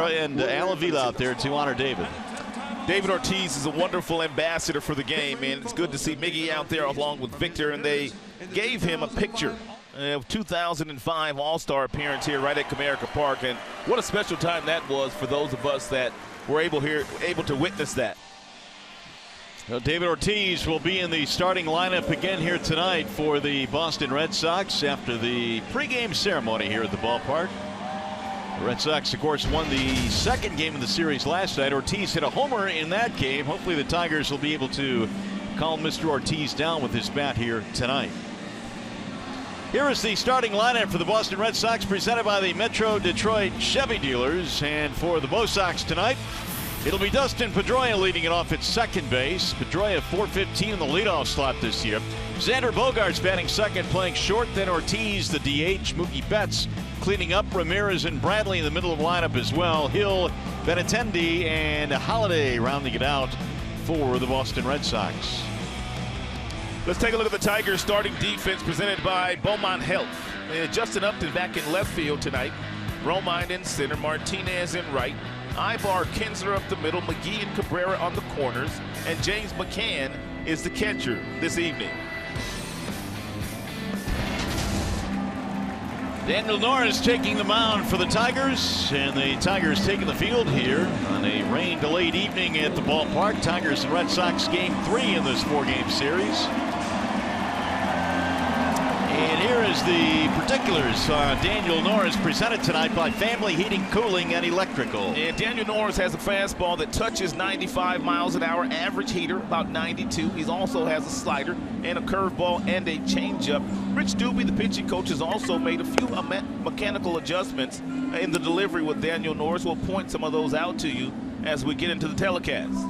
And Alavila out there to honor David. David Ortiz is a wonderful ambassador for the game, and it's good to see Miggy out there along with Victor, and they gave him a picture of 2005 All-Star appearance here right at Comerica Park, and what a special time that was for those of us that were able to witness that. Well, David Ortiz will be in the starting lineup again here tonight for the Boston Red Sox after the pregame ceremony here at the ballpark. The Red Sox, of course, won the second game of the series last night. Ortiz hit a homer in that game. Hopefully the Tigers will be able to calm Mr. Ortiz down with his bat here tonight. Here is the starting lineup for the Boston Red Sox, presented by the Metro Detroit Chevy dealers. And for the Bo Sox tonight, it'll be Dustin Pedroia leading it off at second base. Pedroia 415 in the leadoff slot this year. Xander Bogaerts batting second, playing short. Then Ortiz, the DH. Mookie Betts cleaning up. Ramirez and Bradley in the middle of the lineup as well. Hill, Benintendi, and Holiday rounding it out for the Boston Red Sox. Let's take a look at the Tigers starting defense presented by Beaumont Health. Justin Upton back in left field tonight. Romine in center, Martinez in right. Ivar Kinsler up the middle, McGee and Cabrera on the corners, and James McCann is the catcher this evening. Daniel Norris taking the mound for the Tigers, and the Tigers taking the field here on a rain-delayed evening at the ballpark. Tigers and Red Sox game 3 in this 4-game series. And here is the particulars on Daniel Norris, presented tonight by Family Heating, Cooling, and Electrical. And Daniel Norris has a fastball that touches 95 miles an hour, average heater about 92. He also has a slider and a curveball and a changeup. Rich Doobie, the pitching coach, has also made a few mechanical adjustments in the delivery with Daniel Norris. We'll point some of those out to you as we get into the telecast.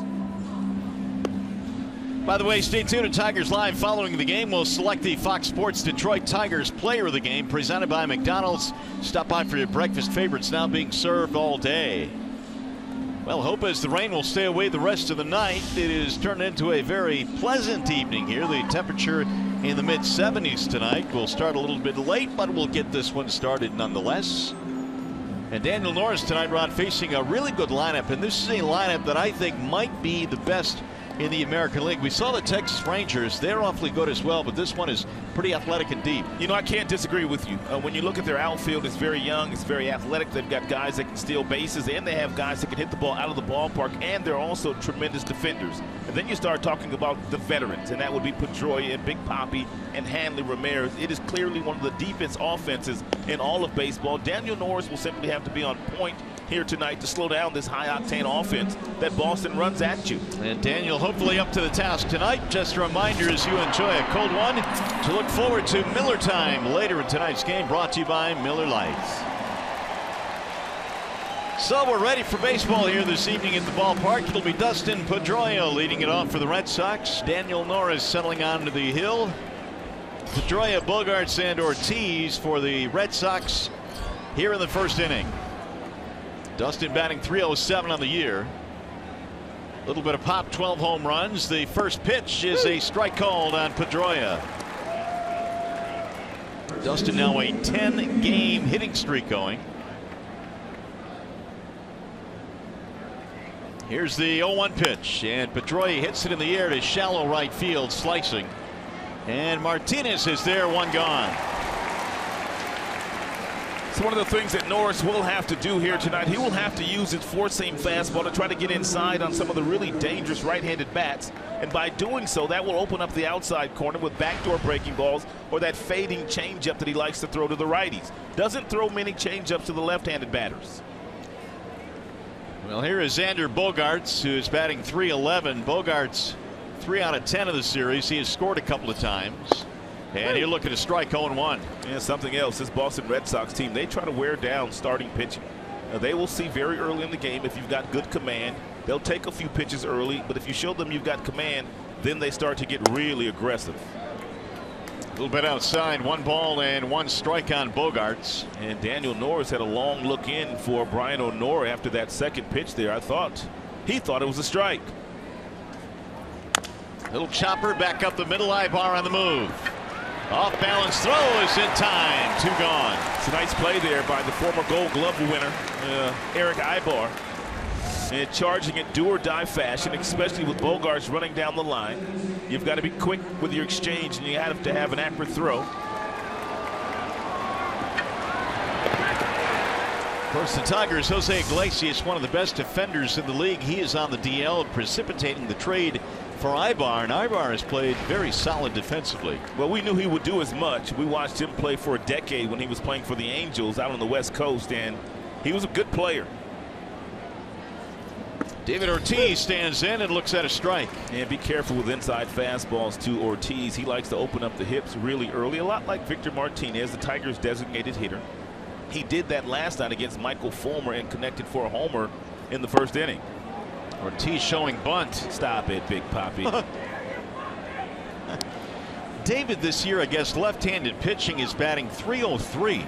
By the way, stay tuned to Tigers Live. Following the game, we'll select the Fox Sports Detroit Tigers player of the game, presented by McDonald's. Stop by for your breakfast favorites, now being served all day. Well, hope as the rain will stay away the rest of the night. It is turned into a very pleasant evening here. The temperature in the mid-70s tonight. We'll start a little bit late, but we'll get this one started nonetheless. And Daniel Norris tonight, Rod, facing a really good lineup, and this is a lineup that I think might be the best in the American League. We saw the Texas Rangers. They're awfully good as well, but this one is pretty athletic and deep. You know, I can't disagree with you. When you look at their outfield, it's very young, it's very athletic. They've got guys that can steal bases, and they have guys that can hit the ball out of the ballpark, and they're also tremendous defenders. And then you start talking about the veterans, and that would be Pedroia and Big Papi and Hanley Ramirez. It is clearly one of the deepest offenses in all of baseball. Daniel Norris will simply have to be on point here tonight to slow down this high-octane offense that Boston runs at you. And Daniel hopefully up to the task tonight. Just a reminder, as you enjoy a cold one, to look forward to Miller Time later in tonight's game, brought to you by Miller Lights. So we're ready for baseball here this evening at the ballpark. It'll be Dustin Pedroia leading it off for the Red Sox. Daniel Norris settling onto the hill. Pedroia, Bogaerts, and Ortiz for the Red Sox here in the first inning. Dustin batting .307 on the year. A little bit of pop, 12 home runs. The first pitch is a strike called on Pedroia. Dustin now a 10-game hitting streak going. Here's the 0-1 pitch, and Pedroia hits it in the air to shallow right field, slicing. And Martinez is there, one gone. It's one of the things that Norris will have to do here tonight. He will have to use his four-seam fastball to try to get inside on some of the really dangerous right-handed bats. And by doing so, that will open up the outside corner with backdoor breaking balls or that fading changeup that he likes to throw to the righties. Doesn't throw many changeups to the left-handed batters. Well, here is Xander Bogaerts, who is batting .311. Bogaerts 3 out of 10 of the series. He has scored a couple of times. And you're looking to strike 0-1. And something else, this Boston Red Sox team, they try to wear down starting pitching. They will see very early in the game if you've got good command. They'll take a few pitches early, but if you show them you've got command, then they start to get really aggressive. A little bit outside, 1 ball and 1 strike on Bogaerts. And Daniel Norris had a long look in for Brian O'Nora after that second pitch there. He thought it was a strike. Little chopper back up the middle, Ibar on the move. Off balance throw is in time. 2 gone. It's a nice play there by the former Gold Glove winner, Eric Ibar. And charging it do or die fashion, especially with Bogaerts running down the line. You've got to be quick with your exchange, and you have to have an accurate throw. Of course, the Tigers' Jose Iglesias, one of the best defenders in the league. He is on the DL, precipitating the trade for Ibar, and Ibar has played very solid defensively. Well, we knew he would do as much. We watched him play for a decade when he was playing for the Angels out on the West Coast, and he was a good player. David Ortiz stands in and looks at a strike. And be careful with inside fastballs to Ortiz. He likes to open up the hips really early, a lot like Victor Martinez, the Tigers' designated hitter. He did that last night against Michael Fulmer and connected for a homer in the first inning. Ortiz showing bunt. Stop it, Big Poppy. David this year, I guess, left-handed pitching is batting .303.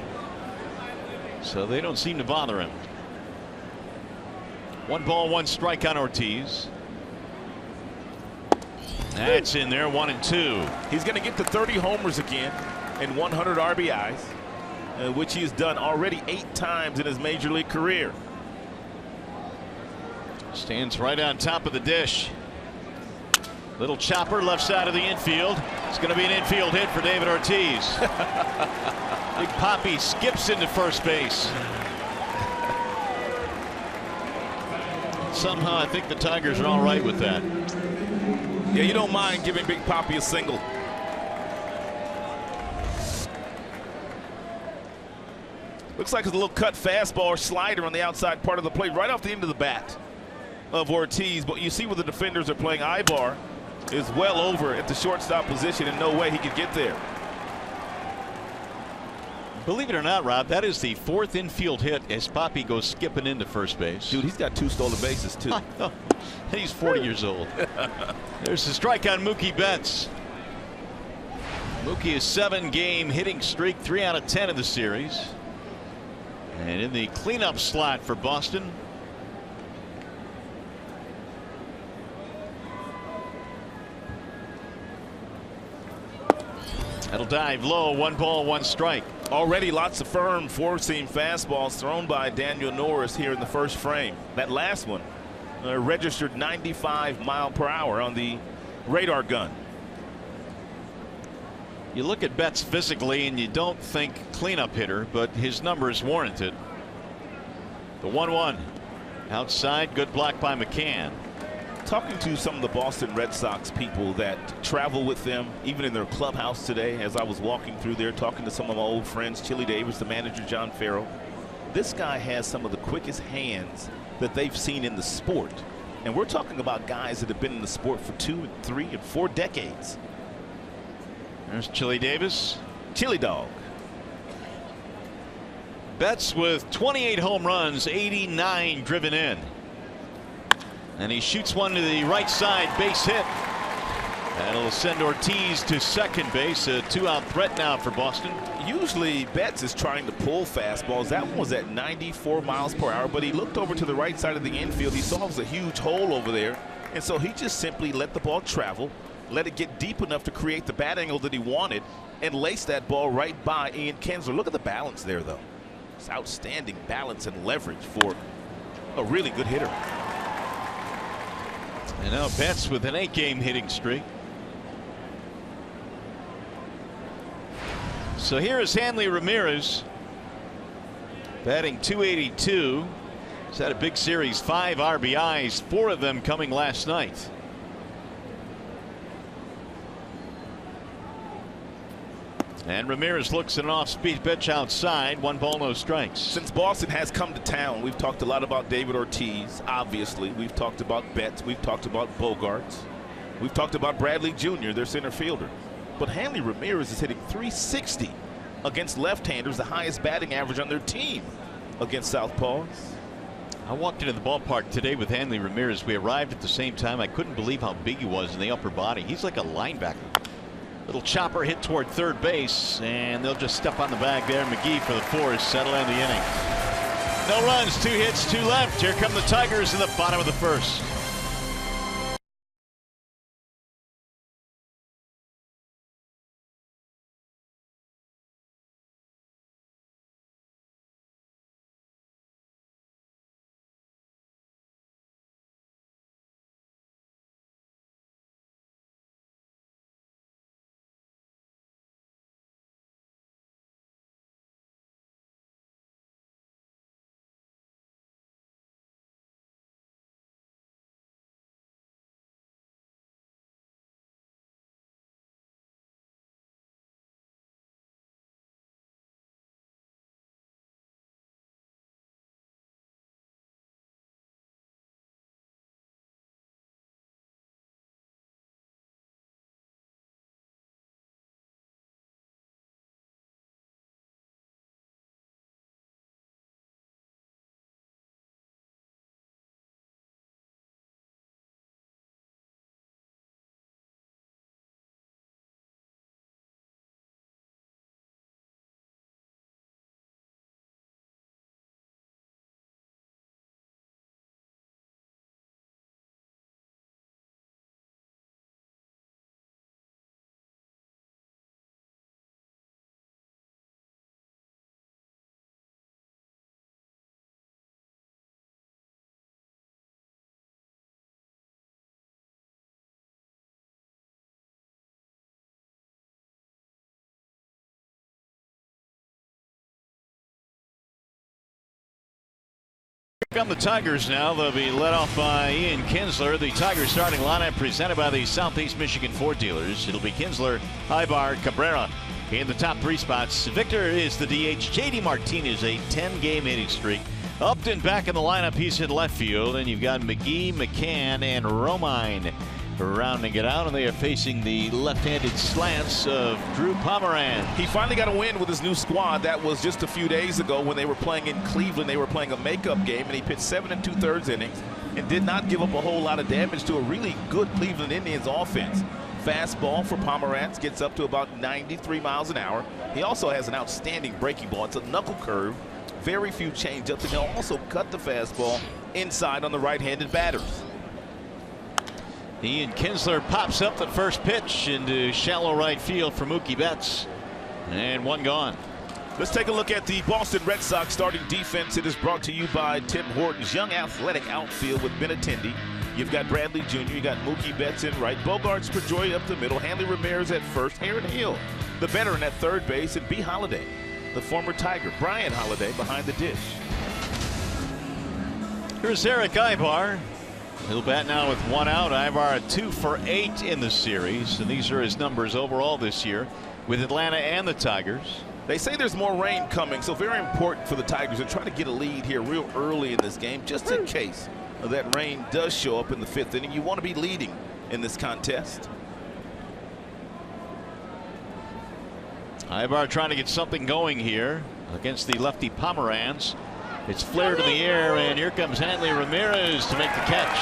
So they don't seem to bother him. 1 ball, 1 strike on Ortiz. That's in there, 1-2. He's going to get to 30 homers again and 100 RBIs, which he has done already 8 times in his major league career. Stands right on top of the dish. Little chopper left side of the infield. It's going to be an infield hit for David Ortiz. Big Poppy skips into first base. Somehow I think the Tigers are all right with that. Yeah, you don't mind giving Big Poppy a single. Looks like it's a little cut fastball or slider on the outside part of the plate right off the end of the bat of Ortiz. But you see where the defenders are playing. Ibar is well over at the shortstop position, and no way he could get there. Believe it or not, Rob, that is the 4th infield hit as Poppy goes skipping into first base. Dude, he's got 2 stolen bases too. He's 40 years old. There's the strike on Mookie Betts. Mookie is 7-game hitting streak, 3 out of 10 in the series. And in the cleanup slot for Boston, that'll dive low. 1 ball, 1 strike. Already lots of firm 4-seam fastballs thrown by Daniel Norris here in the first frame. That last one registered 95 mph on the radar gun. You look at Betts physically and you don't think cleanup hitter, but his number is warranted. The 1-1 outside, good block by McCann. Talking to some of the Boston Red Sox people that travel with them, even in their clubhouse today, as I was walking through there, talking to some of my old friends, Chili Davis, the manager, John Farrell. This guy has some of the quickest hands that they've seen in the sport. And we're talking about guys that have been in the sport for 2 and 3 and 4 decades. There's Chili Davis. Chili Dog. Betts with 28 home runs, 89 driven in. And he shoots one to the right side, base hit. That'll send Ortiz to second base. A 2-out threat now for Boston. Usually Betts is trying to pull fastballs. That one was at 94 mph, but he looked over to the right side of the infield. He saw it was a huge hole over there, and so he just simply let the ball travel, let it get deep enough to create the bat angle that he wanted, and lace that ball right by Ian Kinsler. Look at the balance there, though. It's outstanding balance and leverage for a really good hitter. And now Betts with an 8-game hitting streak. So here is Hanley Ramirez batting .282. He's had a big series, 5 RBIs, 4 of them coming last night. And Ramirez looks at an off-speed pitch outside. 1 ball, no strikes. Since Boston has come to town, we've talked a lot about David Ortiz. Obviously, we've talked about Betts. We've talked about Bogaerts. We've talked about Bradley Jr., their center fielder. But Hanley Ramirez is hitting .360 against left-handers, the highest batting average on their team against southpaws. I walked into the ballpark today with Hanley Ramirez. We arrived at the same time. I couldn't believe how big he was in the upper body. He's like a linebacker. Little chopper hit toward third base, and they'll just step on the bag there. McGee for the 4th, settle in the inning. No runs, 2 hits, 2 left. Here come the Tigers in the bottom of the 1st. On the Tigers now, they'll be led off by Ian Kinsler. The Tigers starting lineup presented by the Southeast Michigan Ford dealers. It'll be Kinsler, Ibar, Cabrera in the top 3 spots. Victor is the DH. JD Martinez, a 10-game hitting streak. Upton back in the lineup. He's in left field. And you've got McGee, McCann, and Romine rounding it out, and they are facing the left-handed slants of Drew Pomeranz. He finally got a win with his new squad. That was just a few days ago when they were playing in Cleveland. They were playing a makeup game, and he pitched 7 2/3 innings and did not give up a whole lot of damage to a really good Cleveland Indians offense. Fastball for Pomeranz gets up to about 93 miles an hour. He also has an outstanding breaking ball. It's a knuckle curve, very few changeups, and he'll also cut the fastball inside on the right-handed batters. Ian Kinsler pops up the first pitch into shallow right field for Mookie Betts, and one gone. Let's take a look at the Boston Red Sox starting defense. It is brought to you by Tim Hortons young athletic outfield with Benintendi. You've got Bradley Jr., you got Mookie Betts in right, Bogaerts, Pedroia up the middle, Hanley Ramirez at first, Aaron Hill, the veteran at third base, and B. Holiday, the former Tiger, Brian Holiday behind the dish. Here's Eric Ibar. He'll bat now with 1 out. Ibar 2 for 8 in the series, and these are his numbers overall this year with Atlanta and the Tigers. They say there's more rain coming, so very important for the Tigers to try to get a lead here real early in this game, just in case that rain does show up in the 5th inning. You want to be leading in this contest. Ibar trying to get something going here against the lefty Pomeranz. It's flared in the air, and here comes Hanley Ramirez to make the catch.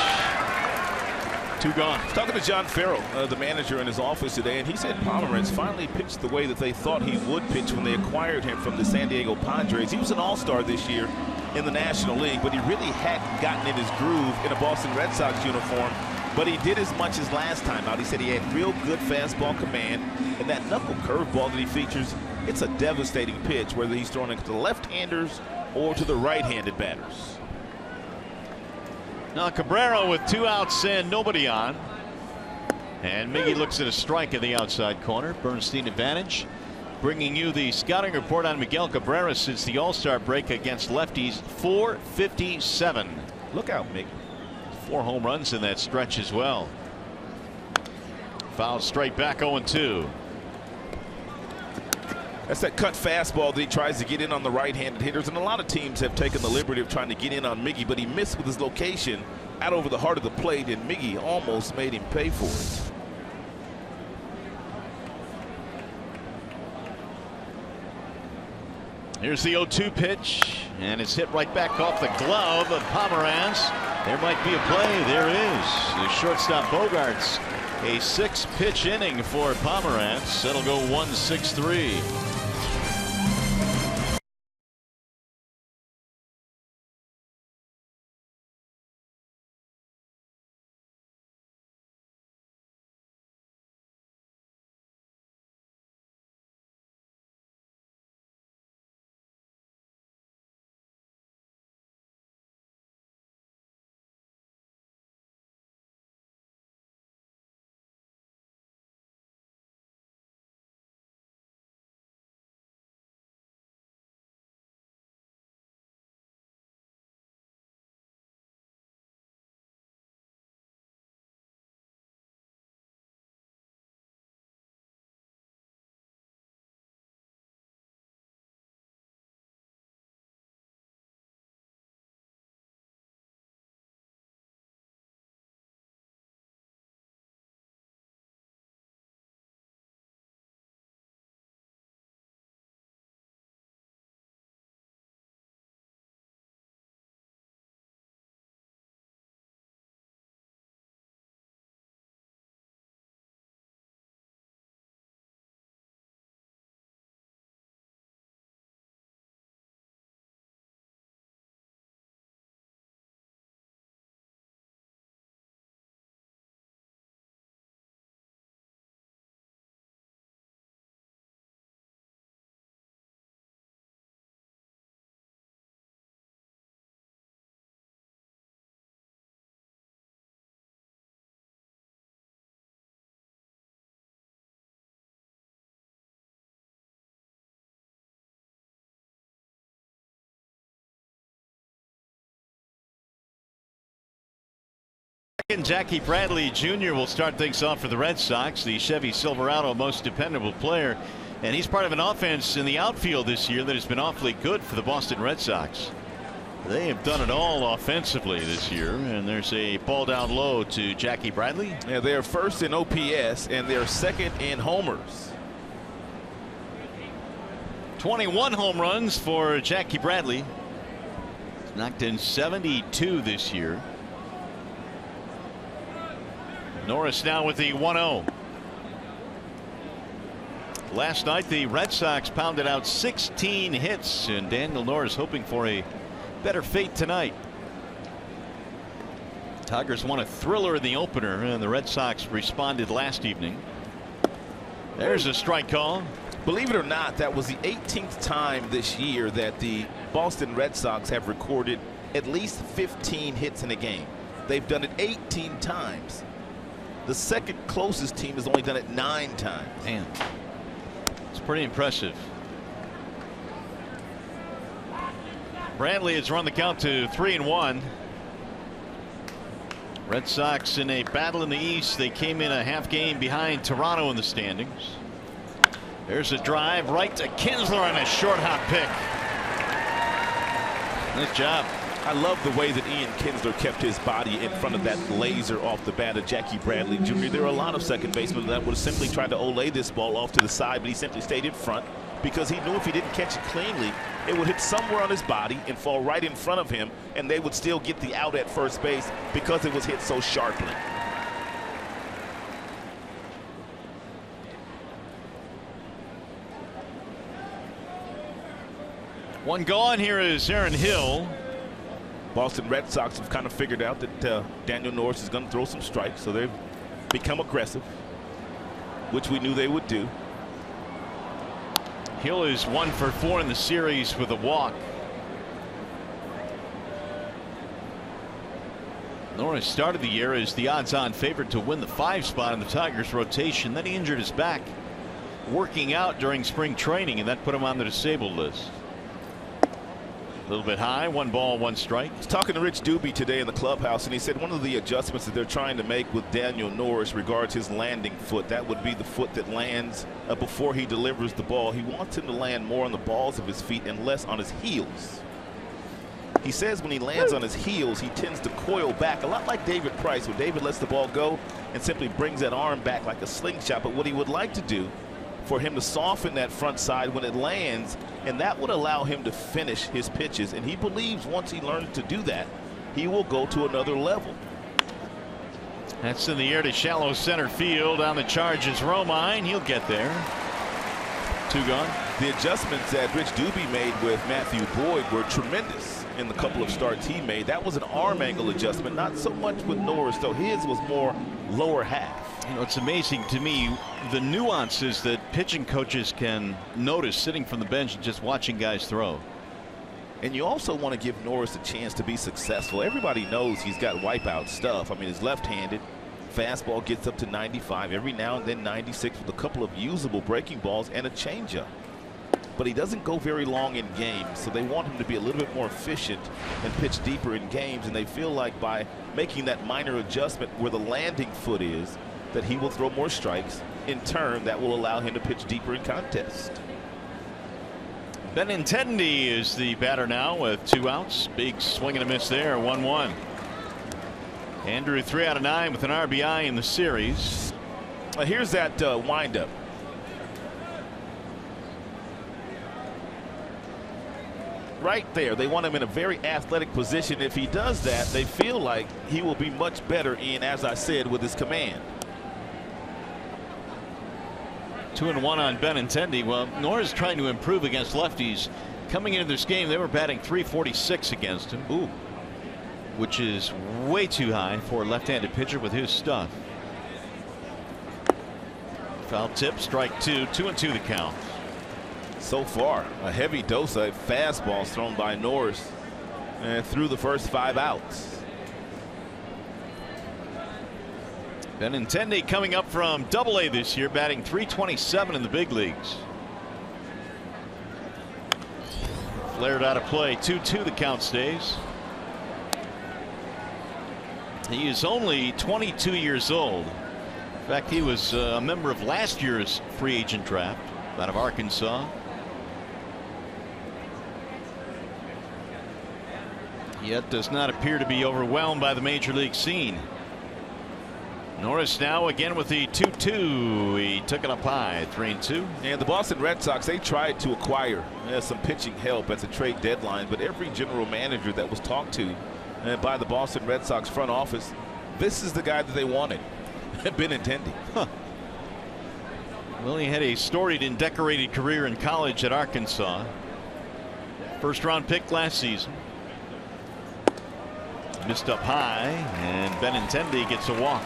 2 gone. Talking to John Farrell, the manager, in his office today, and he said Pomeranz finally pitched the way that they thought he would pitch when they acquired him from the San Diego Padres. He was an all-star this year in the National League, but he really hadn't gotten in his groove in a Boston Red Sox uniform. But he did as much as last time out. He said he had real good fastball command, and that knuckle curveball that he features, it's a devastating pitch, whether he's throwing it to the left-handers or to the right-handed batters. Now Cabrera with 2 outs and nobody on. And Miggy looks at a strike in the outside corner. Bernstein advantage. Bringing you the scouting report on Miguel Cabrera since the All-Star break against lefties. .457. Look out, Miggy. 4 home runs in that stretch as well. Fouled straight back 0-2. That's that cut fastball that he tries to get in on the right-handed hitters, and a lot of teams have taken the liberty of trying to get in on Miggy, but he missed with his location out over the heart of the plate, and Miggy almost made him pay for it. Here's the 0-2 pitch, and it's hit right back off the glove of Pomeranz. There might be a play. There is. The shortstop Bogaerts. A 6-pitch inning for Pomeranz. That'll go 1-6-3. And Jackie Bradley Jr. will start things off for the Red Sox, the Chevy Silverado most dependable player. And he's part of an offense in the outfield this year that has been awfully good for the Boston Red Sox. They have done it all offensively this year. And there's a ball down low to Jackie Bradley. Yeah, they're first in OPS and they're second in homers. 21 home runs for Jackie Bradley. He's knocked in 72 this year. Norris now with the 1-0. Last night the Red Sox pounded out 16 hits, and Daniel Norris hoping for a better fate tonight. Tigers won a thriller in the opener, and the Red Sox responded last evening. There's a strike call. Believe it or not, that was the 18th time this year that the Boston Red Sox have recorded at least 15 hits in a game. They've done it 18 times. The second closest team has only done it 9 times. Man, it's pretty impressive. Bradley has run the count to 3-1. Red Sox in a battle in the East. They came in a half game behind Toronto in the standings. There's a drive right to Kinsler on a short hop pick. Nice job. I love the way that Ian Kinsler kept his body in front of that laser off the bat of Jackie Bradley Jr. There are a lot of second basemen that would have simply tried to olay this ball off to the side, but he simply stayed in front because he knew if he didn't catch it cleanly, it would hit somewhere on his body and fall right in front of him, and they would still get the out at first base because it was hit so sharply. One gone. Here is Aaron Hill. Boston Red Sox have kind of figured out that Daniel Norris is going to throw some strikes, so they've become aggressive, which we knew they would do. Hill is 1 for 4 in the series with a walk. Norris started the year as the odds-on favorite to win the 5 spot in the Tigers rotation. Then he injured his back working out during spring training, and that put him on the disabled list. A little bit high. 1 ball, 1 strike. I was talking to Rich Doobie today in the clubhouse, and he said one of the adjustments that they're trying to make with Daniel Norris regards his landing foot. That would be the foot that lands before he delivers the ball. He wants him to land more on the balls of his feet and less on his heels. He says when he lands on his heels, he tends to coil back a lot like David Price, when David lets the ball go and simply brings that arm back like a slingshot. But what he would like to do for him to soften that front side when it lands, and that would allow him to finish his pitches. And he believes once he learns to do that, he will go to another level. That's in the air to shallow center field on the Charges. Romine, he'll get there. 2 gone. The adjustments that Rich Doobie made with Matthew Boyd were tremendous in the couple of starts he made. That was an arm angle adjustment, not so much with Norris, though. His was more lower half. You know, it's amazing to me the nuances that pitching coaches can notice sitting from the bench and just watching guys throw. And you also want to give Norris a chance to be successful. Everybody knows he's got wipeout stuff. I mean, he's left-handed. Fastball gets up to 95, every now and then 96 with a couple of usable breaking balls and a changeup. But he doesn't go very long in games, so they want him to be a little bit more efficient and pitch deeper in games. And they feel like by making that minor adjustment where the landing foot is, that he will throw more strikes. In turn, that will allow him to pitch deeper in contests. Benintendi is the batter now with 2 outs. Big swing and a miss there. 1-1. Andrew 3 out of 9 with an RBI in the series. Here's that windup. Right there, they want him in a very athletic position. If he does that, they feel like he will be much better in, as I said, with his command. 2-1 on Benintendi. Well, Norris trying to improve against lefties. Coming into this game, they were batting .346 against him. Ooh. Which is way too high for a left-handed pitcher with his stuff. Foul tip, strike 2, 2-2 the count. So far, a heavy dose of fastballs thrown by Norris and through the first 5 outs. Benintendi coming up from Double-A this year, batting .327 in the big leagues. Flared out of play. 2-2 the count stays. He is only 22 years old. In fact, he was a member of last year's free agent draft out of Arkansas. Yet does not appear to be overwhelmed by the major league scene. Norris now again with the 2-2. He took it up high, 3-2. And the Boston Red Sox, they tried to acquire some pitching help at the trade deadline, but every general manager that was talked to by the Boston Red Sox front office, this is the guy that they wanted. Benintendi. Huh. Well, he had a storied and decorated career in college at Arkansas. First round pick last season. Missed up high, and Benintendi gets a walk.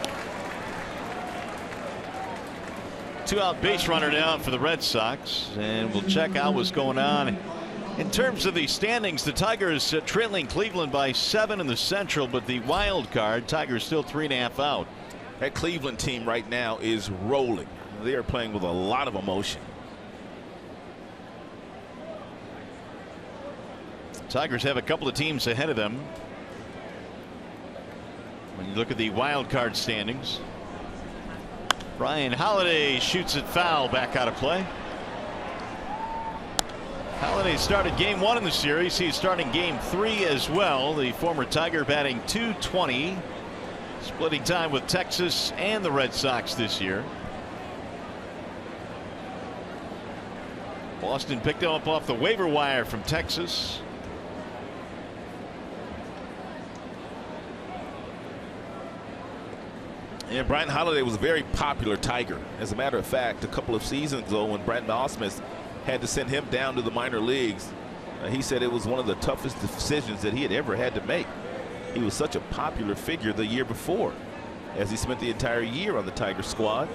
2-out base runner down for the Red Sox, and we'll check out what's going on. In terms of the standings, the Tigers trailing Cleveland by 7 in the Central, but the wild card, Tigers still 3.5 out. That Cleveland team right now is rolling. They are playing with a lot of emotion. Tigers have a couple of teams ahead of them. When you look at the wild card standings, Ryan Holiday shoots it foul, back out of play. Holiday started game 1 in the series. He's starting game 3 as well. The former Tiger batting .220, splitting time with Texas and the Red Sox this year. Boston picked him up off the waiver wire from Texas. And Brian Holiday was a very popular Tiger. As a matter of fact, a couple of seasons ago when Brent Ausmus had to send him down to the minor leagues, he said it was one of the toughest decisions that he had ever had to make. He was such a popular figure the year before, as he spent the entire year on the Tiger squad.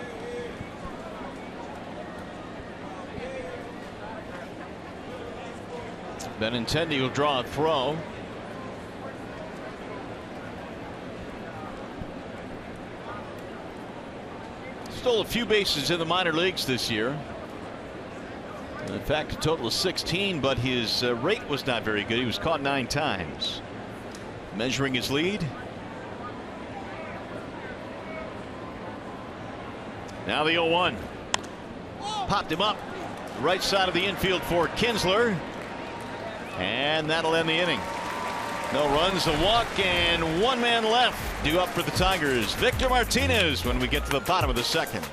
Benintendi will draw a throw. Stole a few bases in the minor leagues this year. In fact, a total of 16, but his rate was not very good. He was caught 9 times. Measuring his lead. Now the 0-1. Popped him up. Right side of the infield for Kinsler. And that'll end the inning. No runs, a walk, and 1 man left. Due up for the Tigers, Victor Martinez, when we get to the bottom of the second.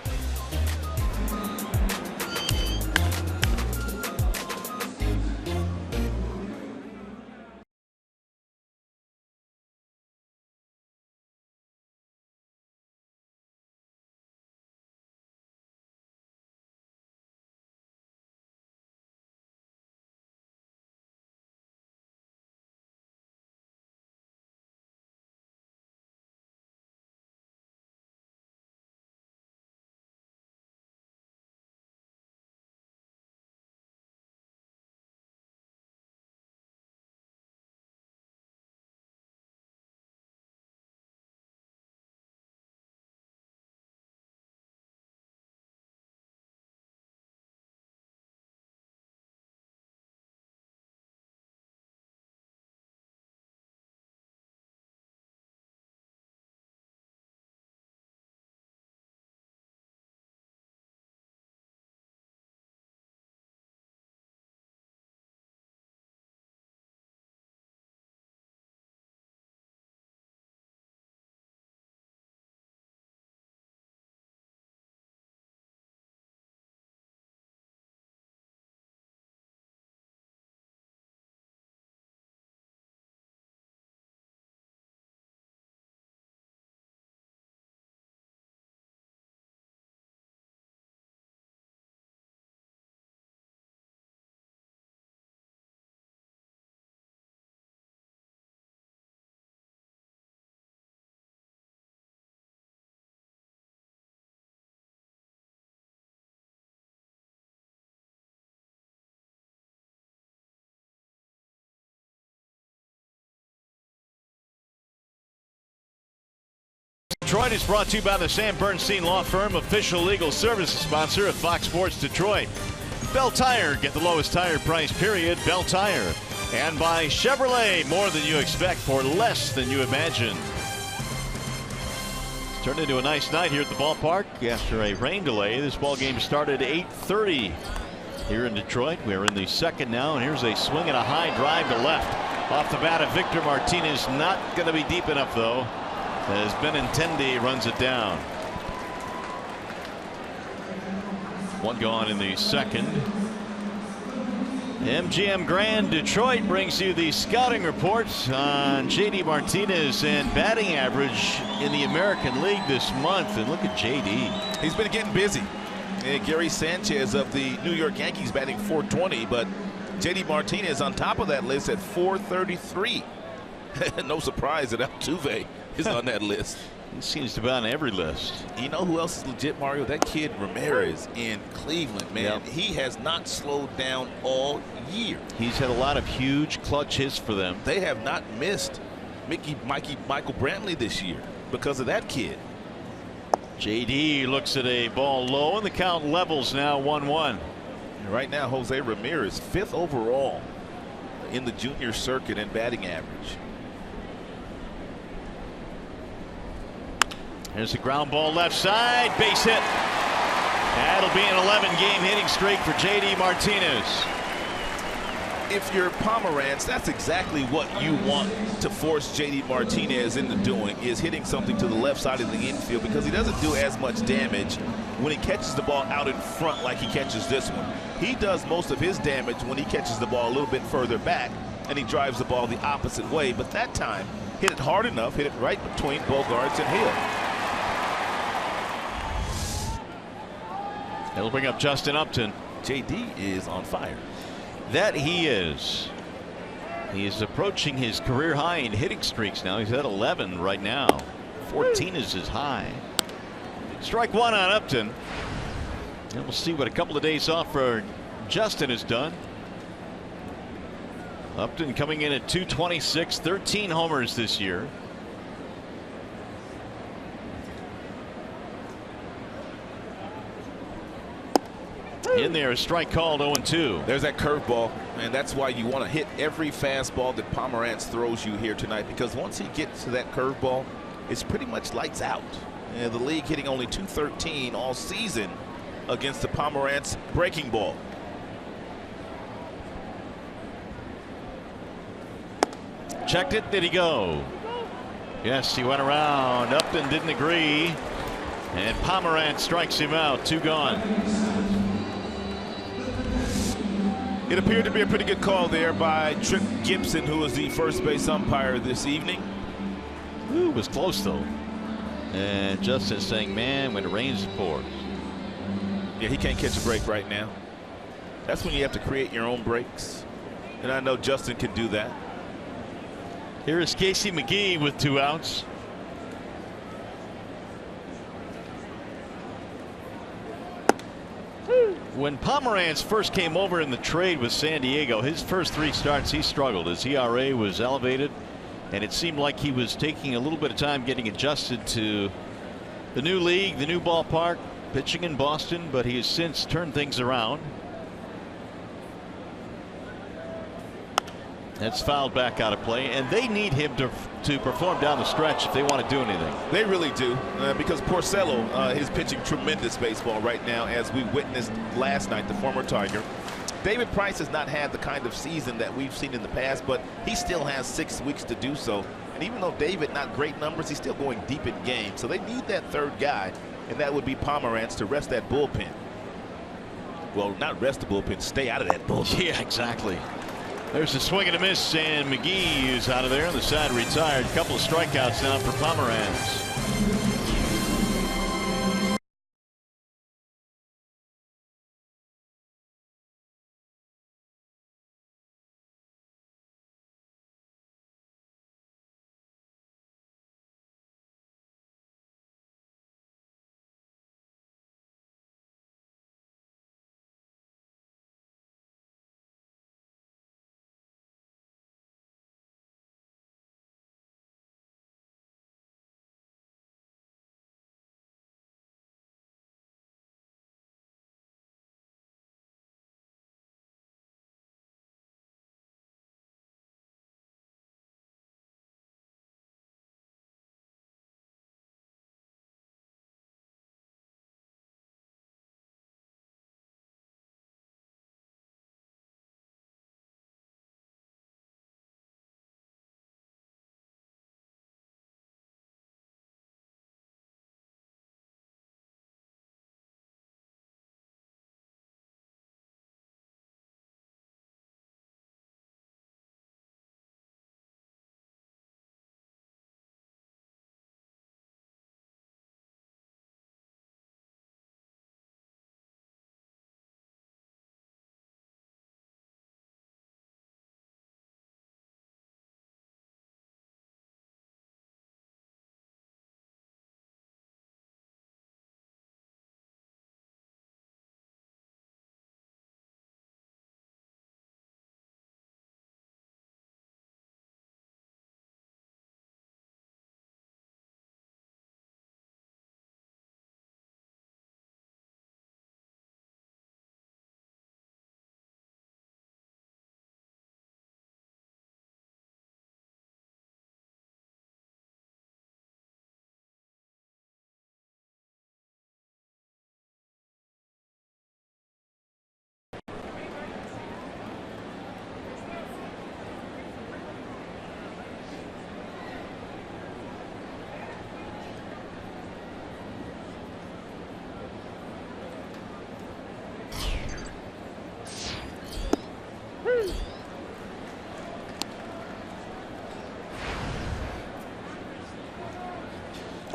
Detroit is brought to you by the Sam Bernstein Law Firm, official legal services sponsor of Fox Sports Detroit. Bell Tire, get the lowest tire price, period. Bell Tire. And by Chevrolet, more than you expect for less than you imagine. Turned into a nice night here at the ballpark after a rain delay. This ball game started 8:30 here in Detroit. We're in the second now, and here's a swing and a high drive to left off the bat of Victor Martinez. Not going to be deep enough though, as Benintendi runs it down. One gone in the second. MGM Grand Detroit brings you the scouting reports on JD Martinez and batting average in the American League this month. And look at JD. He's been getting busy. And Gary Sanchez of the New York Yankees batting .420, but JD Martinez on top of that list at .433. No surprise that Altuve is on that list. He seems to be on every list. You know who else is legit, Mario? That kid Ramirez in Cleveland, man. Yep. He has not slowed down all year. He's had a lot of huge clutch hits for them. They have not missed Michael Brantley this year because of that kid. JD looks at a ball low, and the count levels now 1-1. Right now, Jose Ramirez, 5th overall in the junior circuit in batting average. There's a ground ball left side, base hit. That'll be an 11-game hitting streak for JD Martinez. If you're Pomeranz, that's exactly what you want to force JD Martinez into doing, is hitting something to the left side of the infield, because he doesn't do as much damage when he catches the ball out in front like he catches this one. He does most of his damage when he catches the ball a little bit further back and he drives the ball the opposite way. But that time, hit it hard enough, hit it right between Bogaerts and Hill. It'll bring up Justin Upton. JD is on fire. That he is. He is approaching his career high in hitting streaks now. He's at 11 right now. 14 is his high. Strike one on Upton. And we'll see what a couple of days off for Justin has done. Upton coming in at .226, 13 homers this year. In there, a strike called, 0-2. There's that curveball, and that's why you want to hit every fastball that Pomeranz throws you here tonight, because once he gets to that curveball, it's pretty much lights out. And the league hitting only .213 all season against the Pomeranz breaking ball. Checked it. Did he go? Yes, he went around. Upton didn't agree, and Pomeranz strikes him out. 2 gone. It appeared to be a pretty good call there by Trip Gibson, who was the first base umpire this evening. Ooh, it was close though. And Justin saying, man, when it rains it pours. Yeah, he can't catch a break right now. That's when you have to create your own breaks. And I know Justin can do that. Here is Casey McGee with 2 outs. When Pomeranz first came over in the trade with San Diego, his first 3 starts he struggled. His ERA was elevated, and it seemed like he was taking a little bit of time getting adjusted to the new league, the new ballpark, pitching in Boston, but he has since turned things around. That's fouled back out of play, and they need him to perform down the stretch if they want to do anything. They really do, because Porcello is pitching tremendous baseball right now, as we witnessed last night, the former Tiger. David Price has not had the kind of season that we've seen in the past, but he still has 6 weeks to do so. And even though David, not great numbers, he's still going deep in games. So they need that third guy, and that would be Pomeranz, to rest that bullpen. Well, not rest the bullpen, stay out of that bullpen. Yeah, exactly. There's a swing and a miss, and McGee is out of there on the side, retired. A couple of strikeouts now for Pomeranz.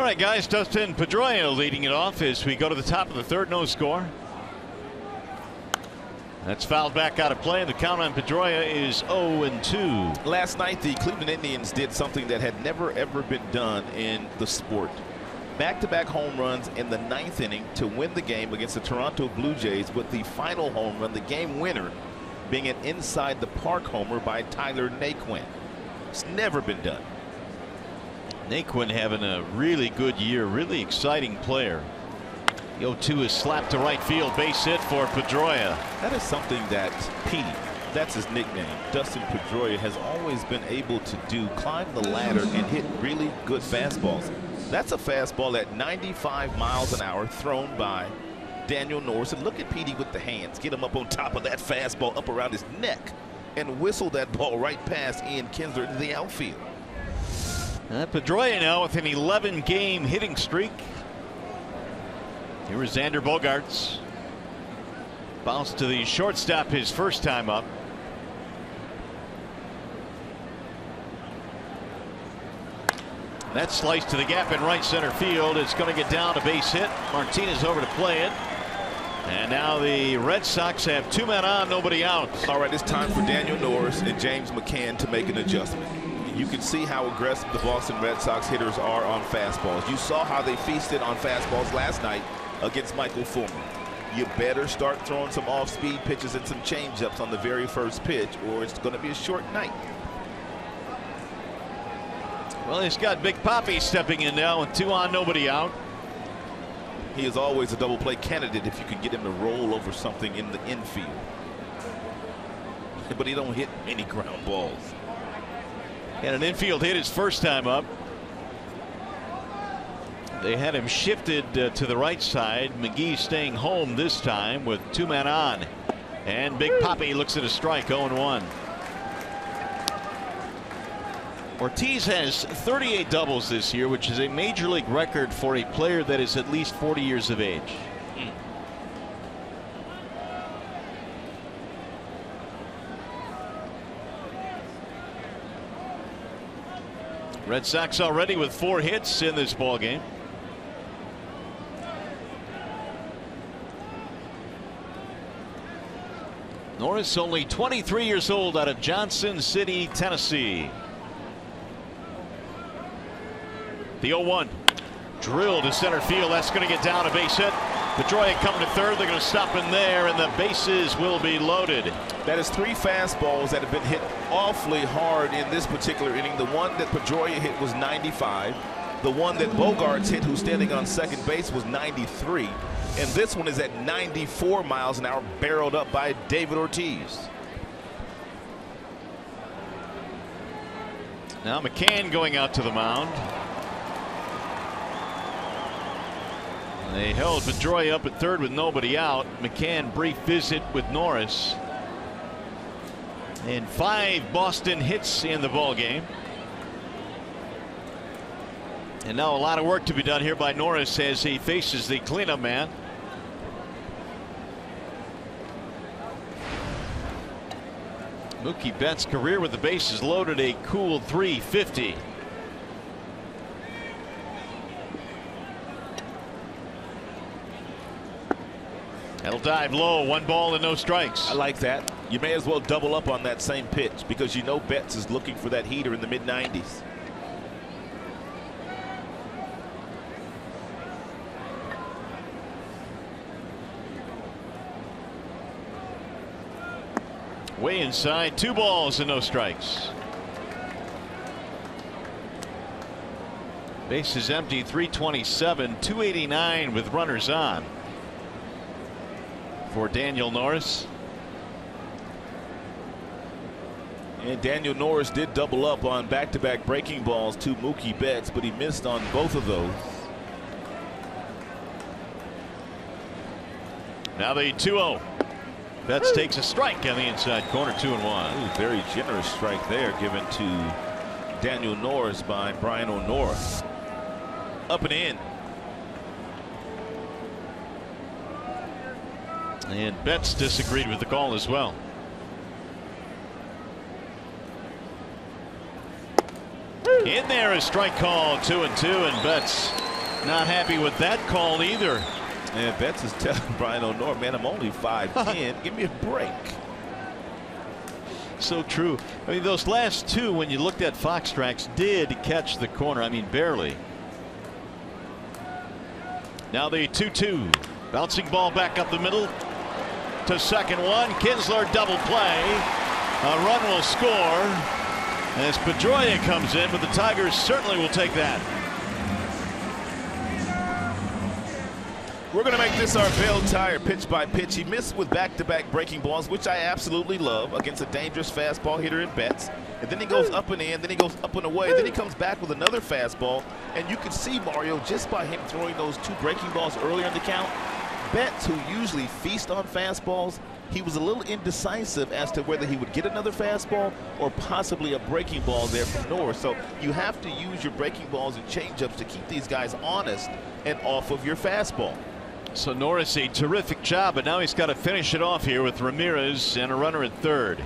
All right, guys, Dustin Pedroia leading it off as we go to the top of the third. No score. That's fouled back out of play. The count on Pedroia is 0-2. Last night, the Cleveland Indians did something that had never, ever been done in the sport. Back-to-back home runs in the 9th inning to win the game against the Toronto Blue Jays, with the final home run, the game winner, being an inside the park homer by Tyler Naquin. It's never been done. Naquin having a really good year, really exciting player. The 0-2 is slapped to right field, base hit for Pedroia. That is something that Petey, that's his nickname, Dustin Pedroia, has always been able to do, climb the ladder and hit really good fastballs. That's a fastball at 95 miles an hour thrown by Daniel Norris. And look at Petey with the hands, get him up on top of that fastball, up around his neck, and whistle that ball right past Ian Kinsler into the outfield. Pedroia now with an 11-game hitting streak. Here is Xander Bogaerts. Bounced to the shortstop his first time up. That slice to the gap in right center field. It's going to get down, a base hit. Martinez over to play it. And now the Red Sox have 2 men on, nobody out. All right, it's time for Daniel Norris and James McCann to make an adjustment. You can see how aggressive the Boston Red Sox hitters are on fastballs. You saw how they feasted on fastballs last night against Michael Fulmer. You better start throwing some off-speed pitches and some changeups on the very first pitch, or it's going to be a short night. Well, he's got Big Papi stepping in now with 2 on, nobody out. He is always a double play candidate if you can get him to roll over something in the infield. But he don't hit any ground balls. And an infield hit his first time up. They had him shifted to the right side. McGee staying home this time with 2 men on. And Big Papi looks at a strike, 0-1. Ortiz has 38 doubles this year, which is a major league record for a player that is at least 40 years of age. Red Sox already with 4 hits in this ball game. Norris, only 23 years old, out of Johnson City, Tennessee. The 0-1 drilled to center field. That's going to get down, a base hit. Pedroia coming to third. They're going to stop in there, and the bases will be loaded. That is 3 fastballs that have been hit awfully hard in this particular inning. The one that Pedroia hit was 95. The one that Bogaerts hit, who's standing on second base, was 93. And this one is at 94 miles an hour, barreled up by David Ortiz. Now McCann going out to the mound. They held Pedroia up at third with nobody out. McCann brief visit with Norris. And 5 Boston hits in the ball game. And now a lot of work to be done here by Norris as he faces the cleanup man. Mookie Betts' career with the bases loaded, a cool .350. That'll dive low, 1 ball and no strikes. I like that. You may as well double up on that same pitch, because you know Betts is looking for that heater in the mid-90s. Way inside, 2 balls and no strikes. Base is empty, 327, 289 with runners on for Daniel Norris. And Daniel Norris did double up on back-to-back breaking balls to Mookie Betts, but he missed on both of those. Now the 2-0. Betts takes a strike on the inside corner, 2-1. Ooh, very generous strike there given to Daniel Norris by Brian O'Nora. Up and in. And Betts disagreed with the call as well. In there, a strike call, 2-2, and Betts Not happy with that call either. And Betts is telling Brian O'Neill, man, I'm only 5'10". Give me a break. So true. I mean, those last two, when you looked at Fox tracks, did catch the corner. I mean, barely. Now the 2-2. Bouncing ball back up the middle to second one. Kinsler double play. A run will score as Pedroia comes in, but the Tigers certainly will take that. We're going to make this our Bell Tire pitch by pitch. He missed with back-to-back breaking balls, which I absolutely love, against a dangerous fastball hitter in Betts. And then he goes up and in, then he goes up and away, then he comes back with another fastball. And you can see, Mario, just by him throwing those two breaking balls earlier in the count, Betts, who usually feast on fastballs, he was a little indecisive as to whether he would get another fastball or possibly a breaking ball there from Norris. So you have to use your breaking balls and changeups to keep these guys honest and off of your fastball. So Norris, a terrific job, but now he's got to finish it off here with Ramirez and a runner at third.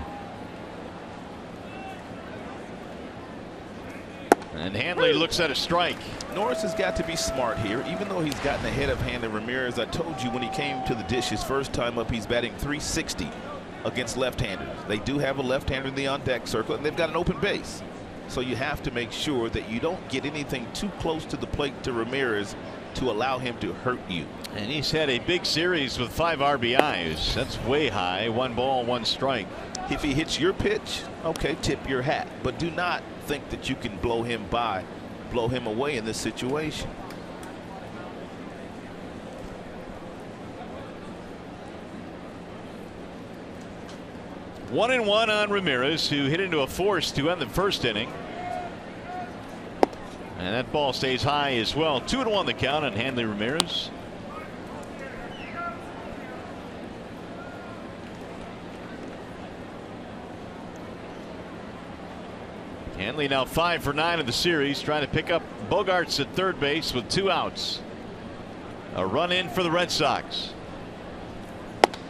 And Hanley looks at a strike. Norris has got to be smart here, even though he's gotten ahead of Hanley Ramirez. I told you when he came to the dish his first time up, he's batting .360 against left-handers. They do have a left-hander in the on-deck circle, and they've got an open base. So you have to make sure that you don't get anything too close to the plate to Ramirez to allow him to hurt you. And he's had a big series with 5 RBIs. That's way high. 1 ball, 1 strike. If he hits your pitch, okay, tip your hat. But do not think that you can blow him away in this situation. One and one on Ramirez, who hit into a force to end the first inning. And that ball stays high as well. 2-1 the count on Hanley Ramirez. Hanley now 5 for 9 of the series, trying to pick up Bogaerts at third base with 2 outs. A run in for the Red Sox.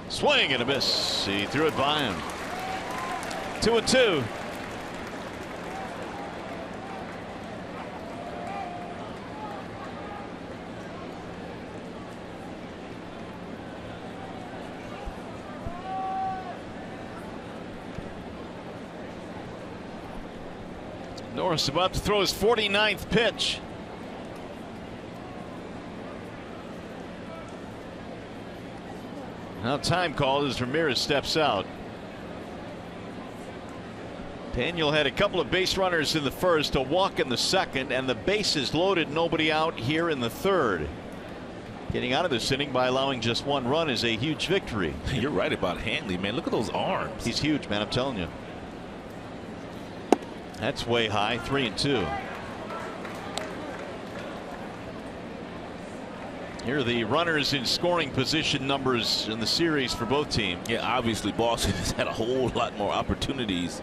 Swing and a miss. He threw it by him. 2-2. Norris about to throw his 49th pitch. Now time called as Ramirez steps out. Daniel had a couple of base runners in the first, a walk in the second, and the bases loaded, nobody out here in the third. Getting out of this inning by allowing just 1 run is a huge victory. You're right about Hanley, man. Look at those arms. He's huge, man, I'm telling you. That's way high. 3-2. Here are the runners in scoring position numbers in the series for both teams. Yeah, obviously Boston has had a whole lot more opportunities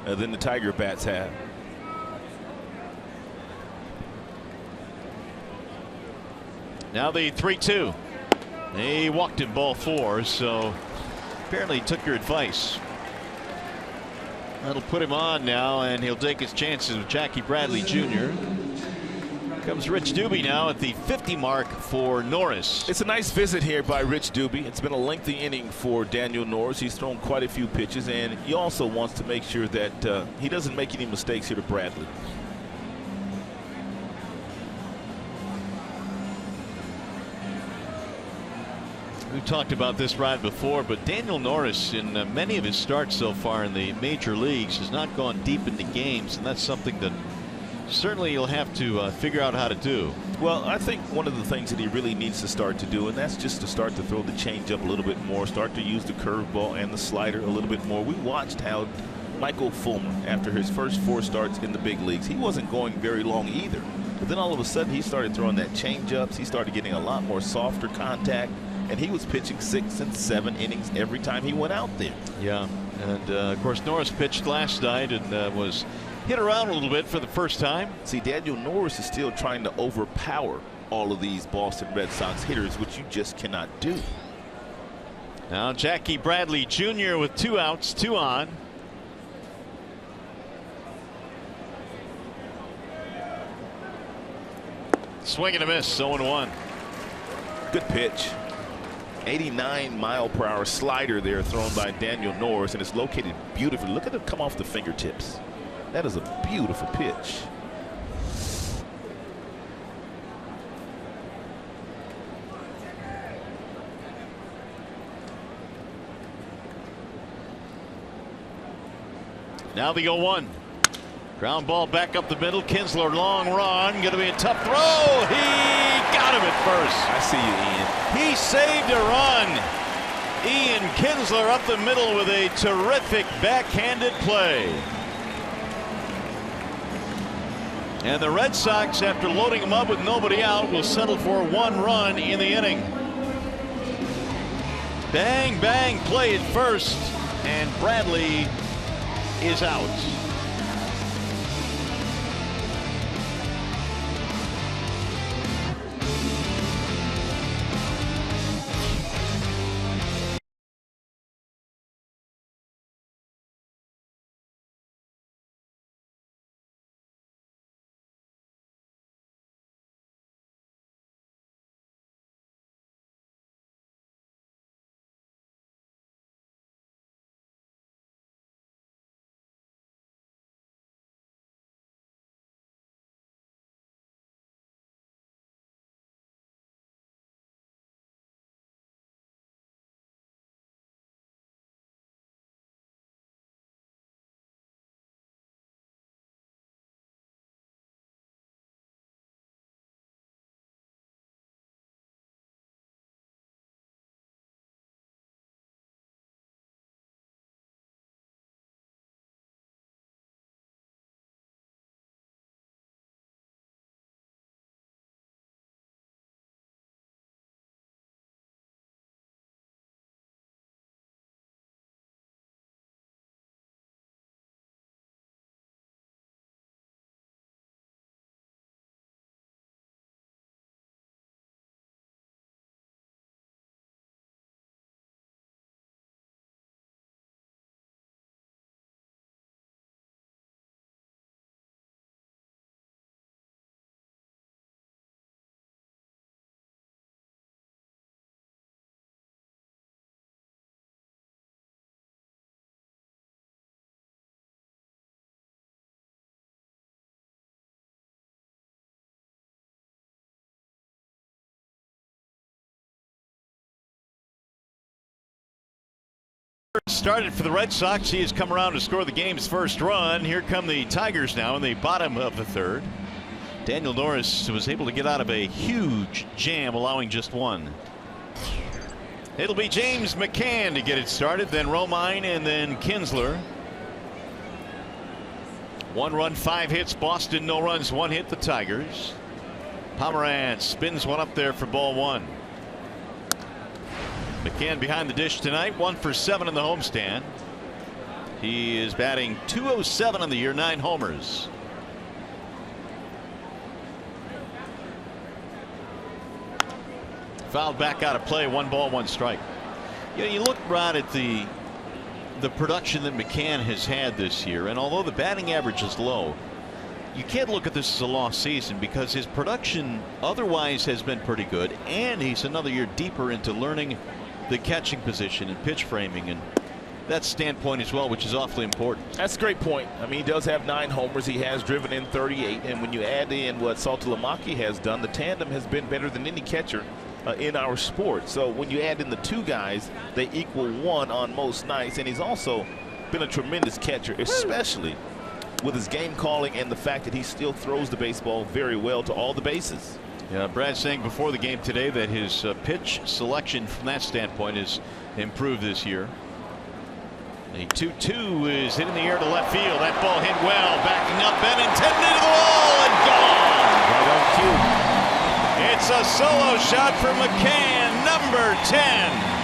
than the Tiger Bats have. Now the 3-2. He walked in ball 4, so apparently he took your advice. That'll put him on now, and he'll take his chances with Jackie Bradley Jr. Comes Rich Doobie now at the 50 mark for Norris. It's a nice visit here by Rich Doobie. It's been a lengthy inning for Daniel Norris. He's thrown quite a few pitches, and he also wants to make sure that he doesn't make any mistakes here to Bradley. We've talked about this ride before, but Daniel Norris in many of his starts so far in the major leagues has not gone deep into games, and that's something that certainly you'll have to figure out how to do. Well, I think one of the things that he really needs to start to do, and that's just to start to throw the changeup a little bit more, start to use the curveball and the slider a little bit more. We watched how Michael Fulmer, after his first 4 starts in the big leagues, he wasn't going very long either. But then all of a sudden he started throwing that changeups. He started getting a lot more softer contact. And he was pitching 6 and 7 innings every time he went out there. Yeah, and of course Norris pitched last night and was hit around a little bit for the first time. See, Daniel Norris is still trying to overpower all of these Boston Red Sox hitters, which you just cannot do. Now Jackie Bradley Jr. with 2 outs, 2 on. Swing and a miss. 0-1. Good pitch. 89-mile-per-hour slider there thrown by Daniel Norris, and it's located beautifully. Look at it come off the fingertips. That is a beautiful pitch. Now the 0-1. Ground ball back up the middle. Kinsler, long run. Going to be a tough throw. He got him at first. I see you, Ian. He saved a run. Ian Kinsler up the middle with a terrific backhanded play. And the Red Sox, after loading him up with nobody out, will settle for 1 run in the inning. Bang, bang play at first, and Bradley is out. Started for the Red Sox. He has come around to score the game's first run. Here come the Tigers now in the bottom of the third. Daniel Norris was able to get out of a huge jam, allowing just 1. It'll be James McCann to get it started, then Romine, and then Kinsler. 1 run, 5 hits. Boston, no runs, 1 hit. The Tigers. Pomeranz spins one up there for ball 1. McCann behind the dish tonight, 1 for 7 in the homestand. He is batting .207 on the year, 9 homers. Fouled back out of play, 1 ball, 1 strike. You know, you look right at the production that McCann has had this year, and although the batting average is low, you can't look at this as a lost season because his production otherwise has been pretty good, and he's another year deeper into learning the catching position and pitch framing and that standpoint as well, which is awfully important. That's a great point. I mean, he does have 9 homers. He has driven in 38, and when you add in what Saltalamacchia has done, the tandem has been better than any catcher in our sport. So when you add in the 2 guys, they equal 1 on most nights, and he's also been a tremendous catcher, especially with his game calling and the fact that he still throws the baseball very well to all the bases. Yeah, Brad saying before the game today that his pitch selection from that standpoint has improved this year. A 2-2 is hit in the air to left field. That ball hit well, backing up and intended to the wall and gone. Right on cue. It's a solo shot for McCann, number 10.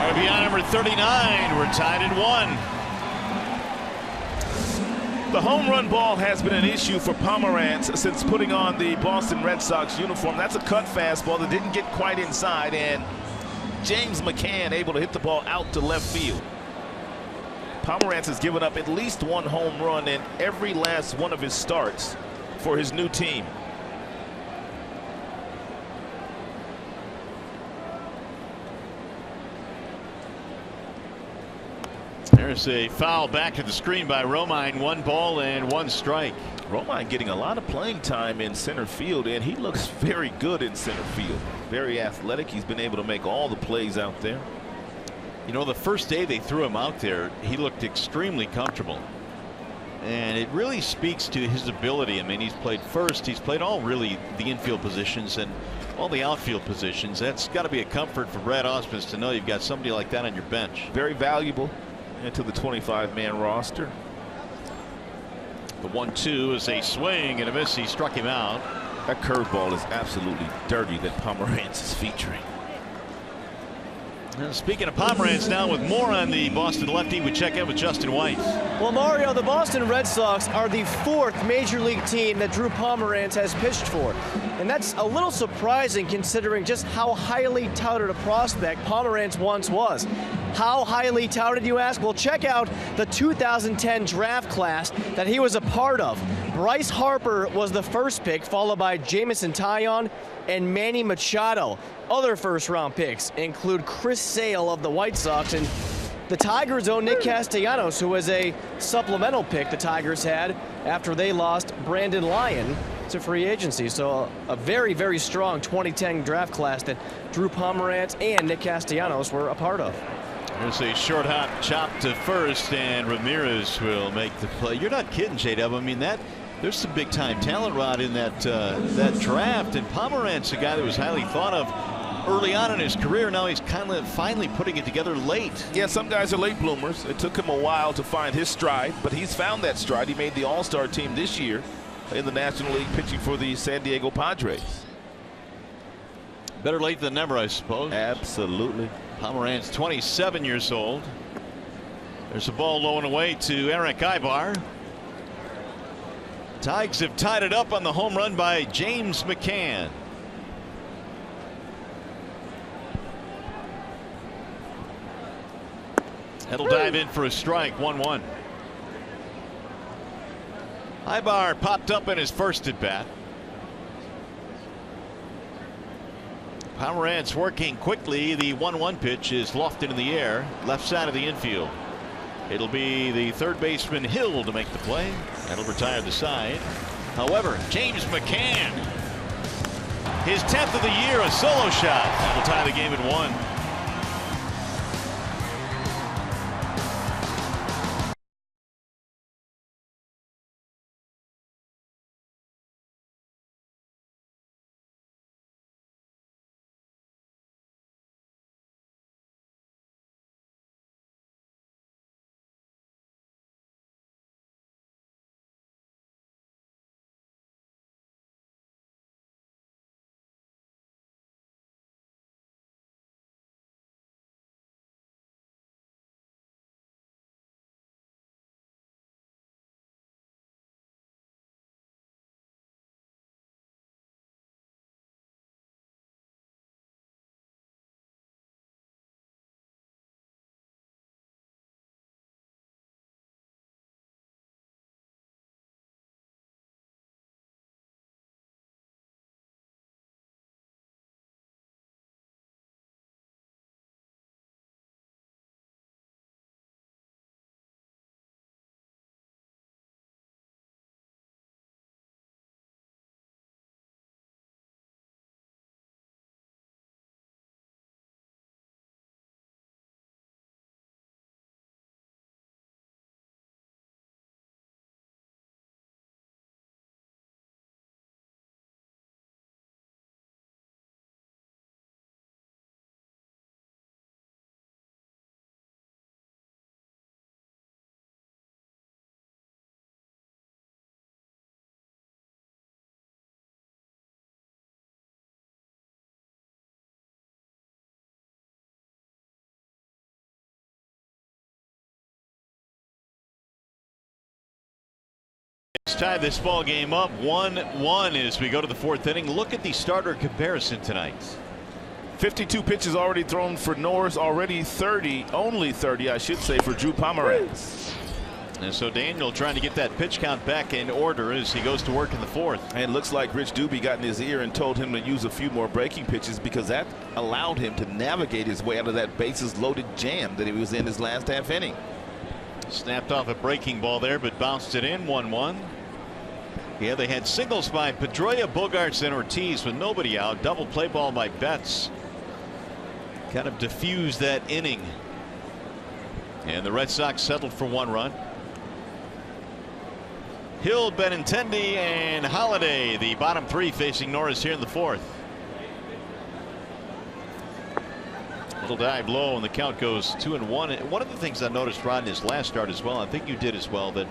RBI number 39. We're tied at 1. The home run ball has been an issue for Pomeranz since putting on the Boston Red Sox uniform. That's a cut fastball that didn't get quite inside, and James McCann able to hit the ball out to left field. Pomeranz has given up at least one home run in every last one of his starts for his new team. There's a foul back at the screen by Romine. 1 ball and 1 strike. Romine getting a lot of playing time in center field, and he looks very good in center field. Very athletic. He's been able to make all the plays out there. You know, the first day they threw him out there, he looked extremely comfortable. And it really speaks to his ability. I mean, he's played first. He's played all really the infield positions and all the outfield positions. That's got to be a comfort for Brad Ausmus to know you've got somebody like that on your bench. Very valuable into the 25-man roster. The 1-2 is a swing and a miss. He struck him out. That curveball is absolutely dirty that Pomeranz is featuring. And speaking of Pomeranz, now with more on the Boston lefty, we check in with Justin White. Well, Mario, the Boston Red Sox are the 4th major league team that Drew Pomeranz has pitched for. And that's a little surprising considering just how highly touted a prospect Pomeranz once was. How highly touted, you ask? Well, check out the 2010 draft class that he was a part of. Bryce Harper was the first pick, followed by Jameson Taillon and Manny Machado. Other first-round picks include Chris Sale of the White Sox and the Tigers' own Nick Castellanos, who was a supplemental pick the Tigers had after they lost Brandon Lyon to free agency. So a very, very strong 2010 draft class that Drew Pomeranz and Nick Castellanos were a part of. There's a short hop chop to first, and Ramirez will make the play. You're not kidding, J-Dub. I mean, there's some big-time talent, Rod, in that draft. And Pomeranz, a guy that was highly thought of early on in his career, now he's kind of finally putting it together late. Yeah, some guys are late bloomers. It took him a while to find his stride, but he's found that stride. He made the All-Star team this year in the National League, pitching for the San Diego Padres. Better late than never, I suppose. Absolutely. Pomeranz, 27 years old. There's a ball low and away to Eric Ibar. Tigers have tied it up on the home run by James McCann. That'll dive in for a strike. 1-1. Ibar popped up in his first at bat. Pomeranz working quickly. The 1-1 pitch is lofted in the air, left side of the infield. It'll be the third baseman Hill to make the play. That'll retire the side. However, James McCann, his 10th of the year, a solo shot. That'll tie the game at 1. Tied this ball game up 1-1 as we go to the fourth inning. Look at the starter comparison tonight. 52 pitches already thrown for Norris, already 30, only 30 I should say, for Drew Pomeranz. And so Daniel trying to get that pitch count back in order as he goes to work in the fourth. And it looks like Rich Doobie got in his ear and told him to use a few more breaking pitches, because that allowed him to navigate his way out of that bases loaded jam that he was in his last half inning. Snapped off a breaking ball there, but bounced it in. 1-1. Yeah, they had singles by Pedroia, Bogaerts, and Ortiz with nobody out. Double play ball by Betts. Kind of diffused that inning. And the Red Sox settled for 1 run. Hill, Benintendi, and Holiday, the bottom 3 facing Norris here in the fourth. Little dive low, and the count goes 2-1. And one of the things I noticed, Rod, in his last start as well, I think you did as well, that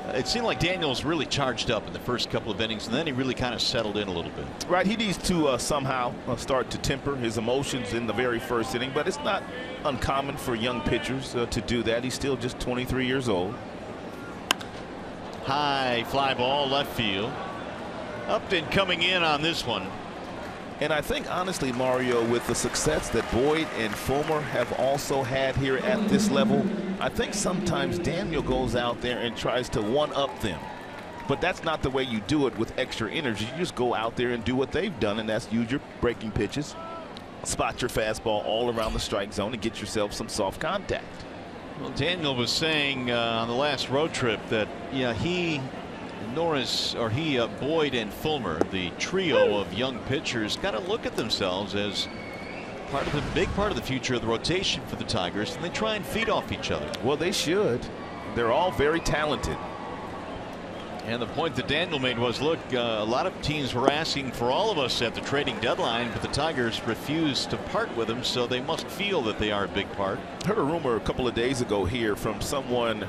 it seemed like Daniels really charged up in the first couple of innings, and then he really kind of settled in a little bit. Right, he needs to somehow start to temper his emotions in the very first inning, but it's not uncommon for young pitchers to do that. He's still just 23 years old. High fly ball, left field. Upton coming in on this one. And I think, honestly, Mario, with the success that Boyd and Fulmer have also had here at this level, I think sometimes Daniel goes out there and tries to one-up them. But that's not the way you do it with extra energy. You just go out there and do what they've done, and that's use your breaking pitches, spot your fastball all around the strike zone, and get yourself some soft contact. Well, Daniel was saying on the last road trip that, yeah, Boyd and Fulmer, the trio of young pitchers, got to look at themselves as big part of the future of the rotation for the Tigers, and they try and feed off each other. Well, they should. They're all very talented. And the point that Daniel made was, look, a lot of teams were asking for all of us at the trading deadline, but the Tigers refused to part with them, so they must feel that they are a big part. Heard a rumor a couple of days ago here from someone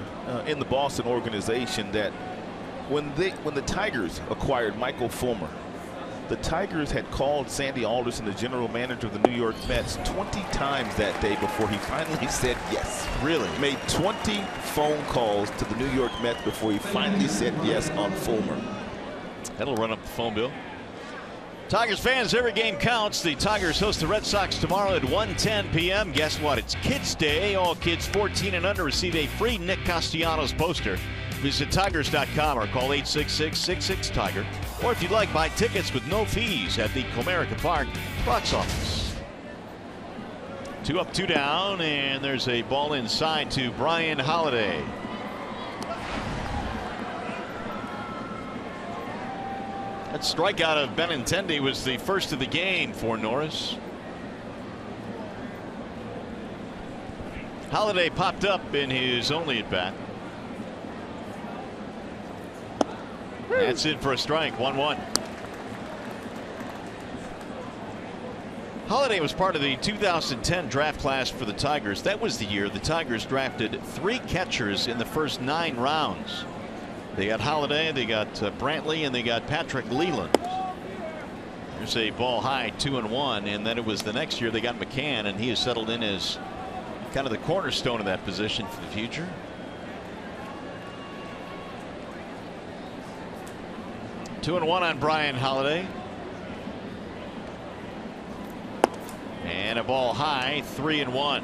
in the Boston organization that when the Tigers acquired Michael Fulmer, the Tigers had called Sandy Alderson, the general manager of the New York Mets, 20 times that day before he finally said yes. Really? Made 20 phone calls to the New York Mets before he finally said yes on Fulmer. That'll run up the phone bill. Tigers fans, every game counts. The Tigers host the Red Sox tomorrow at 1:10 p.m. Guess what? It's Kids Day. All kids 14 and under receive a free Nick Castellanos poster. Visit Tigers.com or call 866-66-TIGER. Or if you'd like, buy tickets with no fees at the Comerica Park box office. 2 up, 2 down, and there's a ball inside to Brian Holiday. That strikeout of Benintendi was the first of the game for Norris. Holiday popped up in his only at bat. That's it for a strike. 1-1. Holiday was part of the 2010 draft class for the Tigers. That was the year the Tigers drafted 3 catchers in the first 9 rounds. They got Holiday, they got Brantley, and they got Patrick Leland. There's a ball high, 2-1, and then it was the next year they got McCann, and he has settled in as kind of the cornerstone of that position for the future. Two and one on Brian Holiday. And a ball high, 3-1.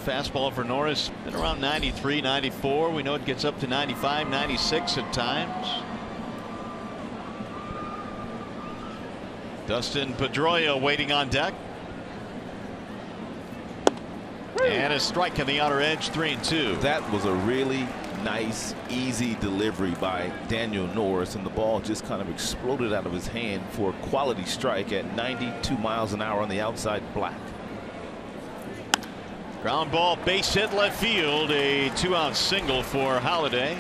Fastball for Norris been around 93, 94. We know it gets up to 95, 96 at times. Dustin Pedroia waiting on deck. And a strike on the outer edge, 3-2. That was a really nice, easy delivery by Daniel Norris, and the ball just kind of exploded out of his hand for a quality strike at 92 miles an hour on the outside black. Ground ball, base hit left field, a 2-out single for Holiday.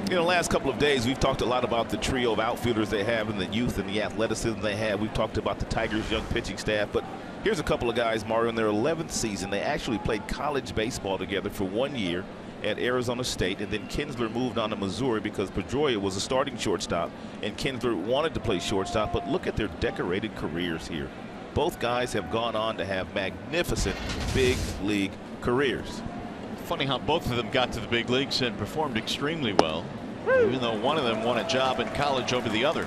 You know, last couple of days we've talked a lot about the trio of outfielders they have and the youth and the athleticism they have. We've talked about the Tigers' young pitching staff, but here's a couple of guys, Mario, in their 11th season. They actually played college baseball together for 1 year. at Arizona State, and then Kinsler moved on to Missouri because Pedroia was a starting shortstop, and Kinsler wanted to play shortstop. But look at their decorated careers here. Both guys have gone on to have magnificent big league careers. Funny how both of them got to the big leagues and performed extremely well, even though one of them won a job in college over the other.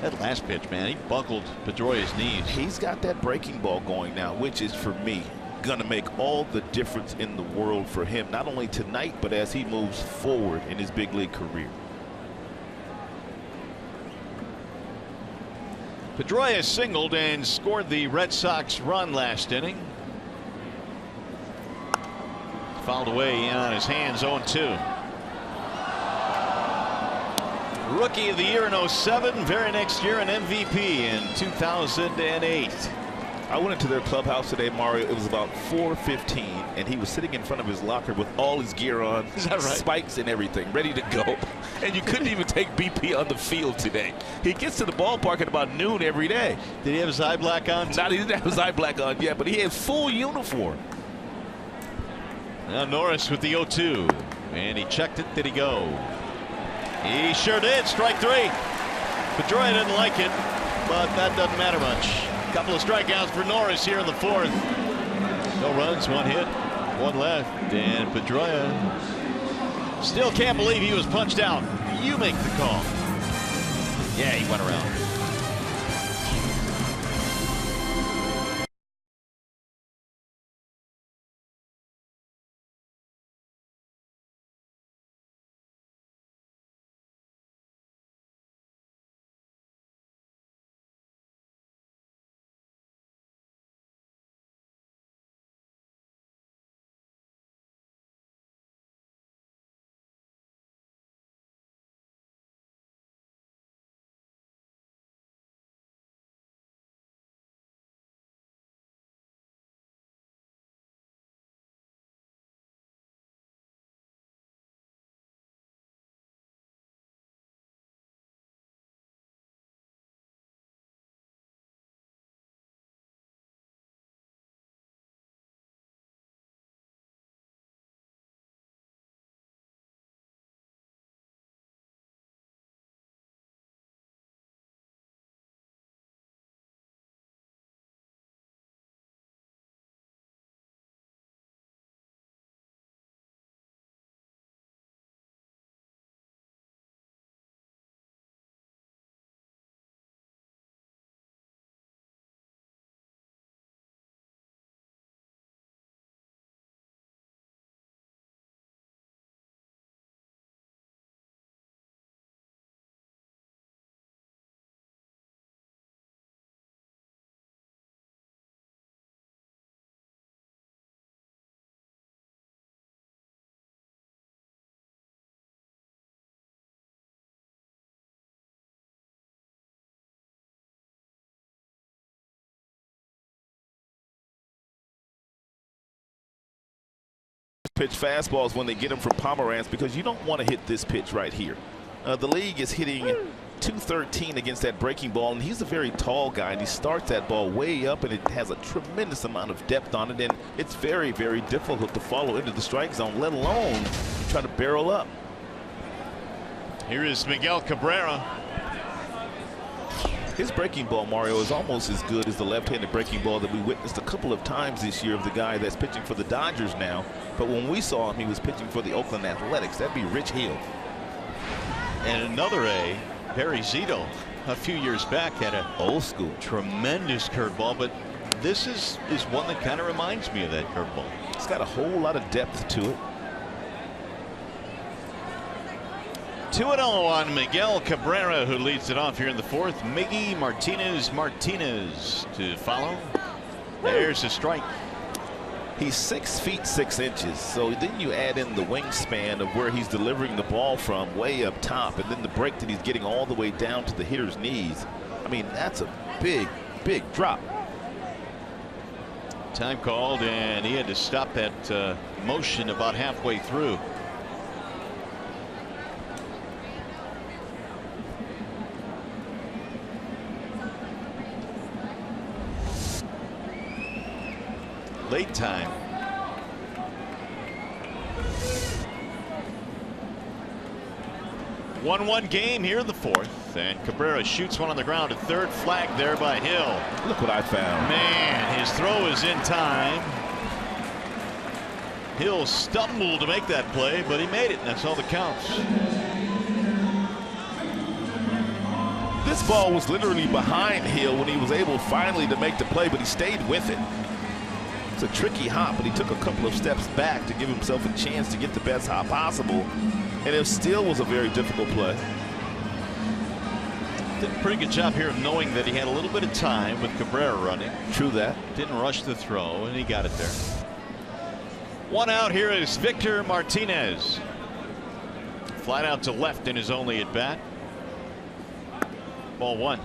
That last pitch, man, he buckled Pedroia's knees. He's got that breaking ball going now, which is, for me, going to make all the difference in the world for him, not only tonight, but as he moves forward in his big league career. Pedroia singled and scored the Red Sox run last inning. Fouled away in on his hands, 0-2. Rookie of the year in 07, very next year an MVP in 2008. I went into their clubhouse today, Mario. It was about 4:15, and he was sitting in front of his locker with all his gear on, is that right? Spikes and everything, ready to go. And you couldn't even take BP on the field today. He gets to the ballpark at about noon every day. Did he have his eye black on? Not, he didn't have his eye black on yet, but he had full uniform. Now Norris with the 0-2, and he checked it. Did he go? He sure did. Strike three. Pedroia didn't like it, but that doesn't matter much. Couple of strikeouts for Norris here in the fourth. No runs, one hit, one left, and Pedroia still can't believe he was punched out. You make the call. Yeah, he went around. Pitch fastballs when they get them from Pomeranz, because you don't want to hit this pitch right here. The league is hitting 213 against that breaking ball, and he's a very tall guy, and he starts that ball way up, and it has a tremendous amount of depth on it, and it's very, very difficult to follow into the strike zone, let alone try to barrel up. Here is Miguel Cabrera. His breaking ball, Mario, is almost as good as the left-handed breaking ball that we witnessed a couple of times this year of the guy that's pitching for the Dodgers now. But when we saw him, he was pitching for the Oakland Athletics. That'd be Rich Hill. And another A, Barry Zito, a few years back had a old school tremendous curveball, but this is one that kind of reminds me of that curveball. It's got a whole lot of depth to it. 2-0 on Miguel Cabrera, who leads it off here in the fourth. Miggy Martinez to follow. There's a strike. He's 6 feet 6 inches, so then you add in the wingspan of where he's delivering the ball from way up top, and then the break that he's getting all the way down to the hitter's knees. I mean, that's a big, big drop. Time called, and he had to stop that motion about halfway through. Late time. 1-1 game here in the fourth, and Cabrera shoots one on the ground at third. Flag there by Hill. Look what I found. Man, his throw is in time. Hill stumbled to make that play, but he made it, and that's all that counts. This ball was literally behind Hill when he was able finally to make the play, but he stayed with it. It's a tricky hop, but he took a couple of steps back to give himself a chance to get the best hop possible, and it still was a very difficult play. Did a pretty good job here of knowing that he had a little bit of time with Cabrera running. True that. Didn't rush the throw, and he got it there. One out. Here is Victor Martinez. Flat out to left in his only at bat. Ball one.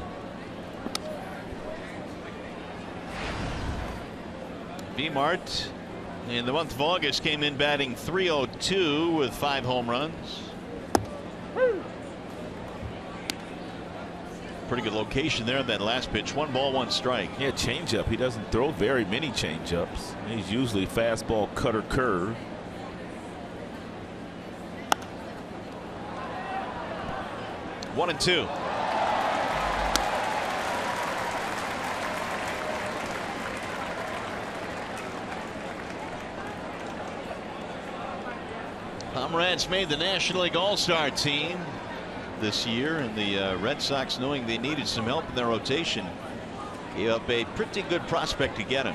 V-Mart in the month of August came in batting .302 with 5 home runs. Pretty good location there. That last pitch. 1 ball, 1 strike. Yeah, changeup. He doesn't throw very many changeups. He's usually fastball, cutter, curve. One and two. Pomeranz made the National League All-Star team this year, and the Red Sox, knowing they needed some help in their rotation, gave up a pretty good prospect to get him.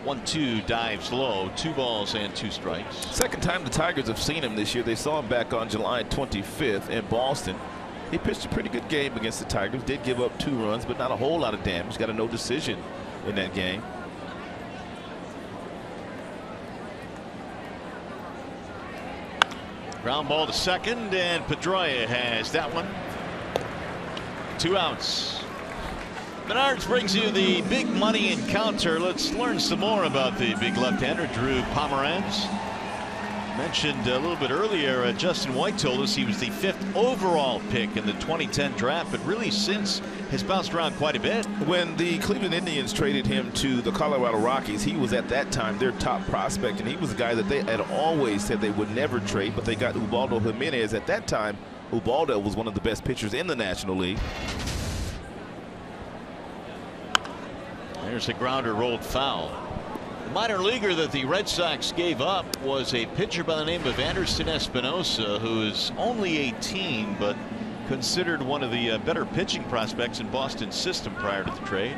1-2 dives low. 2 balls and 2 strikes. Second time the Tigers have seen him this year. They saw him back on July 25th in Boston. He pitched a pretty good game against the Tigers. Did give up 2 runs, but not a whole lot of damage. Got a no decision in that game. Ground ball to second, and Pedroia has that one. 2 outs. Menards brings you the big money encounter. Let's learn some more about the big left-hander, Drew Pomeranz. Mentioned a little bit earlier, Justin White told us he was the 5th overall pick in the 2010 draft, but really since has bounced around quite a bit. When the Cleveland Indians traded him to the Colorado Rockies, he was at that time their top prospect, and he was a guy that they had always said they would never trade, but they got Ubaldo Jimenez. At that time, Ubaldo was one of the best pitchers in the National League. There's a grounder rolled foul. The minor leaguer that the Red Sox gave up was a pitcher by the name of Anderson Espinosa, who is only 18, but considered one of the better pitching prospects in Boston's system prior to the trade.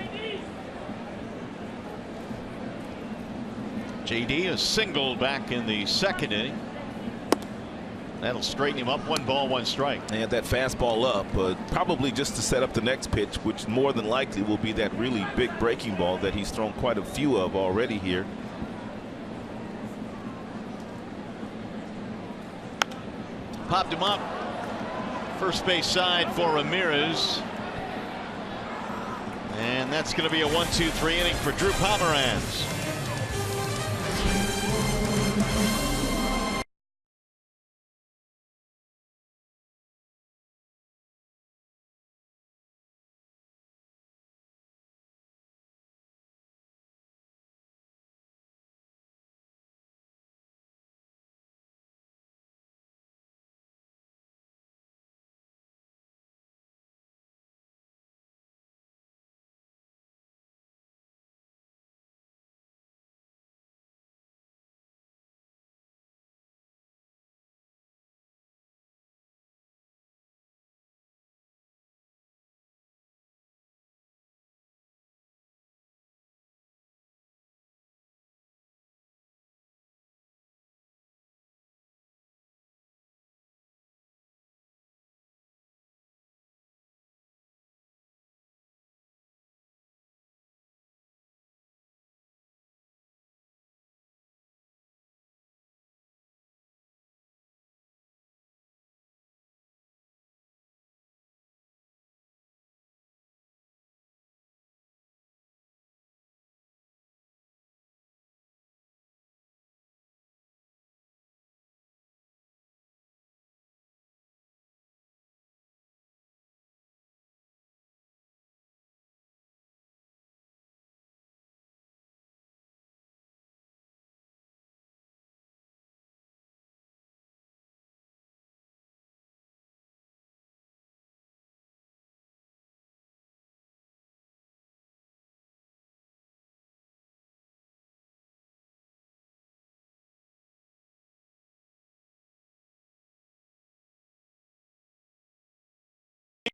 JD is singled back in the 2nd inning. That'll straighten him up. 1 ball, 1 strike. They had that fastball up, but probably just to set up the next pitch, which more than likely will be that really big breaking ball that he's thrown quite a few of already here. Popped him up. First base side for Ramirez. And that's going to be a 1-2-3 inning for Drew Pomeranz.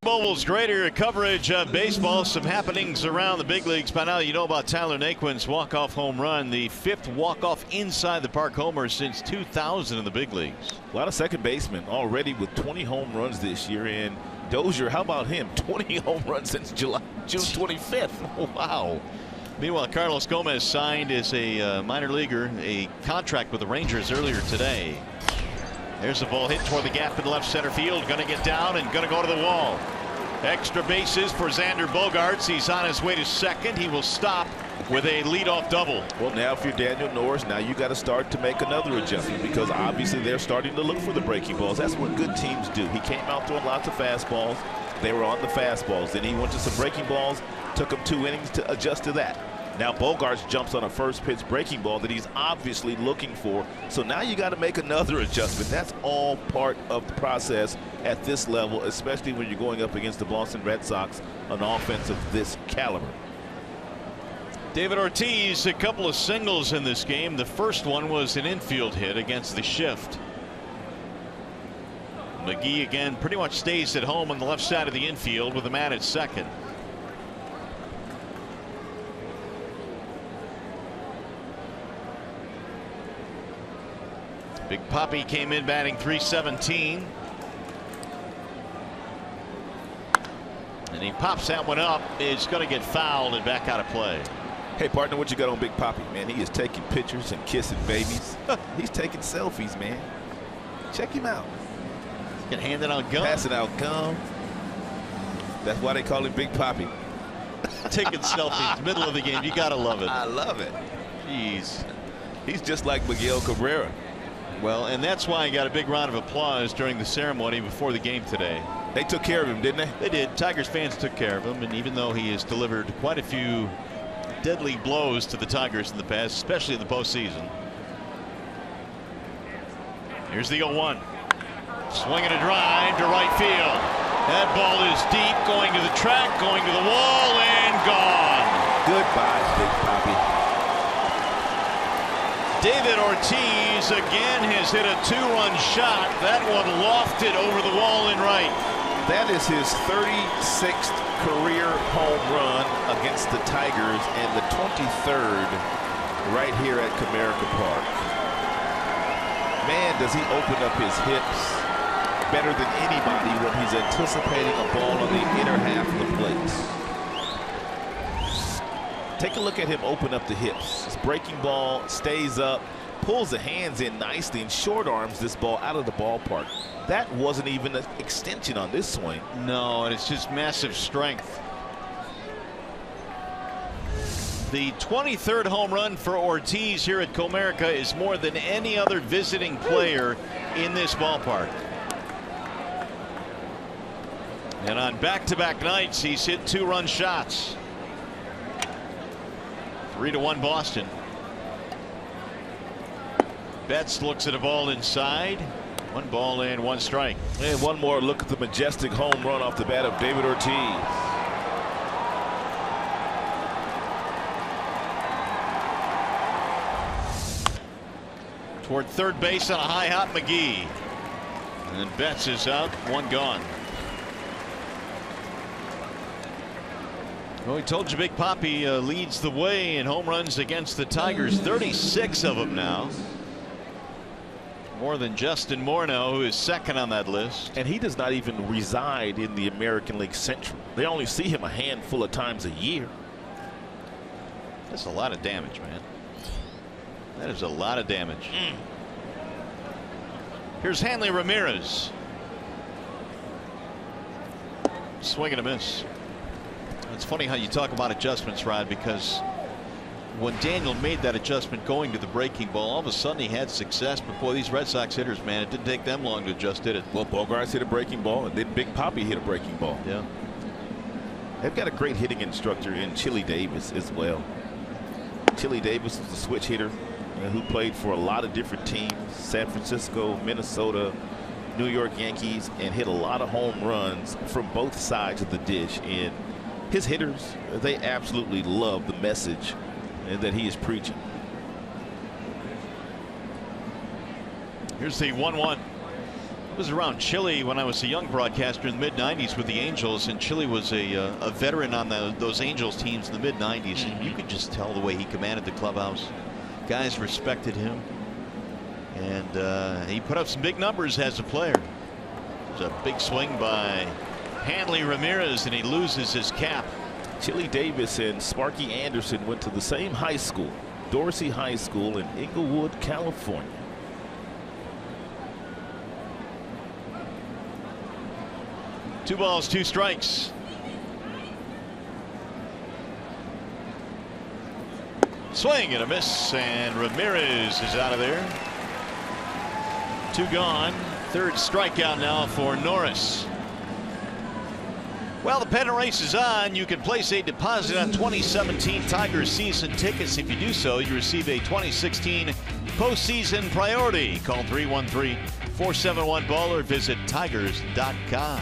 Mobile's greater coverage of baseball. Some happenings around the big leagues. By now you know about Tyler Naquin's walk-off home run, the 5th walk-off inside the park homer since 2000 in the big leagues. A lot of second basemen already with 20 home runs this year. And Dozier, how about him? 20 home runs since June 25th. Wow. Meanwhile, Carlos Gomez signed as a minor leaguer a contract with the Rangers earlier today. There's a ball hit toward the gap in left center field. Going to get down and going to go to the wall. Extra bases for Xander Bogaerts. He's on his way to second. He will stop with a leadoff double. Well, now if you're Daniel Norris, now you got to start to make another adjustment because obviously they're starting to look for the breaking balls. That's what good teams do. He came out throwing lots of fastballs. They were on the fastballs. Then he went to some breaking balls. Took him 2 innings to adjust to that. Now Bogaerts jumps on a first pitch breaking ball that he's obviously looking for. So now you got to make another adjustment. That's all part of the process at this level, especially when you're going up against the Boston Red Sox on offense of this caliber. David Ortiz, a couple of singles in this game. The first one was an infield hit against the shift. McGee again pretty much stays at home on the left side of the infield with a man at second. Big Papi came in batting .317. And he pops that one up. It's going to get fouled and back out of play. Hey, partner, what you got on Big Papi? Man, he is taking pictures and kissing babies. He's taking selfies, man. Check him out. He's handing out gum. Passing out gum. That's why they call him Big Papi. Taking selfies middle of the game. You got to love it. I love it. Jeez. He's just like Miguel Cabrera. Well, and that's why I got a big round of applause during the ceremony before the game today. They took care of him, didn't they? They did. Tigers fans took care of him, and even though he has delivered quite a few deadly blows to the Tigers in the past, especially in the postseason. Here's the 0-1. Swinging a drive to right field. That ball is deep, going to the track, going to the wall, and gone. Goodbye, Big Papi. David Ortiz again has hit a 2-run shot. That one lofted over the wall in right. That is his 36th career home run against the Tigers and the 23rd right here at Comerica Park. Man, does he open up his hips better than anybody when he's anticipating a ball on the inner half of the plate. Take a look at him open up the hips. His breaking ball stays up, pulls the hands in nicely, and short arms this ball out of the ballpark. That wasn't even an extension on this swing. No, and it's just massive strength. The 23rd home run for Ortiz here at Comerica is more than any other visiting player in this ballpark. And on back-to-back nights, he's hit 2-run shots. 3-1 Boston. Betts looks at a ball inside. 1 ball and 1 strike. And one more look at the majestic home run off the bat of David Ortiz. Toward third base on a high hop McGee. And then Betts is out, 1 gone. Well, we told you Big Papi leads the way in home runs against the Tigers. 36 of them now. More than Justin Morneau, who is second on that list. And he does not even reside in the American League Central. They only see him a handful of times a year. That's a lot of damage, man. That is a lot of damage. Here's Hanley Ramirez. Swing and a miss. It's funny how you talk about adjustments, Rod, because when Daniel made that adjustment going to the breaking ball, all of a sudden he had success. But boy, these Red Sox hitters, man, it didn't take them long to adjust, did it? Well, Bogaerts hit a breaking ball, and then Big Papi hit a breaking ball. Yeah. They've got a great hitting instructor in Chili Davis as well. Chili Davis was a switch hitter who played for a lot of different teams, San Francisco, Minnesota, New York Yankees, and hit a lot of home runs from both sides of the dish. And his hitters, they absolutely love the message that he is preaching. Here's the 1-1. I was around Chile when I was a young broadcaster in the mid-'90s with the Angels, and Chile was a veteran on those Angels teams in the mid-'90s, and you could just tell the way he commanded the clubhouse. Guys respected him, and he put up some big numbers as a player. There's a big swing by Hanley Ramirez, and he loses his cap. Chili Davis and Sparky Anderson went to the same high school, Dorsey High School in Inglewood, California. Two balls, two strikes. Swing and a miss, and Ramirez is out of there. Two gone. Third strikeout now for Norris. Well, the pennant race is on. You can place a deposit on 2017 Tigers season tickets. If you do so, you receive a 2016 postseason priority. Call 313-471-BALL or visit tigers.com.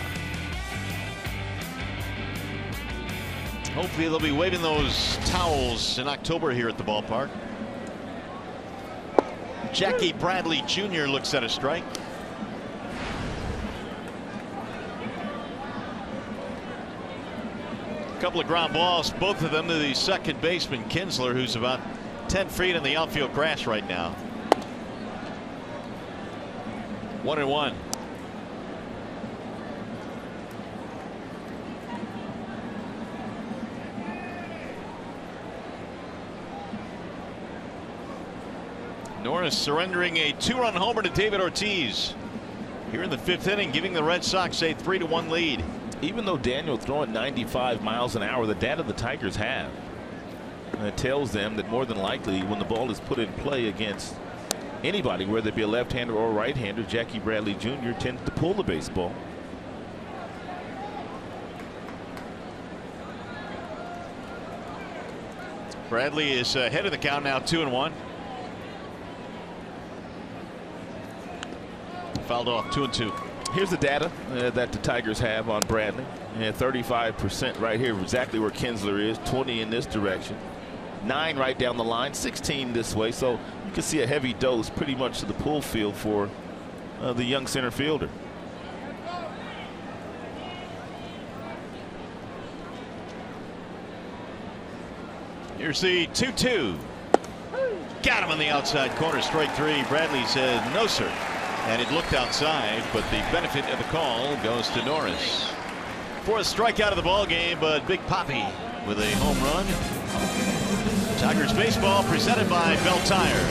Hopefully they'll be waving those towels in October here at the ballpark. Jackie Bradley Jr. looks at a strike. A couple of ground balls, both of them to the second baseman Kinsler, who's about 10 feet in the outfield grass right now. 1-1. Norris surrendering a 2-run homer to David Ortiz here in the 5th inning, giving the Red Sox a 3-1 lead. Even though Daniel throwing 95 miles an hour, the data the Tigers have, and it tells them that more than likely when the ball is put in play against anybody, whether it be a left-hander or a right-hander, Jackie Bradley Jr. tends to pull the baseball. Bradley is ahead of the count now, 2-1. Fouled off, 2-2. Here's the data that the Tigers have on Bradley. 35% right here, exactly where Kinsler is. 20 in this direction. 9 right down the line. 16 this way. So you can see a heavy dose pretty much to the pull field for the young center fielder. Here's the 2-2. Got him on the outside corner, strike 3. Bradley said no, sir. And it looked outside, but the benefit of the call goes to Norris. Fourth strikeout of the ball game, but Big Papi with a home run. Tigers baseball presented by Bell Tire.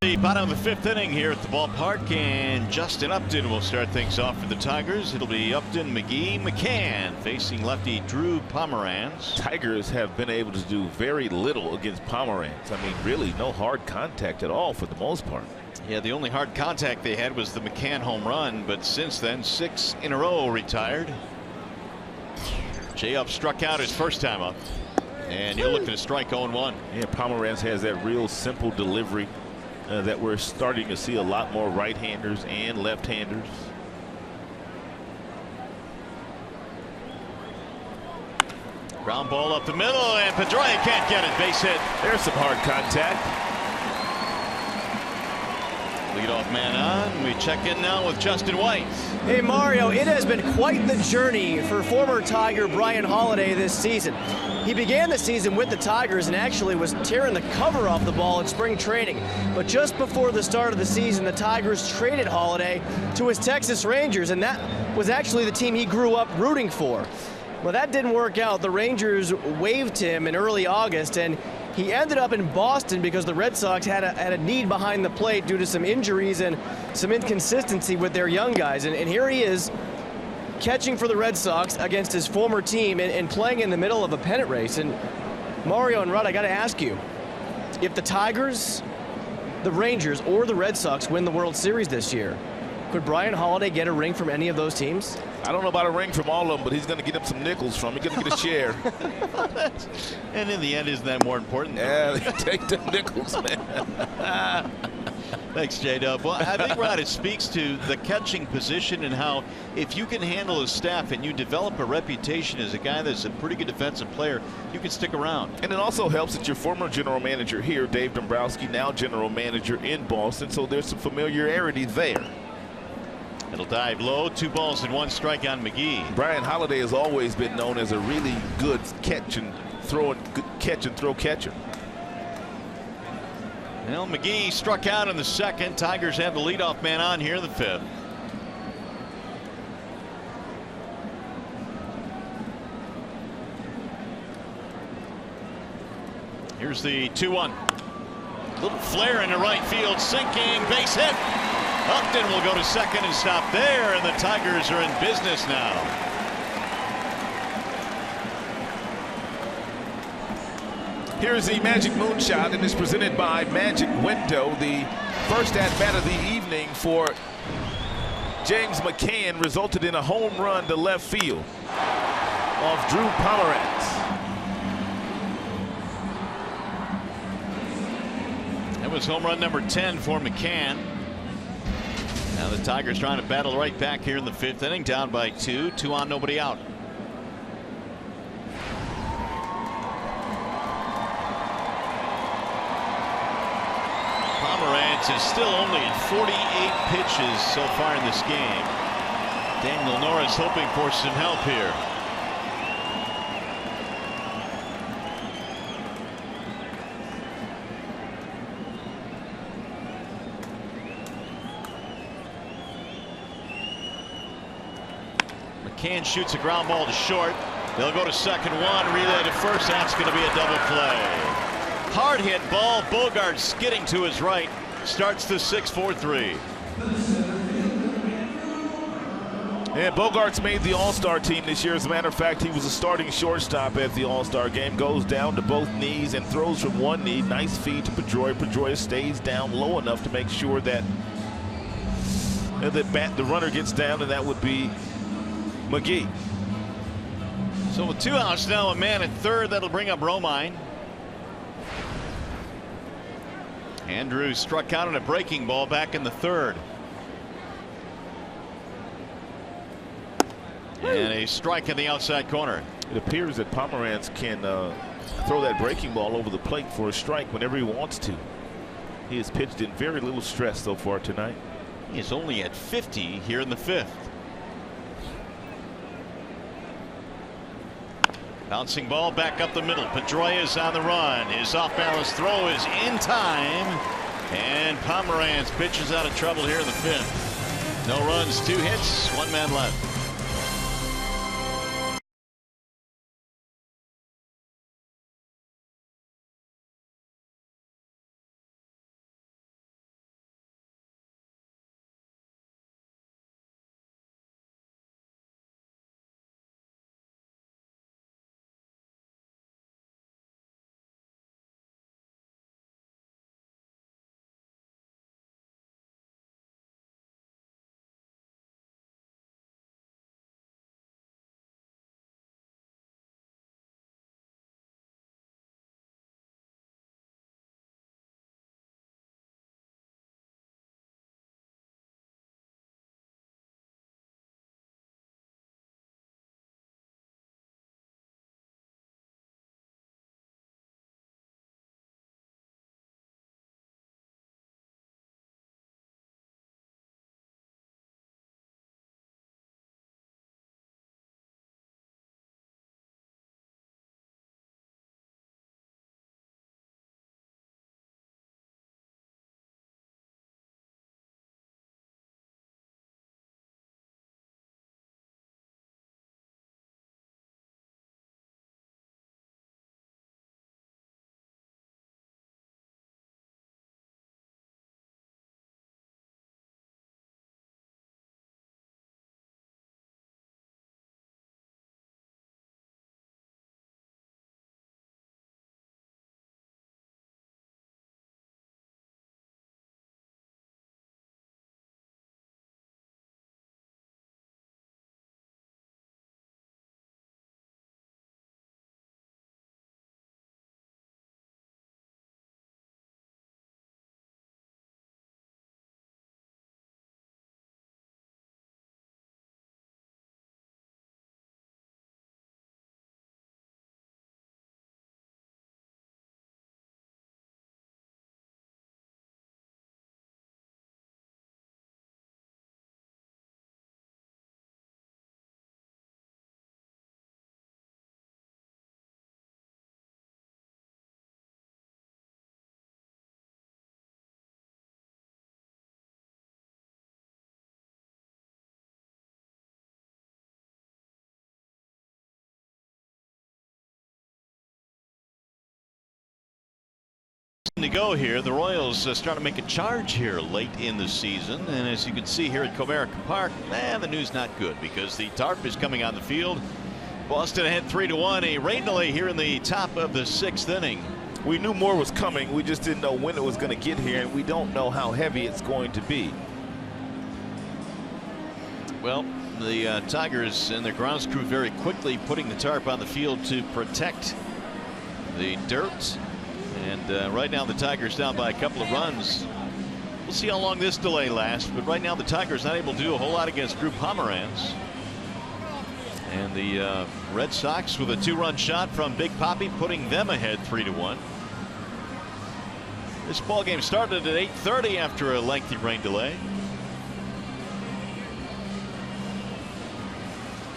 The bottom of the 5th inning here at the ballpark, and Justin Upton will start things off for the Tigers. It'll be Upton, McGee, McCann facing lefty Drew Pomeranz. Tigers have been able to do very little against Pomeranz. I mean, really no hard contact at all for the most part. Yeah, the only hard contact they had was the McCann home run, but since then 6 in a row retired. J-Up struck out his first time up, and you're looking to strike 0-1. Yeah, Pomeranz has that real simple delivery that we're starting to see a lot more right-handers and left-handers. Ground ball up the middle, and PEDROIA can't get it. Base hit. There's some hard contact. Leadoff man on. We check in now with Justin White. Hey Mario, it has been quite the journey for former Tiger Brian Holiday this season. He began the season with the Tigers and actually was tearing the cover off the ball in spring training. But just before the start of the season, the Tigers traded Holiday to his Texas Rangers, and that was actually the team he grew up rooting for. Well, that didn't work out. The Rangers waived him in early August, and he ended up in Boston because the Red Sox had a need behind the plate due to some injuries and some inconsistency with their young guys. And here he is, catching for the Red Sox against his former team and playing in the middle of a pennant race. And Mario and Rod, I got to ask you, if the Tigers, the Rangers, or the Red Sox win the World Series this year, could Brian Holiday get a ring from any of those teams? I don't know about a ring from all of them, but he's going to get him some nickels from. He's going to get a share. And in the end, isn't that more important? Yeah, take the nickels, man. Thanks, J-Dub. Well, I think, Rod, it speaks to the catching position and how if you can handle a staff and you develop a reputation as a guy that's a pretty good defensive player, you can stick around. And it also helps that your former general manager here, Dave Dombrowski, now general manager in Boston, so there's some familiarity there. It'll dive low. 2 balls and 1 strike on McGee. Brian Holiday has always been known as a really good catch and throw catcher. Well, McGee struck out in the 2nd. Tigers have the leadoff man on here in the 5th. Here's the 2-1. Little flare into right field, sinking, base hit. Upton will go to 2nd and stop there, and the Tigers are in business now. Here's the Magic Moonshot, and it's presented by Magic Window. The first at-bat of the evening for James McCann resulted in a home run to left field off Drew Pomeranz. That was home run number 10 for McCann. Now the Tigers trying to battle right back here in the 5th inning, down by 2, 2 on, nobody out. Pomeranz is still only at 48 pitches so far in this game. Daniel Norris hoping for some help here. McCann shoots a ground ball to short. They'll go to 2nd, 1, relay to 1st. That's going to be a double play. Hard hit ball. Bogaerts skidding to his right. Starts the 6-4-3. And Bogaerts made the All-Star team this year. As a matter of fact, he was a starting shortstop at the All-Star game. Goes down to both knees and throws from one knee. Nice feed to PEDROIA. PEDROIA stays down low enough to make sure that the runner gets down, and that would be McGee. So with 2 outs now, a man at 3rd, that'll bring up Romine. Andrews struck out on a breaking ball back in the 3rd. And a strike in the outside corner. It appears that Pomeranz can throw that breaking ball over the plate for a strike whenever he wants to. He has pitched in very little stress so far tonight. He is only at 50 here in the 5th. Bouncing ball back up the middle. PEDROIA is on the run. His off-balance throw is in time. And Pomeranz pitches out of trouble here in the 5th. No runs, 2 hits, 1 man left. To go here. The Royals starting to make a charge here late in the season, and as you can see here at Comerica Park, the news not good because the tarp is coming on the field. Boston ahead 3-1. A rain delay here in the top of the 6th inning. We knew more was coming. We just didn't know when it was going to get here, and we don't know how heavy it's going to be. Well, the Tigers and their grounds crew very quickly putting the tarp on the field to protect the dirt. And right now the Tigers down by a couple of runs. We'll see how long this delay lasts, but right now the Tigers not able to do a whole lot against Drew Pomeranz. And the Red Sox with a 2-run shot from Big Papi, putting them ahead 3-1. This ball game started at 8:30 after a lengthy rain delay.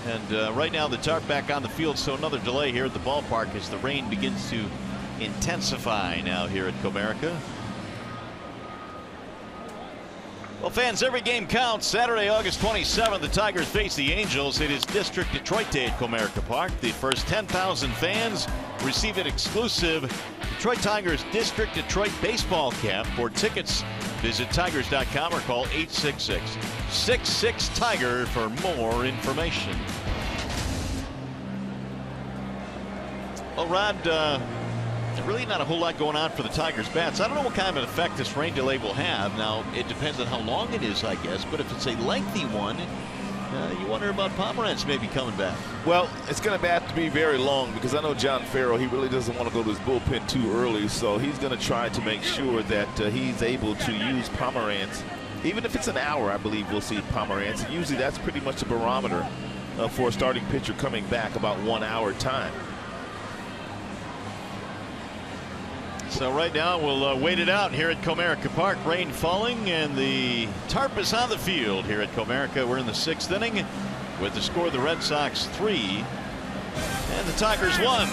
And right now the tarp back on the field, so another delay here at the ballpark as the rain begins to intensify now here at Comerica. Well, fans, every game counts. Saturday, August 27th, the Tigers face the Angels. It is District Detroit Day at Comerica Park. The first 10,000 fans receive an exclusive Detroit Tigers District Detroit baseball cap. For tickets, visit tigers.com or call 866-66-TIGER for more information. Well, Rod, really not a whole lot going on for the Tigers bats. I don't know what kind of an effect this rain delay will have. Now, it depends on how long it is, I guess, but if it's a lengthy one, you wonder about Pomeranz maybe coming back. Well, it's going to have to be very long because I know John Farrell, he really doesn't want to go to his bullpen too early, so he's going to try to make sure that he's able to use Pomeranz. Even if it's an hour, I believe we'll see Pomeranz. And usually that's pretty much a barometer for a starting pitcher coming back, about 1 hour time. So right now we'll wait it out here at Comerica Park. Rain falling and the tarp is on the field here at Comerica. We're in the 6th inning with the score: the Red Sox 3 and the Tigers 1.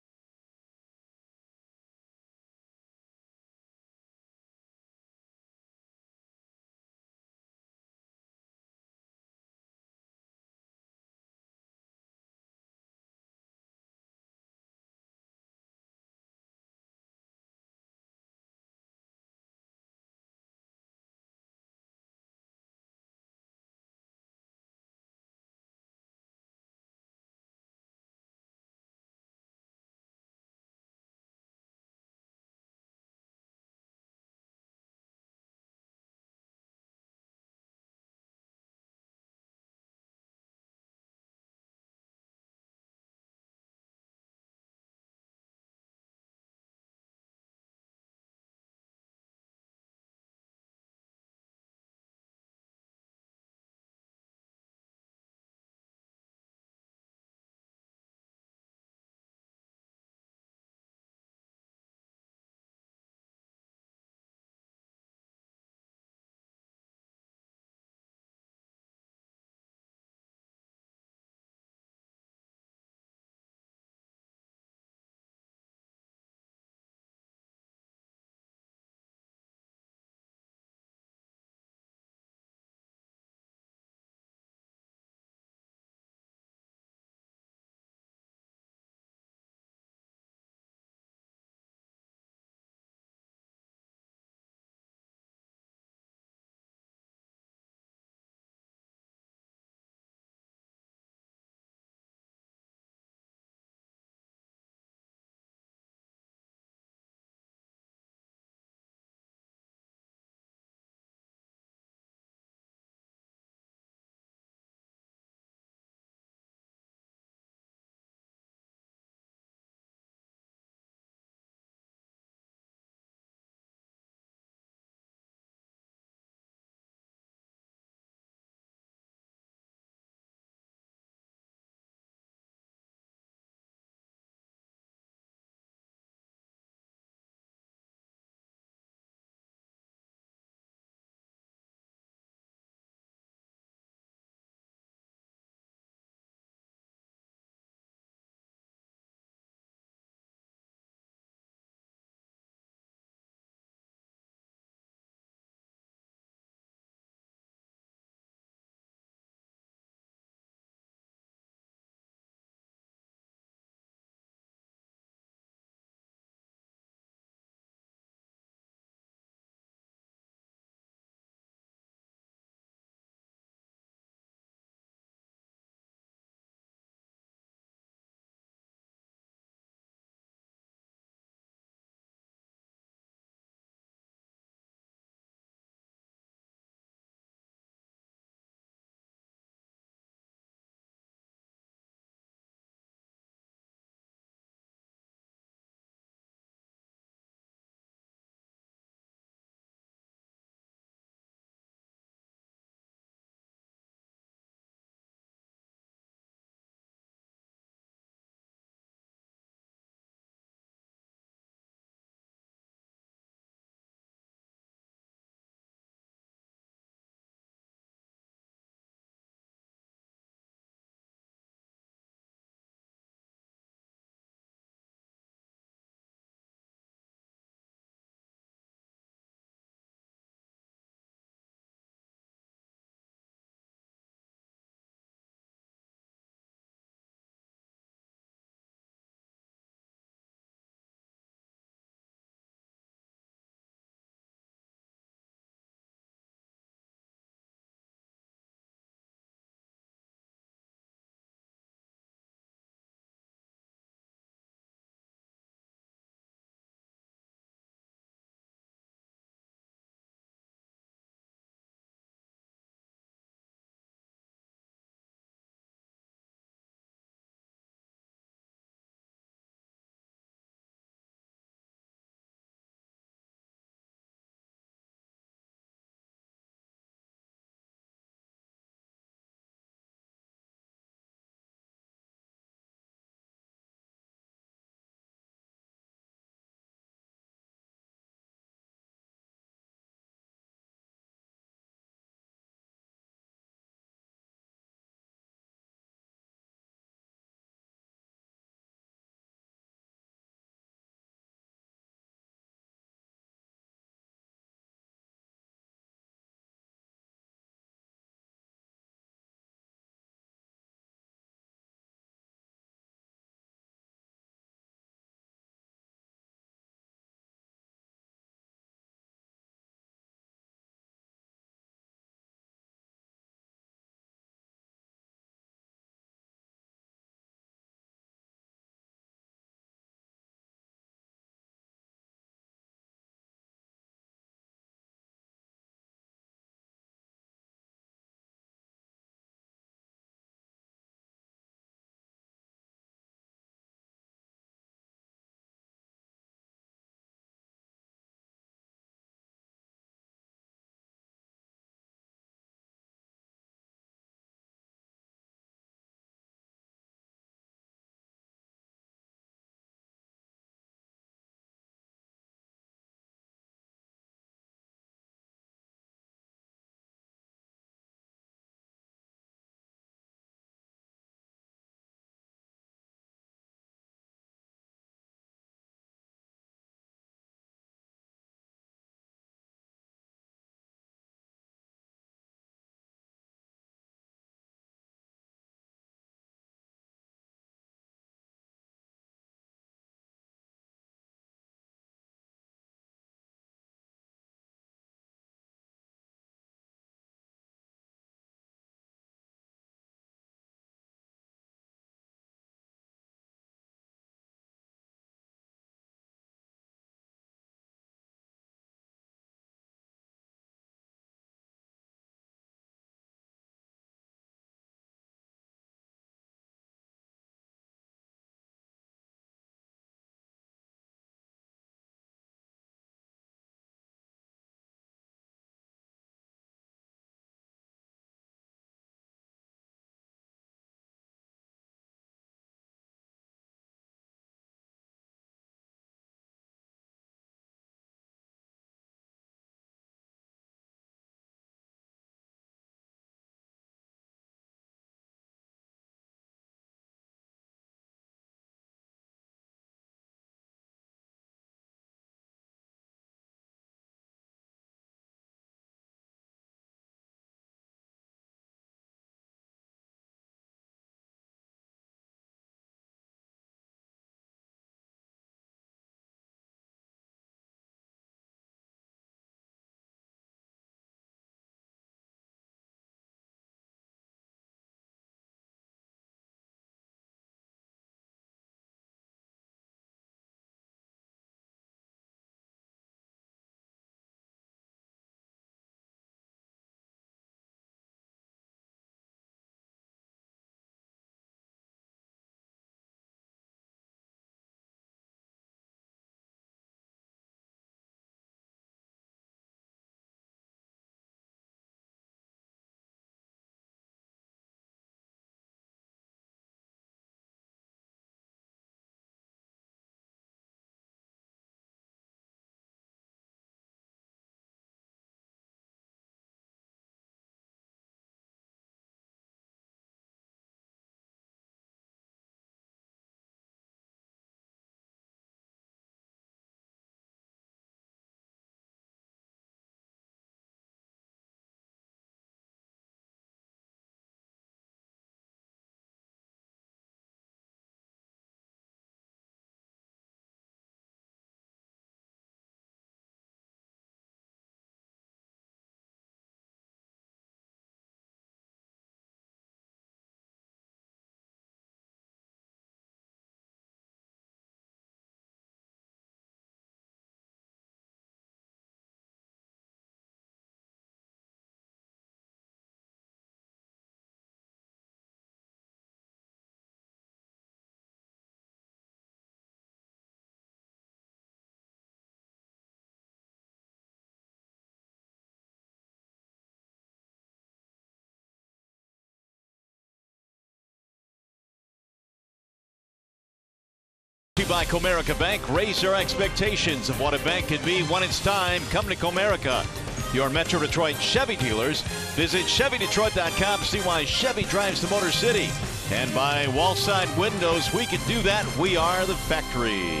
by Comerica Bank. Raise your expectations of what a bank can be when it's time. Come to Comerica, your Metro Detroit Chevy dealers. Visit ChevyDetroit.com to see why Chevy drives the Motor City. And by Wallside Windows, we can do that. We are the factory.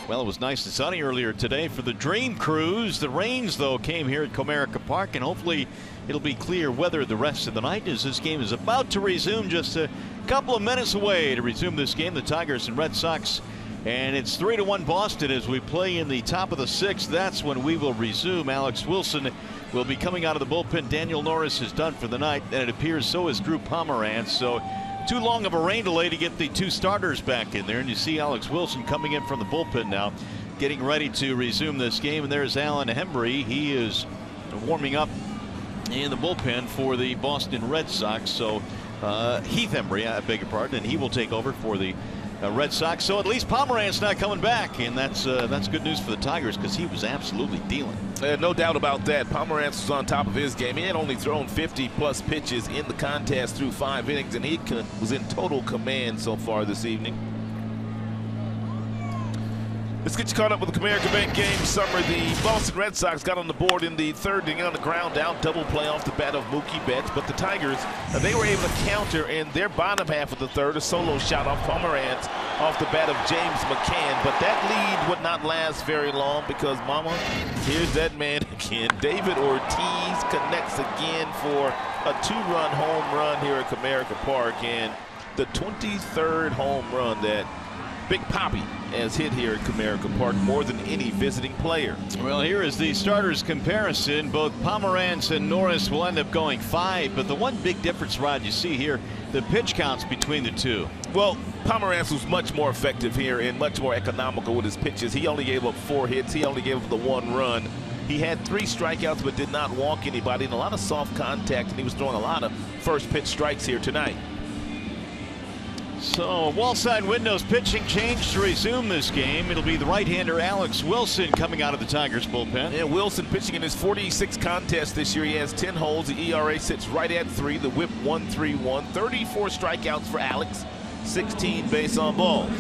Well, it was nice and sunny earlier today for the Dream Cruise. The rains, though, came here at Comerica Park, and hopefully it'll be clear weather the rest of the night as this game is about to resume. Just a couple of minutes away to resume this game, the Tigers and Red Sox. And it's 3-1 Boston as we play in the top of the sixth. That's when we will resume. Alex Wilson will be coming out of the bullpen. Daniel Norris is done for the night, and it appears so is Drew Pomeranz. So too long of a rain delay to get the two starters back in there. And you see Alex Wilson coming in from the bullpen now, getting ready to resume this game. And there's Alan Hembree. He is warming up in the bullpen for the Boston Red Sox. So Heath Hembree, I beg your pardon, and he will take over for the Red Sox. So at least Pomeranz not coming back, and that's good news for the Tigers because he was absolutely dealing. No doubt about that. Pomeranz was on top of his game. He had only thrown 50-plus pitches in the contest through 5 innings, and he was in total command so far this evening. Let's get you caught up with the Comerica Bank game summer. The Boston Red Sox got on the board in the third inning on the ground out, double play off the bat of Mookie Betts. But the Tigers, they were able to counter in their bottom half of the third. A solo shot off Pomeranz off the bat of James McCann. But that lead would not last very long because, mama, here's that man again. David Ortiz connects again for a 2-run home run here at Comerica Park. And the 23rd home run that Big Papi has hit here at Comerica Park, more than any visiting player. Well, here is the starters comparison. Both Pomeranz and Norris will end up going 5, but the one big difference, Rod, you see here, the pitch counts between the two. Well, Pomeranz was much more effective here and much more economical with his pitches. He only gave up 4 hits. He only gave up the 1 run. He had 3 strikeouts but did not walk anybody, and a lot of soft contact, and he was throwing a lot of first pitch strikes here tonight. So Wallside Windows pitching change to resume this game. It'll be the right-hander Alex Wilson coming out of the Tigers bullpen. And Wilson pitching in his 46th contest this year. He has 10 holds. The ERA sits right at 3. The whip 1.31. 34 strikeouts for Alex. 16 base on balls.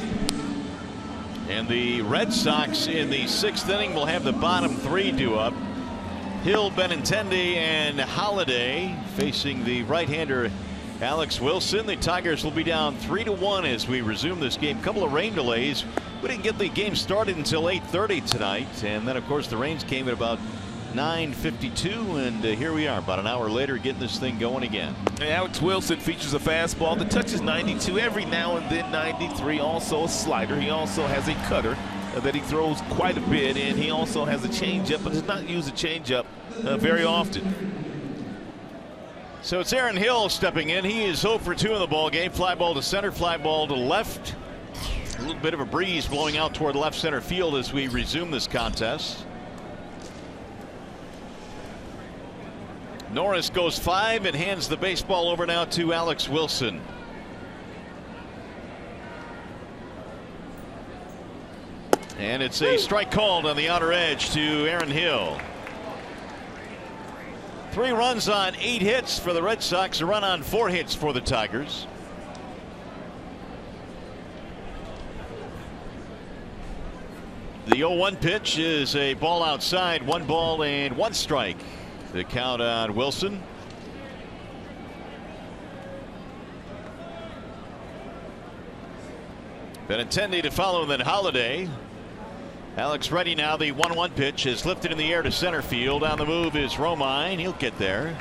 And the Red Sox in the 6th inning will have the bottom 3 due up. Hill, Benintendi, and Holiday facing the right-hander Alex Wilson. The Tigers will be down 3-1 as we resume this game. Couple of rain delays. We didn't get the game started until 8:30 tonight, and then of course the rains came at about 9:52, and here we are about an hour later getting this thing going again. And Alex Wilson features a fastball that touches 92 every now and then, 93. Also a slider. He also has a cutter that he throws quite a bit, and he also has a changeup, but does not use a changeup very often. So it's Aaron Hill stepping in. He is 0 for 2 in the ball game. Fly ball to center, fly ball to left. A little bit of a breeze blowing out toward left center field as we resume this contest. Norris goes 5 and hands the baseball over now to Alex Wilson. And it's a strike called on the outer edge to Aaron Hill. 3 runs on 8 hits for the Red Sox, a run on 4 hits for the Tigers. The 0-1 pitch is a ball outside, 1 ball and 1 strike. The count on Wilson. Benintendi to follow, and then Holiday. Alex ready now. The 1-1 pitch is lifted in the air to center field. On the move is Romine. He'll get there.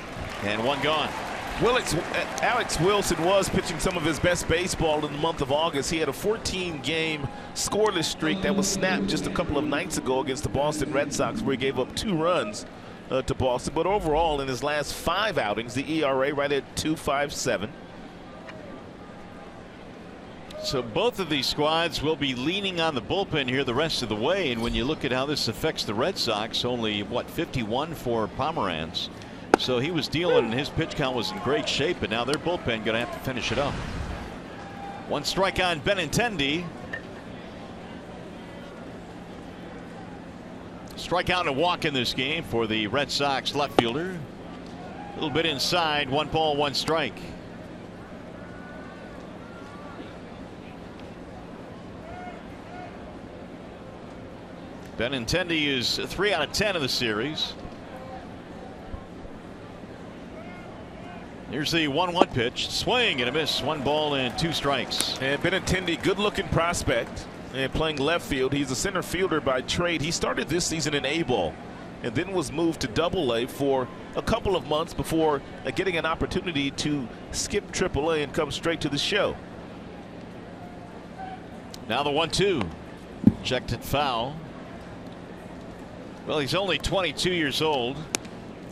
And 1 gone. Alex Wilson was pitching some of his best baseball in the month of August. He had a 14-game scoreless streak that was snapped just a couple of nights ago against the Boston Red Sox, where he gave up 2 runs to Boston. But overall, in his last 5 outings, the ERA right at 2.57. So both of these squads will be leaning on the bullpen here the rest of the way. And when you look at how this affects the Red Sox, only, what, 51 for Pomeranz. So he was dealing, and his pitch count was in great shape, but now their bullpen going to have to finish it up. 1 strike on Benintendi. Strikeout and a walk in this game for the Red Sox left fielder. A little bit inside, 1 ball, 1 strike. Benintendi is 3 out of 10 of the series. Here's the 1-1 pitch. Swing and a miss. 1 ball and 2 strikes. And Benintendi, good looking prospect and playing left field. He's a center fielder by trade. He started this season in A-ball and then was moved to Double-A for a couple of months before getting an opportunity to skip Triple-A and come straight to the show. Now the 1-2. Checked it foul. Well, he's only 22 years old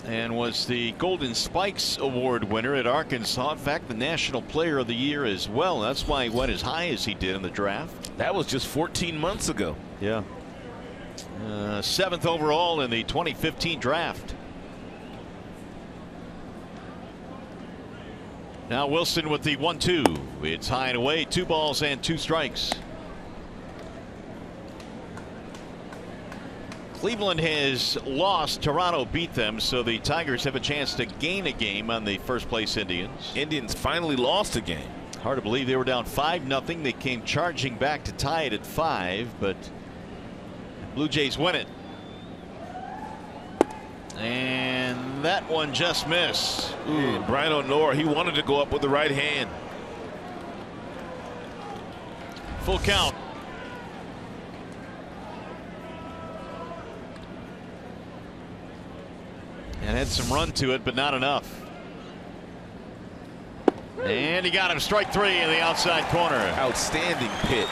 and was the Golden Spikes Award winner at Arkansas. In fact, the National Player of the Year as well. That's why he went as high as he did in the draft. That was just 14 months ago. Yeah. 7th overall in the 2015 draft. Now Wilson with the 1-2. It's high and away. 2 balls and 2 strikes. Cleveland has lost. Toronto beat them, so the Tigers have a chance to gain a game on the first place Indians. Indians finally lost a game. Hard to believe they were down 5-0. They came charging back to tie it at 5, but Blue Jays win it. And that one just missed. And Brian O'Nora, he wanted to go up with the right hand. Full count. And had some run to it, but not enough. And he got him. Strike 3 in the outside corner. Outstanding pitch.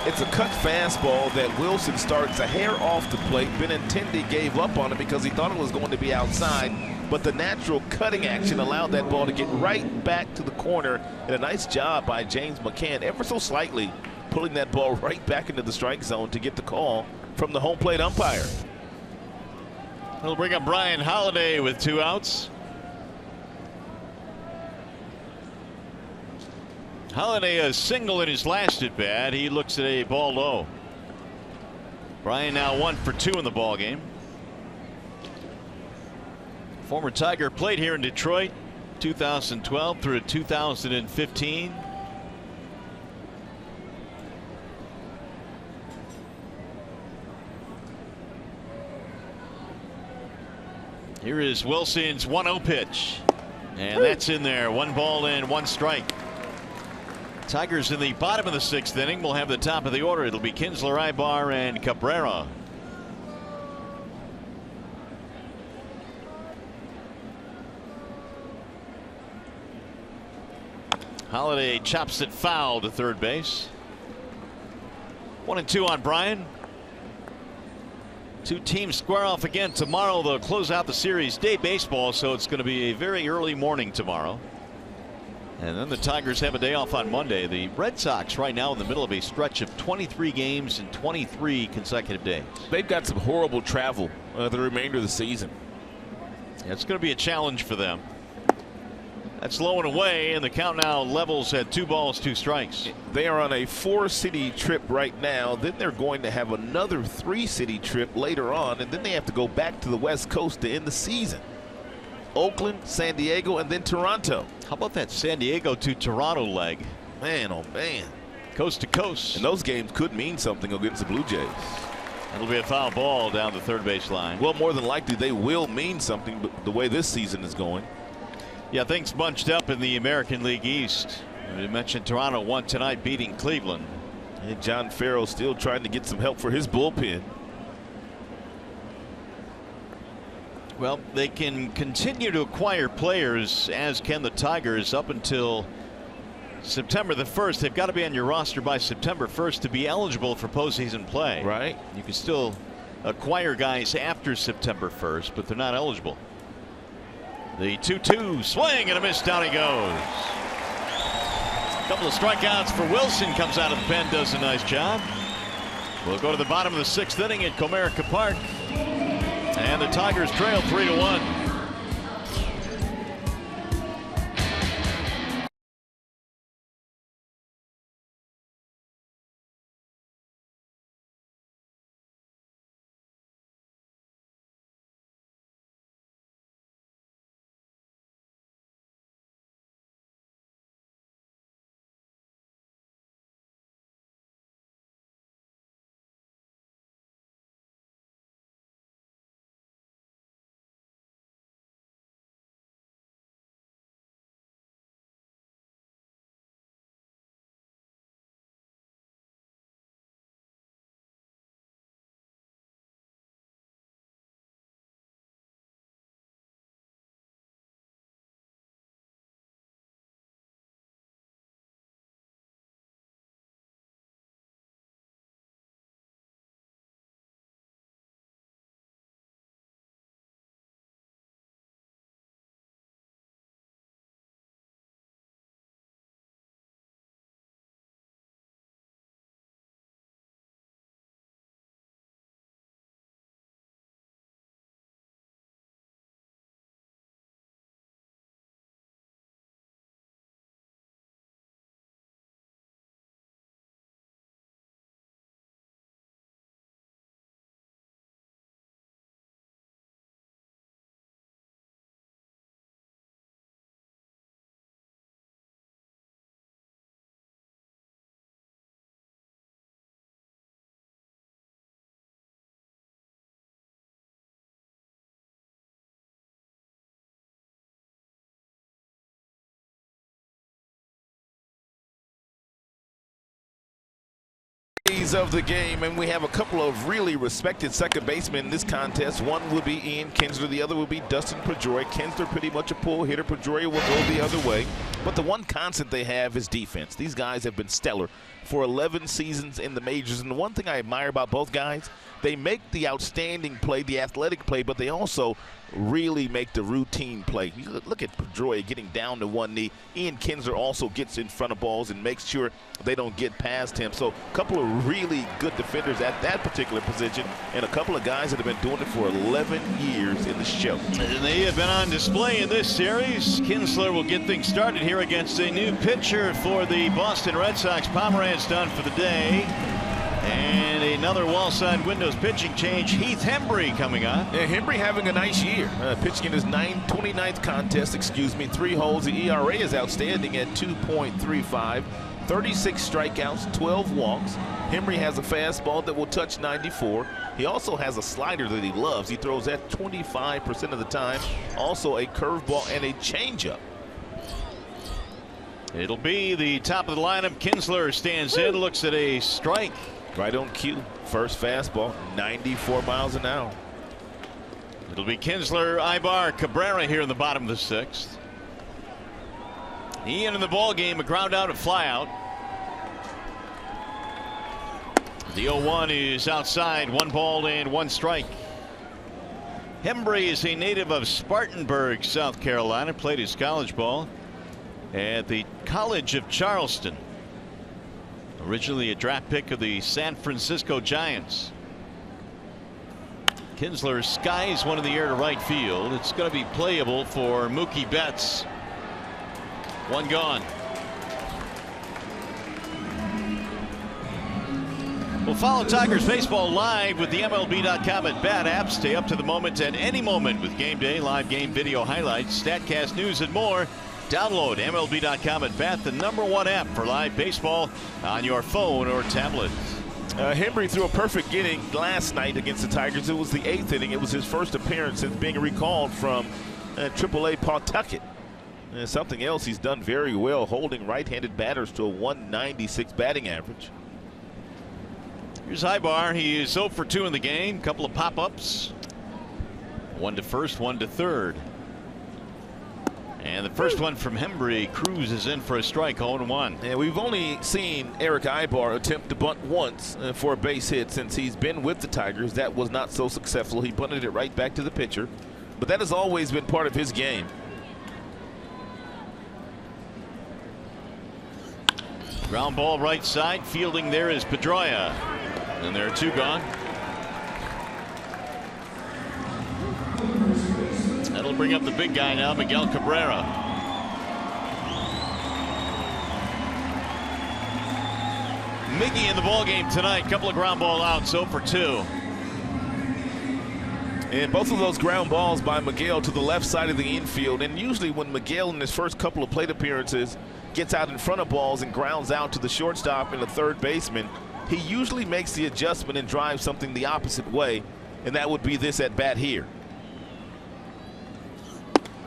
It's a cut fastball that Wilson starts a hair off the plate. Benintendi gave up on it because he thought it was going to be outside, but the natural cutting action allowed that ball to get right back to the corner. And a nice job by James McCann, ever so slightly pulling that ball right back into the strike zone to get the call from the home plate umpire. We'll bring up Brian Holiday with 2 outs. Holiday a single in his last at bat. He looks at a ball low. Brian now 1 for 2 in the ball game. Former Tiger played here in Detroit 2012 through 2015. Here is Wilson's 1-0 pitch, and that's in there. 1 ball and 1 strike. Tigers in the bottom of the 6th inning will have the top of the order. It'll be Kinsler, Ibar, and Cabrera. Holiday chops it foul to third base. 1-2 on Brian. 2 teams square off again tomorrow. They'll close out the series. Day baseball, so it's going to be a very early morning tomorrow. And then the Tigers have a day off on Monday. The Red Sox right now in the middle of a stretch of 23 games in 23 consecutive days. They've got some horrible travel the remainder of the season. Yeah, it's going to be a challenge for them. That's low and away, and the count now levels at 2 balls, 2 strikes. They are on a 4-city trip right now. Then they're going to have another 3-city trip later on, and then they have to go back to the West Coast to end the season. Oakland, San Diego, and then Toronto. How about that San Diego to Toronto leg? Man, oh man. Coast to coast. And those games could mean something against the Blue Jays. It'll be a foul ball down the third base line. Well, more than likely they will mean something, but the way this season is going. Yeah, things bunched up in the American League East. We mentioned Toronto won tonight, beating Cleveland. And John Farrell still trying to get some help for his bullpen. Well, they can continue to acquire players, as can the Tigers, up until September the 1st. They've got to be on your roster by September 1st to be eligible for postseason play. Right. You can still acquire guys after September 1st, but they're not eligible. The 2-2 swing and a miss. Down he goes. A couple of strikeouts for Wilson. Comes out of the pen, does a nice job. We'll go to the bottom of the 6th inning at Comerica Park. And the Tigers trail 3-1. rookies of the game, and we have a couple of really respected second basemen in this contest. One will be Ian Kinsler, the other will be Dustin Pedroia. Kinsler pretty much a pull hitter. Pedroia will go the other way. But the one constant they have is defense. These guys have been stellar for 11 seasons in the majors, and the one thing I admire about both guys, they make the outstanding play, the athletic play, but they also really make the routine play. You look at Pedroia getting down to one knee. Ian Kinsler also gets in front of balls and makes sure they don't get past him. So a couple of really good defenders at that particular position, and a couple of guys that have been doing it for 11 years in the show. And they have been on display in this series. Kinsler will get things started here against a new pitcher for the Boston Red Sox. Pomeranz done for the day. And another wall-side windows pitching change. Heath Hembree coming on. And Hembree having a nice year. Pitching in his 29th contest, 3 holes. The ERA is outstanding at 2.35. 36 strikeouts, 12 walks. Hembree has a fastball that will touch 94. He also has a slider that he loves. He throws that 25% of the time. Also a curveball and a changeup. It'll be the top of the lineup. Kinsler stands in, looks at a strike. Right on cue. First fastball, 94 miles an hour. It'll be Kinsler, Ibar, Cabrera here in the bottom of the 6th. Ian in the ball game, a ground out and fly out. The 0-1 is outside, 1 ball and 1 strike. Hembree is a native of Spartanburg, South Carolina. Played his college ball at the College of Charleston. Originally a draft pick of the San Francisco Giants. Kinsler skies one in the air to right field. It's going to be playable for Mookie Betts. 1 gone. We'll follow Tigers baseball live with the MLB.com at bat app. Stay up to the moment at any moment with game day, live game video highlights, StatCast news, and more. Download MLB.com at bat, the #1 app for live baseball on your phone or tablet. Hembree threw a perfect inning last night against the Tigers. It was the 8th inning. It was his first appearance since being recalled from AAA Pawtucket. And something else he's done very well, holding right-handed batters to a 196 batting average. Here's Ibar. He is 0 for 2 in the game. Couple of pop-ups. 1 to first, 1 to third. And the first one from Hembree. Cruz is in for a strike, 0-1. And we've only seen Eric Ibar attempt to bunt once for a base hit since he's been with the Tigers. That was not so successful. He bunted it right back to the pitcher. But that has always been part of his game. Ground ball right side. Fielding there is Pedroia. And there are 2 gone. That'll bring up the big guy now, Miguel Cabrera. Miggy in the ball game tonight. Couple of ground ball outs, 0 for 2. And both of those ground balls by Miguel to the left side of the infield. And usually when Miguel in his first couple of plate appearances gets out in front of balls and grounds out to the shortstop and the third baseman, he usually makes the adjustment and drives something the opposite way. And that would be this at bat here.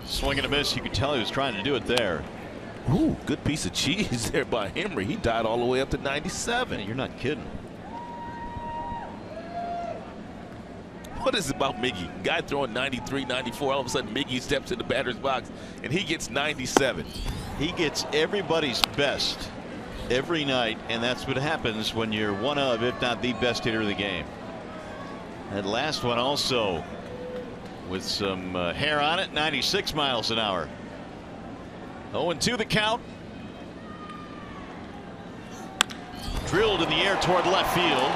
Swing and a miss. You could tell he was trying to do it there. Ooh, good piece of cheese there by Hembree. He died all the way up to 97. You're not kidding. What is it about Miggy? Guy throwing 93, 94. All of a sudden, Miggy steps in the batter's box and he gets 97. He gets everybody's best every night, and that's what happens when you're one of, if not the best hitter of the game. That last one also with some hair on it, 96 miles an hour. 0-2 the count. Drilled in the air toward left field.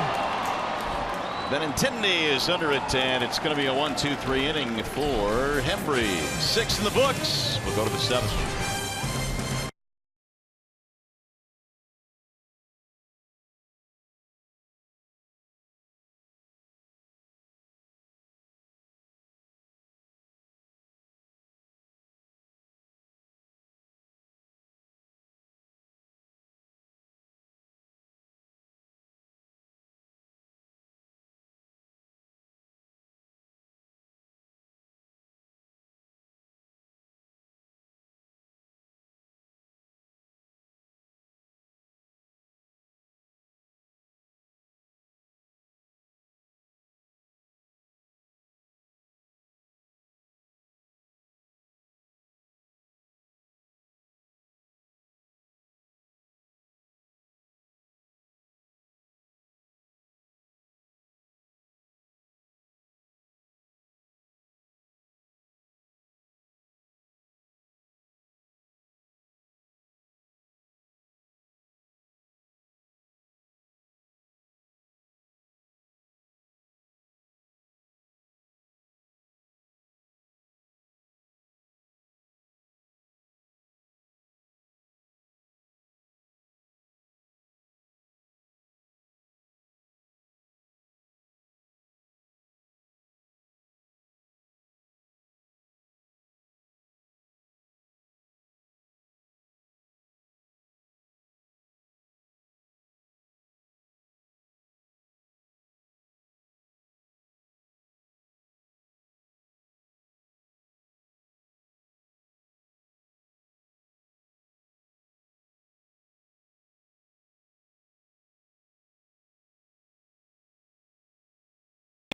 Benintendi is under it, and it's going to be a 1-2-3 inning for Hembree. 6 in the books. We'll go to the 7th.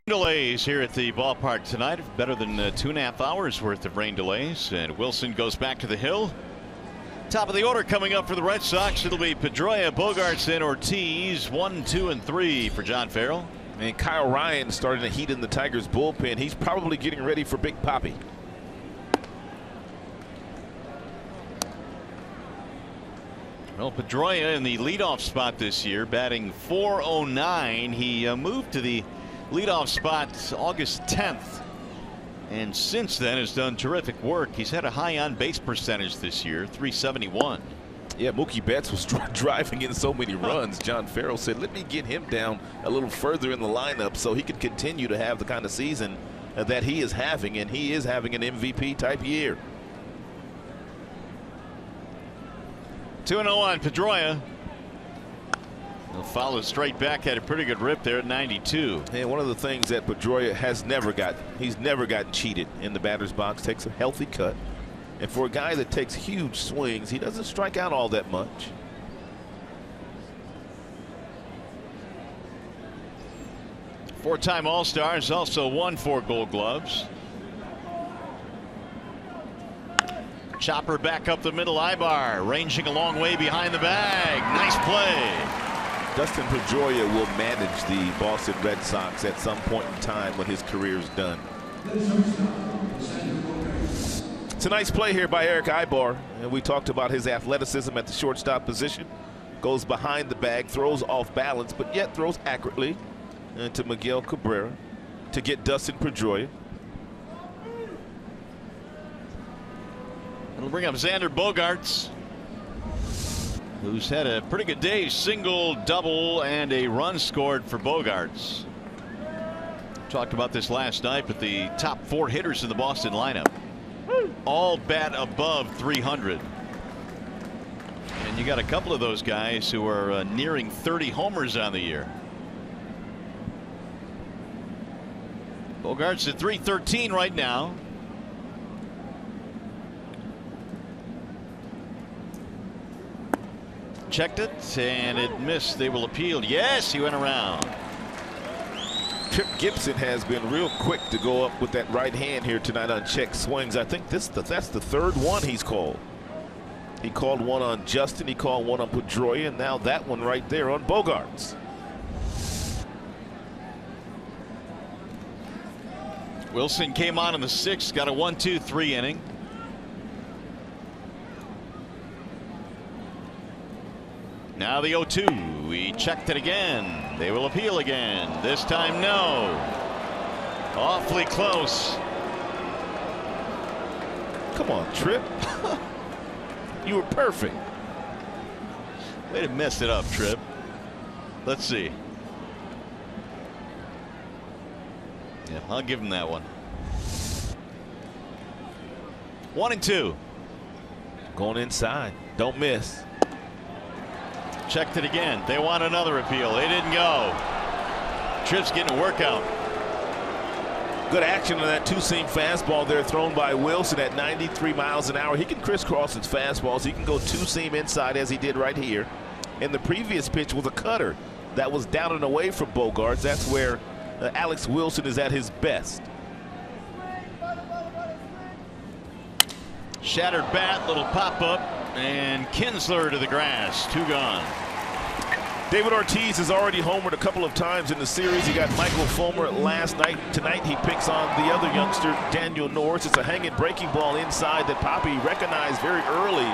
Delays here at the ballpark tonight. Better than 2.5 hours worth of rain delays. And Wilson goes back to the hill. Top of the order coming up for the Red Sox. It'll be Pedroia, Bogaerts, and Ortiz. 1, 2, and 3 for John Farrell. And Kyle Ryan starting to heat in the Tigers bullpen. He's probably getting ready for Big Papi. Well, Pedroia in the leadoff spot this year, batting .409. He moved to the leadoff spot August 10th, and since then has done terrific work. He's had a high on base percentage this year, .371. Yeah, Mookie Betts was driving in so many runs. John Farrell said, let me get him down a little further in the lineup so he can continue to have the kind of season that he is having, and he is having an MVP type year. 2-0 on Pedroia. He'll follow straight back. Had a pretty good rip there at 92. And one of the things that Pedroia has never gotten, he's never gotten cheated in the batter's box. Takes a healthy cut. And for a guy that takes huge swings, he doesn't strike out all that much. Four-time All-Star, has also won 4 Gold Gloves. Chopper back up the middle, Ibar ranging a long way behind the bag. Nice play. Dustin Pedroia will manage the Boston Red Sox at some point in time when his career is done. It's a nice play here by Eric Ibar, and we talked about his athleticism at the shortstop position. Goes behind the bag, throws off balance, but yet throws accurately into Miguel Cabrera to get Dustin Pedroia. It'll bring up Xander Bogaerts, who's had a pretty good day. Single, double, and a run scored for Bogaerts. Talked about this last night, but the top 4 hitters in the Boston lineup all bat above 300. And you got a couple of those guys who are nearing 30 homers on the year. Bogaerts at 313 right now. Checked it and it missed. They will appeal. Yes, he went around. Trip Gibson has been real quick to go up with that right hand here tonight on check swings. I think that's the 3rd one he's called. He called one on Justin, he called one on Pedroia, and now that one right there on Bogaerts. Wilson came on in the 6th, got a 1-2-3 inning. Now the 0-2. He checked it again. They will appeal again. This time, no. Awfully close. Come on, Trip. You were perfect. Way to mess it up, Trip. Let's see. Yeah, I'll give him that one. 1-2. Going inside. Don't miss. Checked it again. They want another appeal. They didn't go. Tripp's getting a workout. Good action on that 2-seam fastball there thrown by Wilson at 93 miles an hour. He can crisscross his fastballs. He can go 2-seam inside as he did right here. And the previous pitch was a cutter that was down and away from Bogaerts. That's where Alex Wilson is at his best. Shattered bat, little pop-up, and Kinsler to the grass. 2 gone. David Ortiz has already homered a couple of times in the series. He got Michael Fulmer last night. Tonight he picks on the other youngster, Daniel Norris. It's a hanging breaking ball inside that Papi recognized very early.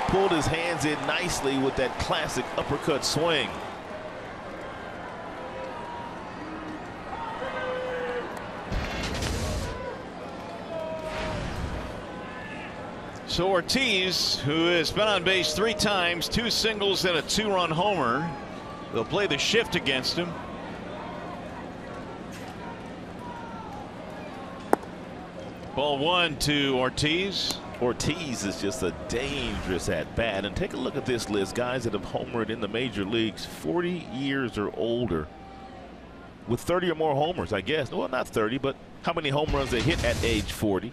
Pulled his hands in nicely with that classic uppercut swing. So Ortiz, who has been on base 3 times, 2 singles and a 2-run homer. They'll play the shift against him. Ball 1 to Ortiz. Ortiz is just a dangerous at bat. And take a look at this list. Guys that have homered in the major leagues 40 years or older with 30 or more homers, I guess. Well, not 30, but how many home runs they hit at age 40.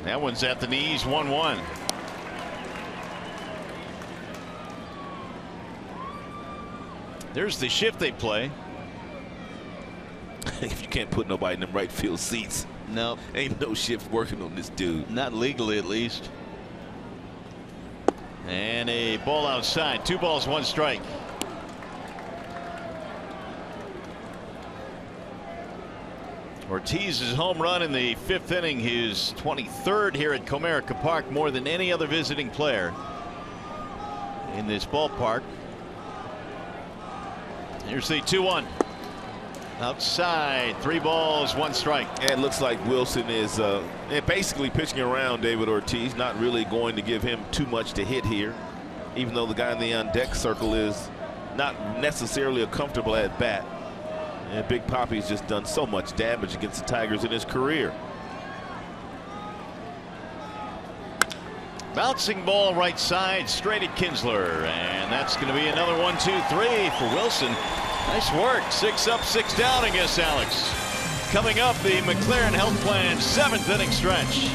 That one's at the knees. 1-1. There's the shift they play. If you can't put nobody in them right field seats, no, ain't no shift working on this dude. Not legally, at least. And a ball outside. 2 balls, 1 strike. Ortiz's home run in the 5th inning, his 23rd here at Comerica Park, more than any other visiting player in this ballpark. Here's the 2-1. Outside, 3 balls, 1 strike. And it looks like Wilson is basically pitching around David Ortiz, not really going to give him too much to hit here, even though the guy in the on-deck circle is not necessarily a comfortable at bat. And Big Papi's just done so much damage against the Tigers in his career. Bouncing ball right side, straight at Kinsler, and that's going to be another 1-2-3 for Wilson. Nice work. 6 up, 6 down against Alex. Coming up, the McLaren Health Plan 7th inning stretch.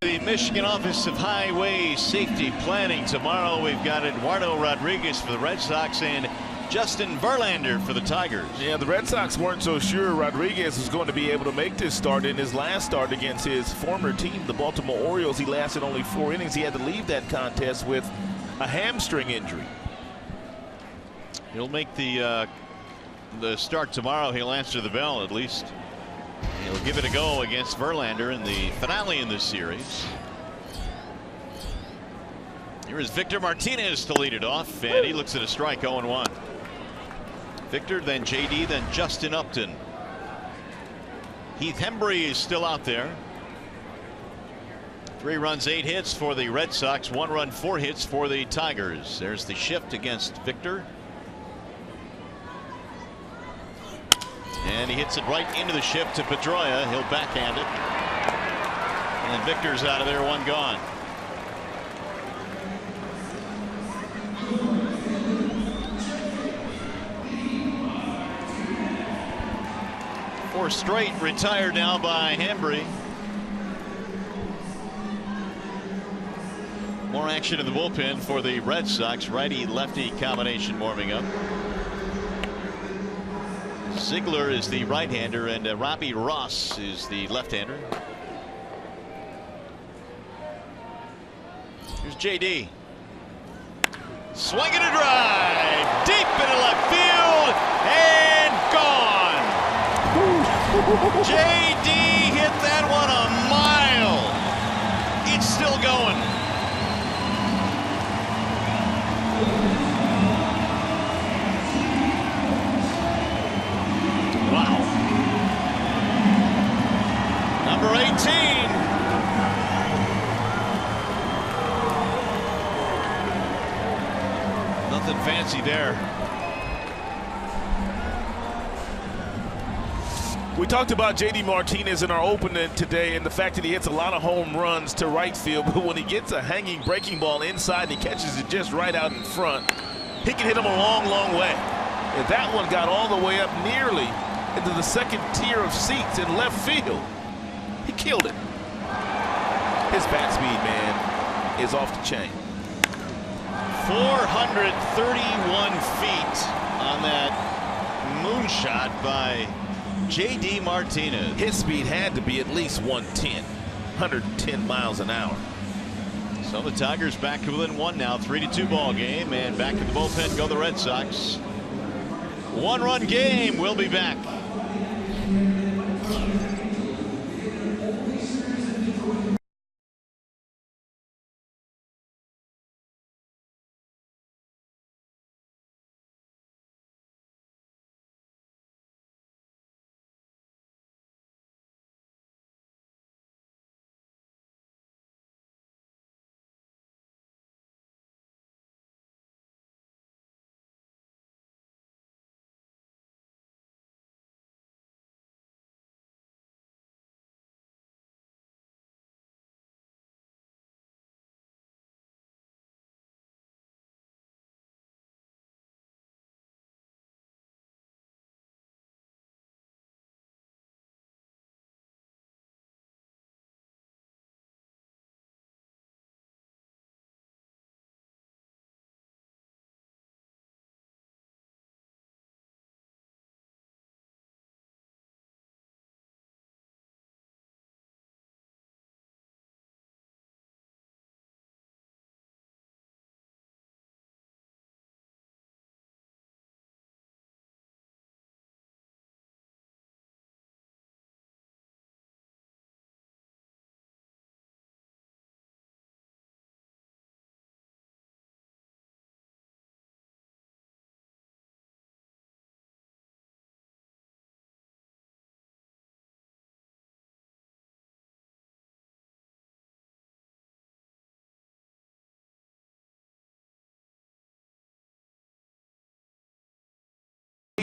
The Michigan Office of Highway Safety Planning. Tomorrow we've got Eduardo Rodriguez for the Red Sox and Justin Verlander for the Tigers. Yeah, the Red Sox weren't so sure Rodriguez was going to be able to make this start. In his last start against his former team, the Baltimore Orioles, he lasted only 4 innings. He had to leave that contest with a hamstring injury. He'll make the start tomorrow. He'll answer the bell at least. He'll give it a go against Verlander in the finale in this series. Here is Victor Martinez to lead it off, and he looks at a strike. 0-1. Victor, then JD, then Justin Upton. Heath Hembree is still out there. 3 runs, 8 hits for the Red Sox. 1 run, 4 hits for the Tigers. There's the shift against Victor. And he hits it right into the shift to Pedroia. He'll backhand it. And Victor's out of there, 1 gone. Four straight retired now by Hembree. More action in the bullpen for the Red Sox. Righty-lefty combination warming up. Ziegler is the right-hander, and Robbie Ross is the left-hander. Here's JD. Swinging a drive deep into left field and gone. JD hit that one a mile. It's still going. Wow. Number 18. gets you there. We talked about J.D. Martinez in our opening today and the fact that he hits a lot of home runs to right field, but when he gets a hanging breaking ball inside and he catches it just right out in front, he can hit him a long, long way. And that one got all the way up nearly into the second tier of seats in left field. He killed it. His bat speed, man, is off the chain. 431 feet on that moonshot by J.D. Martinez. His speed had to be at least 110, 110 miles an hour. So the Tigers back to within one now, 3-2 ball game, and back to the bullpen go the Red Sox. One-run game. We'll be back.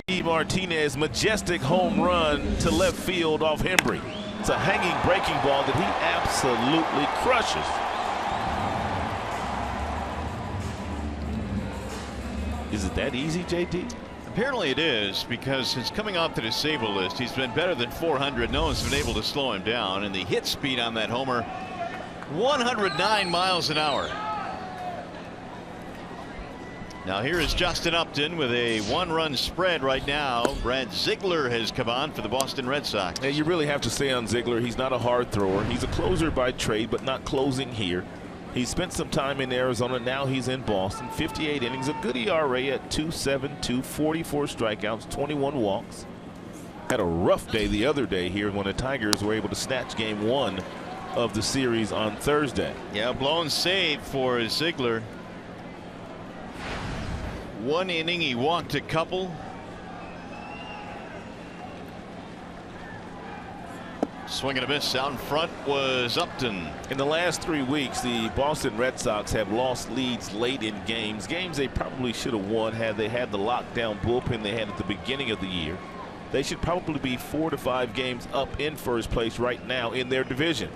J.D. Martinez, majestic home run to left field off Hembry. It's a hanging breaking ball that he absolutely crushes. Is it that easy, J.D.? Apparently it is, because since coming off the disabled list, he's been better than 400. No one's been able to slow him down, and the hit speed on that homer, 109 miles an hour. Now here is Justin Upton with a one-run spread right now. Brad Ziegler has come on for the Boston Red Sox. Yeah, you really have to say on Ziegler, he's not a hard thrower. He's a closer by trade, but not closing here. He spent some time in Arizona. Now he's in Boston. 58 innings, a good ERA at 2.72, 44 strikeouts, 21 walks. Had a rough day the other day here when the Tigers were able to snatch game one of the series on Thursday. Yeah, blown save for Ziegler. One inning, he walked a couple. Swing and a miss out in front was Upton. In the last 3 weeks, the Boston Red Sox have lost leads late in games they probably should have won had they had the lockdown bullpen they had at the beginning of the year. They should probably be 4 to 5 games up in first place right now in their division.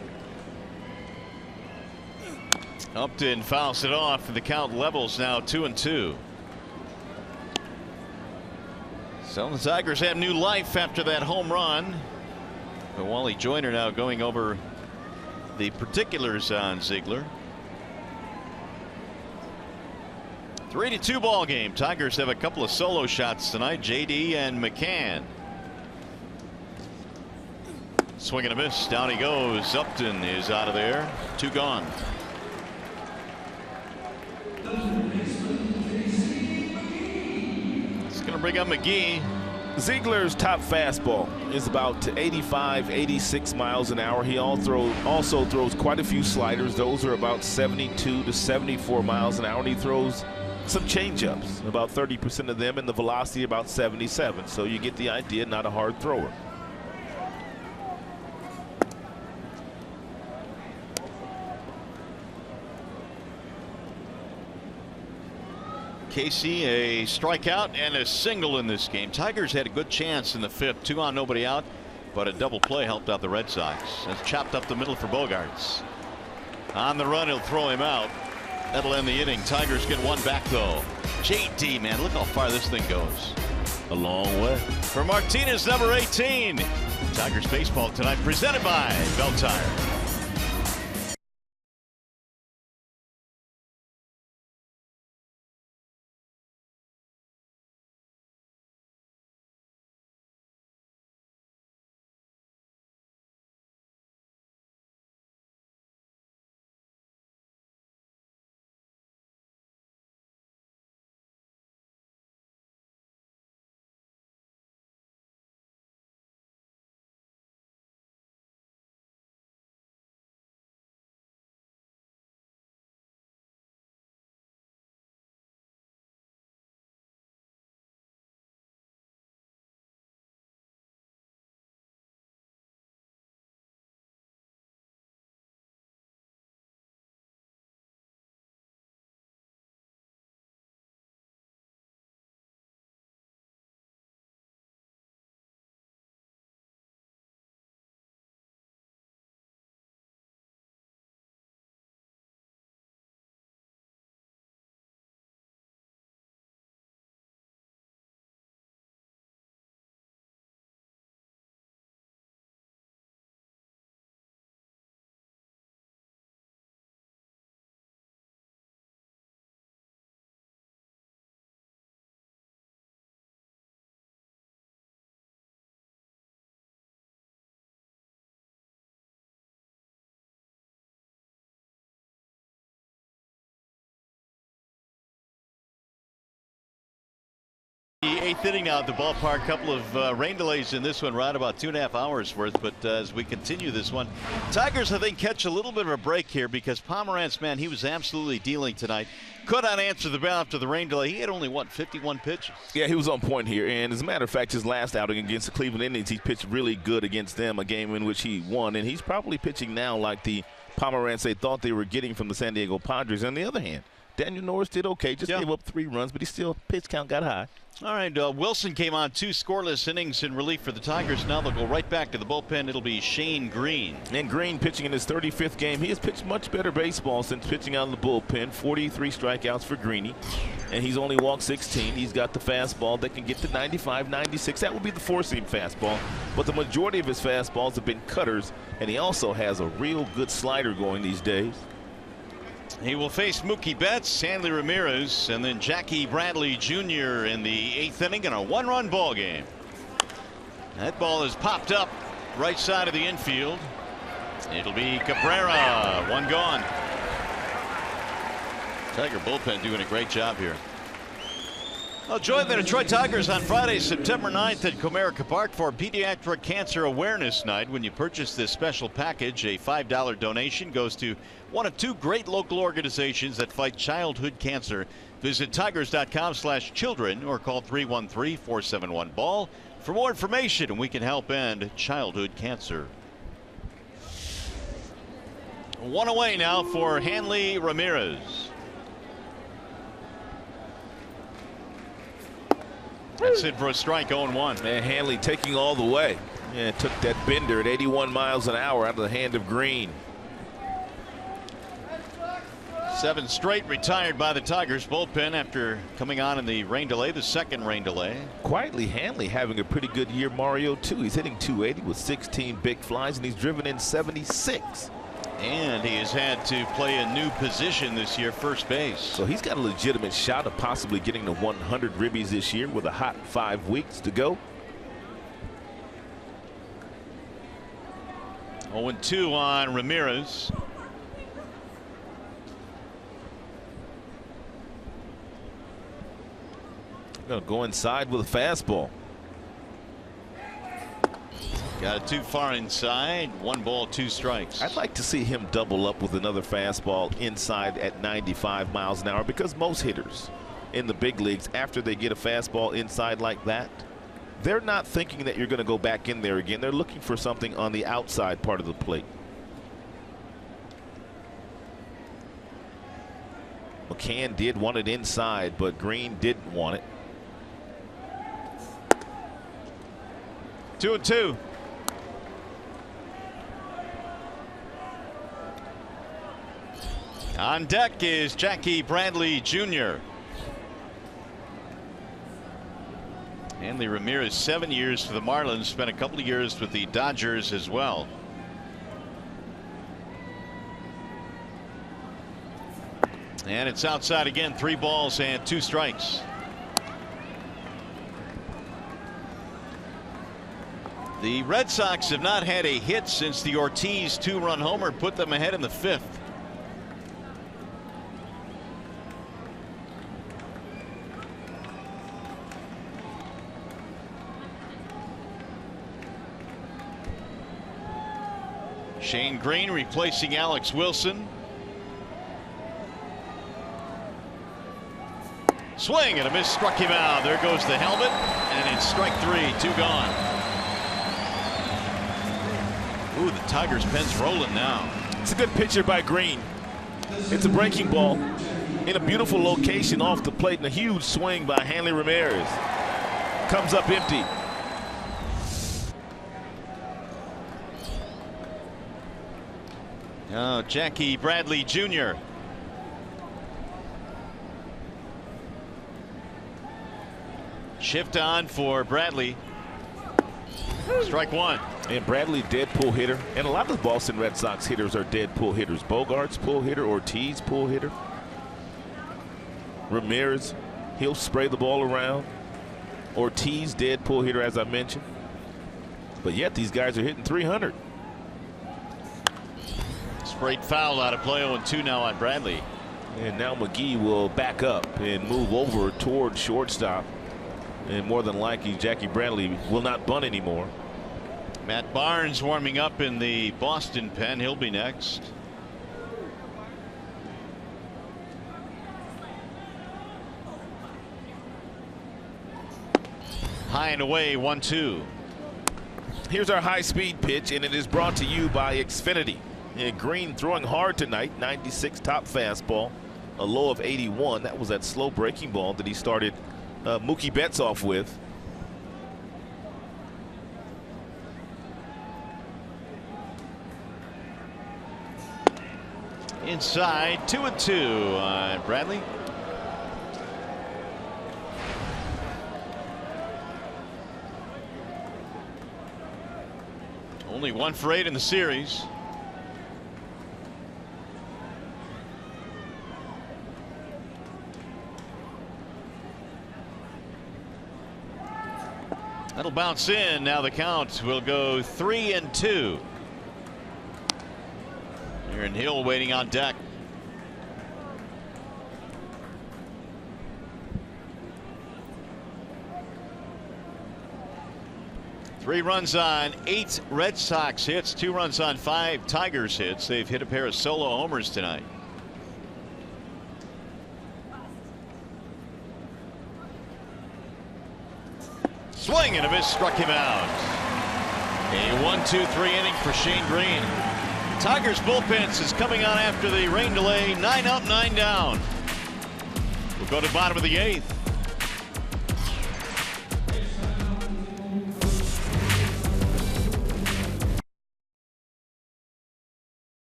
Upton fouls it off, and the count levels now 2-2. So the Tigers have new life after that home run. But Wally Joyner now going over the particulars on Ziegler. 3-2 ball game. Tigers have a couple of solo shots tonight. JD and McCann. Swing and a miss. Down he goes. Upton is out of there. 2 gone. It's going to bring up McGee. Ziegler's top fastball is about to 85, 86 miles an hour. He also throws quite a few sliders. Those are about 72 to 74 miles an hour. And he throws some changeups, about 30% of them, and the velocity about 77. So you get the idea, not a hard thrower. Casey, a strikeout and a single in this game. Tigers had a good chance in the 5th, 2 on, nobody out, but a double play helped out the Red Sox. That's chopped up the middle for Bogaerts. On the run, he'll throw him out. That'll end the inning. Tigers get one back though. JD, man, look how far this thing goes. A long way. For Martinez, number 18. Tigers baseball tonight, presented by Bell Tire. The 8th inning now at the ballpark. Couple of rain delays in this one, right about 2.5 hours worth. But as we continue this one, Tigers I think catch a little bit of a break here because Pomerantz, man, he was absolutely dealing tonight. Could not answer the bell after the rain delay. He had only, what, 51 pitches? Yeah, he was on point here. And as a matter of fact, his last outing against the Cleveland Indians, he pitched really good against them, a game in which he won. And he's probably pitching now like the Pomerantz they thought they were getting from the San Diego Padres. On the other hand, Daniel Norris did okay, just gave up 3 runs, but he still, pitch count got high. All right, Wilson came on 2 scoreless innings in relief for the Tigers. Now they'll go right back to the bullpen. It'll be Shane Green. And Green pitching in his 35th game. He has pitched much better baseball since pitching out of the bullpen. 43 strikeouts for Greeny. And he's only walked 16. He's got the fastball that can get to 95, 96. That would be the 4-seam fastball. But the majority of his fastballs have been cutters. And he also has a real good slider going these days. He will face Mookie Betts, Hanley Ramirez, and then Jackie Bradley Jr. in the 8th inning in a 1-run ball game. That ball is popped up right side of the infield. It'll be Cabrera. 1 gone. Tiger bullpen doing a great job here. Well, join the Detroit Tigers on Friday, September 9th at Comerica Park for Pediatric Cancer Awareness Night. When you purchase this special package, a $5 donation goes to one of 2 great local organizations that fight childhood cancer. Visit tigers.com/children or call 313-471-BALL for more information, and we can help end childhood cancer. 1 away now for Hanley Ramirez. That's it for a strike, 0-1. And Hanley taking all the way. Yeah, took that bender at 81 miles an hour out of the hand of Green. 7 straight retired by the Tigers bullpen after coming on in the rain delay, the 2nd rain delay. Quietly, Hanley having a pretty good year, Mario, too. He's hitting 280 with 16 big flies, and he's driven in 76. And he has had to play a new position this year, first base. So he's got a legitimate shot of possibly getting to 100 ribbies this year with a hot 5 weeks to go. 0-2 on Ramirez. Gonna go inside with a fastball. Got it too far inside. 1 ball, 2 strikes. I'd like to see him double up with another fastball inside at 95 miles an hour, because most hitters in the big leagues, after they get a fastball inside like that, they're not thinking that you're going to go back in there again. They're looking for something on the outside part of the plate. McCann did want it inside, but Green didn't want it. 2-2. On deck is Jackie Bradley Jr. Hanley Ramirez, 7 years for the Marlins, spent a couple of years with the Dodgers as well. And it's outside again, 3 balls and 2 strikes. The Red Sox have not had a hit since the Ortiz 2-run homer put them ahead in the 5th. Shane Green replacing Alex Wilson. Swing and a miss, struck him out. There goes the helmet, and it's strike 3, 2 gone. Ooh, the Tigers' pen's rolling now. It's a good pitcher by Green. It's a breaking ball in a beautiful location off the plate, and a huge swing by Hanley Ramirez. Comes up empty. Oh, Jackie Bradley Jr. Shift on for Bradley. Strike 1. And Bradley, dead pull hitter. And a lot of the Boston Red Sox hitters are dead pull hitters. Bogaerts, pull hitter. Ortiz, pull hitter. Ramirez, he'll spray the ball around. Ortiz, dead pull hitter, as I mentioned. But yet these guys are hitting 300. Sprayed foul out of play. 0-2 now on Bradley. And now McGee will back up and move over toward shortstop. And more than likely, Jackie Bradley will not bunt anymore. Matt Barnes warming up in the Boston pen. He'll be next. High and away, 1-2. Here's our high-speed pitch, and it is brought to you by Xfinity. And Green throwing hard tonight, 96 top fastball, a low of 81. That was that slow breaking ball that he started Mookie Betts off with. Inside, 2-2 Bradley. Only 1 for 8 in the series. That'll bounce in. Now the count will go 3-2. Aaron Hill waiting on deck. Three runs on 8 Red Sox hits, 2 runs on 5 Tigers hits. They've hit a pair of solo homers tonight. Swing and a miss, struck him out. A 1-2-3 inning for Shane Green. Tigers bullpen is coming on after the rain delay. 9 up, 9 down. We'll go to bottom of the 8th.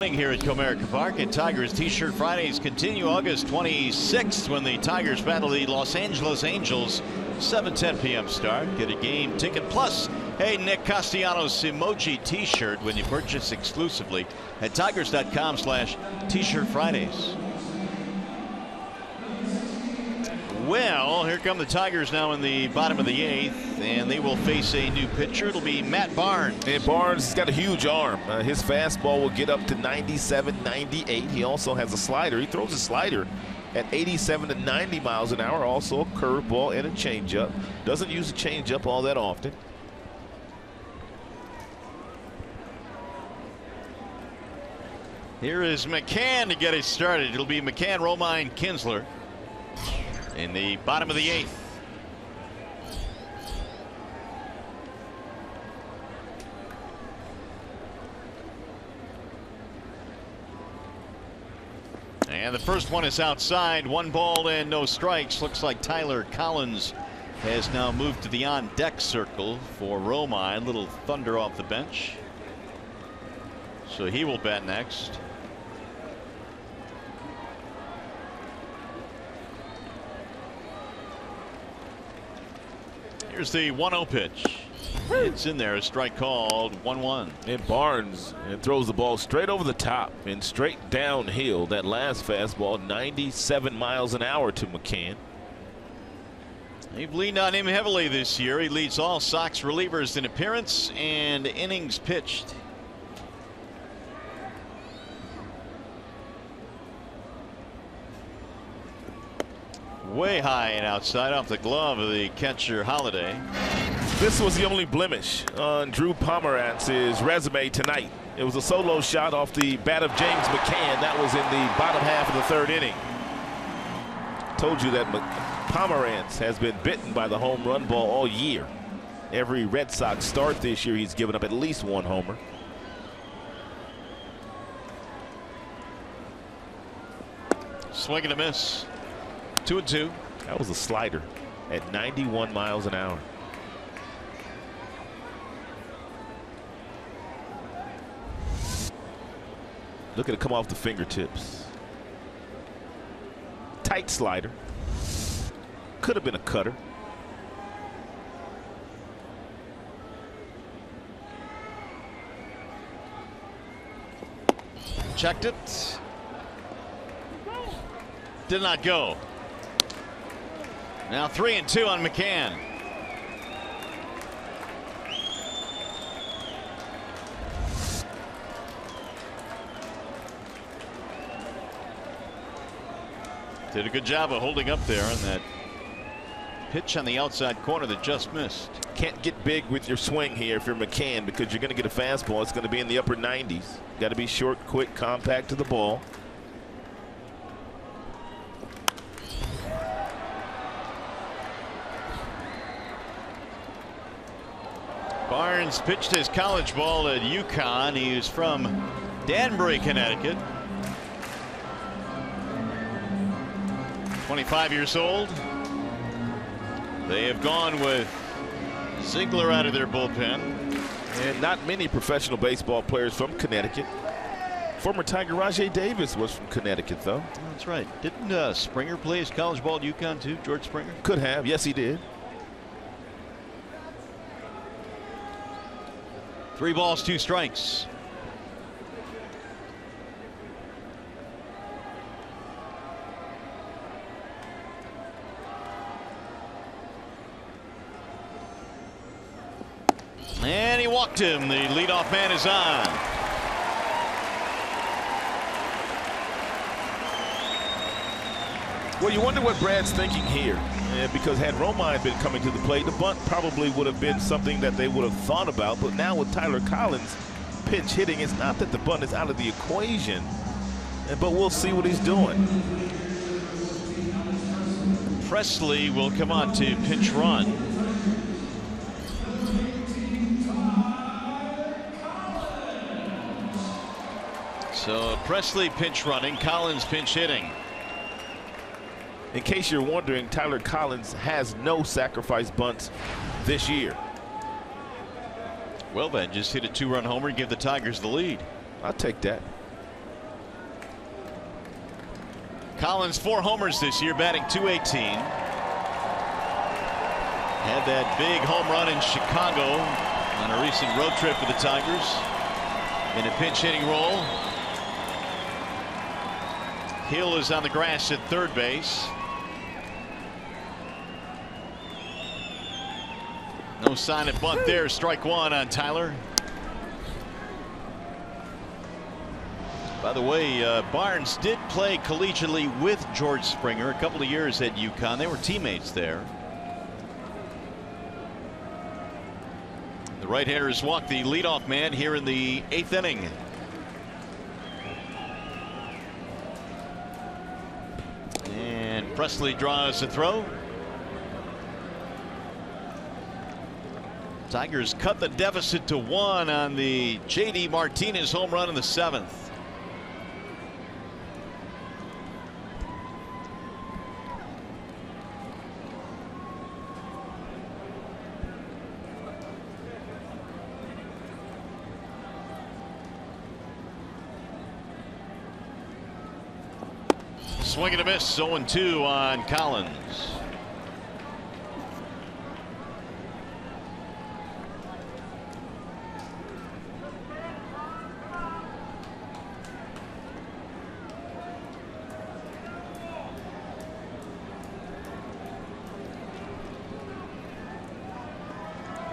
Here at Comerica Park, and Tigers T-shirt Fridays continue August 26th when the Tigers battle the Los Angeles Angels. 7:10 p.m. start. Get a game ticket plus a Nick Castellanos emoji T-shirt when you purchase exclusively at tigers.com/T-shirt Fridays. Well, here come the Tigers now in the bottom of the 8th, and they will face a new pitcher. It'll be Matt Barnes. And Barnes has got a huge arm. His fastball will get up to 97, 98. He also has a slider. He throws a slider at 87 to 90 miles an hour. Also a curveball and a changeup. Doesn't use a changeup all that often. Here is McCann to get it started. It'll be McCann, Romine, Kinsler in the bottom of the 8th. And the first one is outside. 1 ball and no strikes. Looks like Tyler Collins has now moved to the on-deck circle for Romine. Little thunder off the bench. So he will bat next. Here's the 1-0 pitch. It's in there. A strike called. 1-1. And Barnes throws the ball straight over the top and straight downhill. That last fastball, 97 miles an hour to McCann. They've leaned on him heavily this year. He leads all Sox relievers in appearance and innings pitched. Way high and outside off the glove of the catcher Holiday. This was the only blemish on Drew Pomerantz's resume tonight. It was a solo shot off the bat of James McCann. That was in the bottom half of the 3rd inning. Told you that Pomerantz has been bitten by the home run ball all year. Every Red Sox start this year, he's given up at least 1 homer. Swing and a miss. 2-2. That was a slider at 91 miles an hour. Look at it come off the fingertips. Tight slider. Could have been a cutter. Checked it. Did not go. Now 3-2 on McCann. Did a good job of holding up there on that pitch on the outside corner that just missed. Can't get big with your swing here if you're McCann, because you're going to get a fastball. It's going to be in the upper 90s. Got to be short, quick, compact to the ball. Barnes pitched his college ball at UConn. He is from Danbury, Connecticut. 25 years old. They have gone with Ziegler out of their bullpen. And not many professional baseball players from Connecticut. Former Tiger Rajay Davis was from Connecticut, though. That's right. Didn't Springer play his college ball at UConn too? George Springer? Could have. Yes, he did. 3 balls, 2 strikes. And he walked him. The leadoff man is on. Well, you wonder what Brad's thinking here. Because had Romine been coming to the plate, the bunt probably would have been something that they would have thought about. But now with Tyler Collins pinch hitting, it's not that the bunt is out of the equation, but we'll see what he's doing. Presley will come on to pinch run. So Presley pinch running, Collins pinch hitting. In case you're wondering, Tyler Collins has no sacrifice bunts this year. Well then, just hit a 2-run homer and give the Tigers the lead. I'll take that. Collins 4 homers this year, batting .218. Had that big home run in Chicago on a recent road trip for the Tigers in a pinch hitting role. Hill is on the grass at third base. No sign of bunt there. Strike one on Tyler. By the way, Barnes did play collegiately with George Springer a couple of years at UConn. They were teammates there. The right-handers walk the leadoff man here in the 8th inning. And Presley draws a throw. Tigers cut the deficit to 1 on the J.D. Martinez home run in the 7th. Swing and a miss. 0-2 on Collins.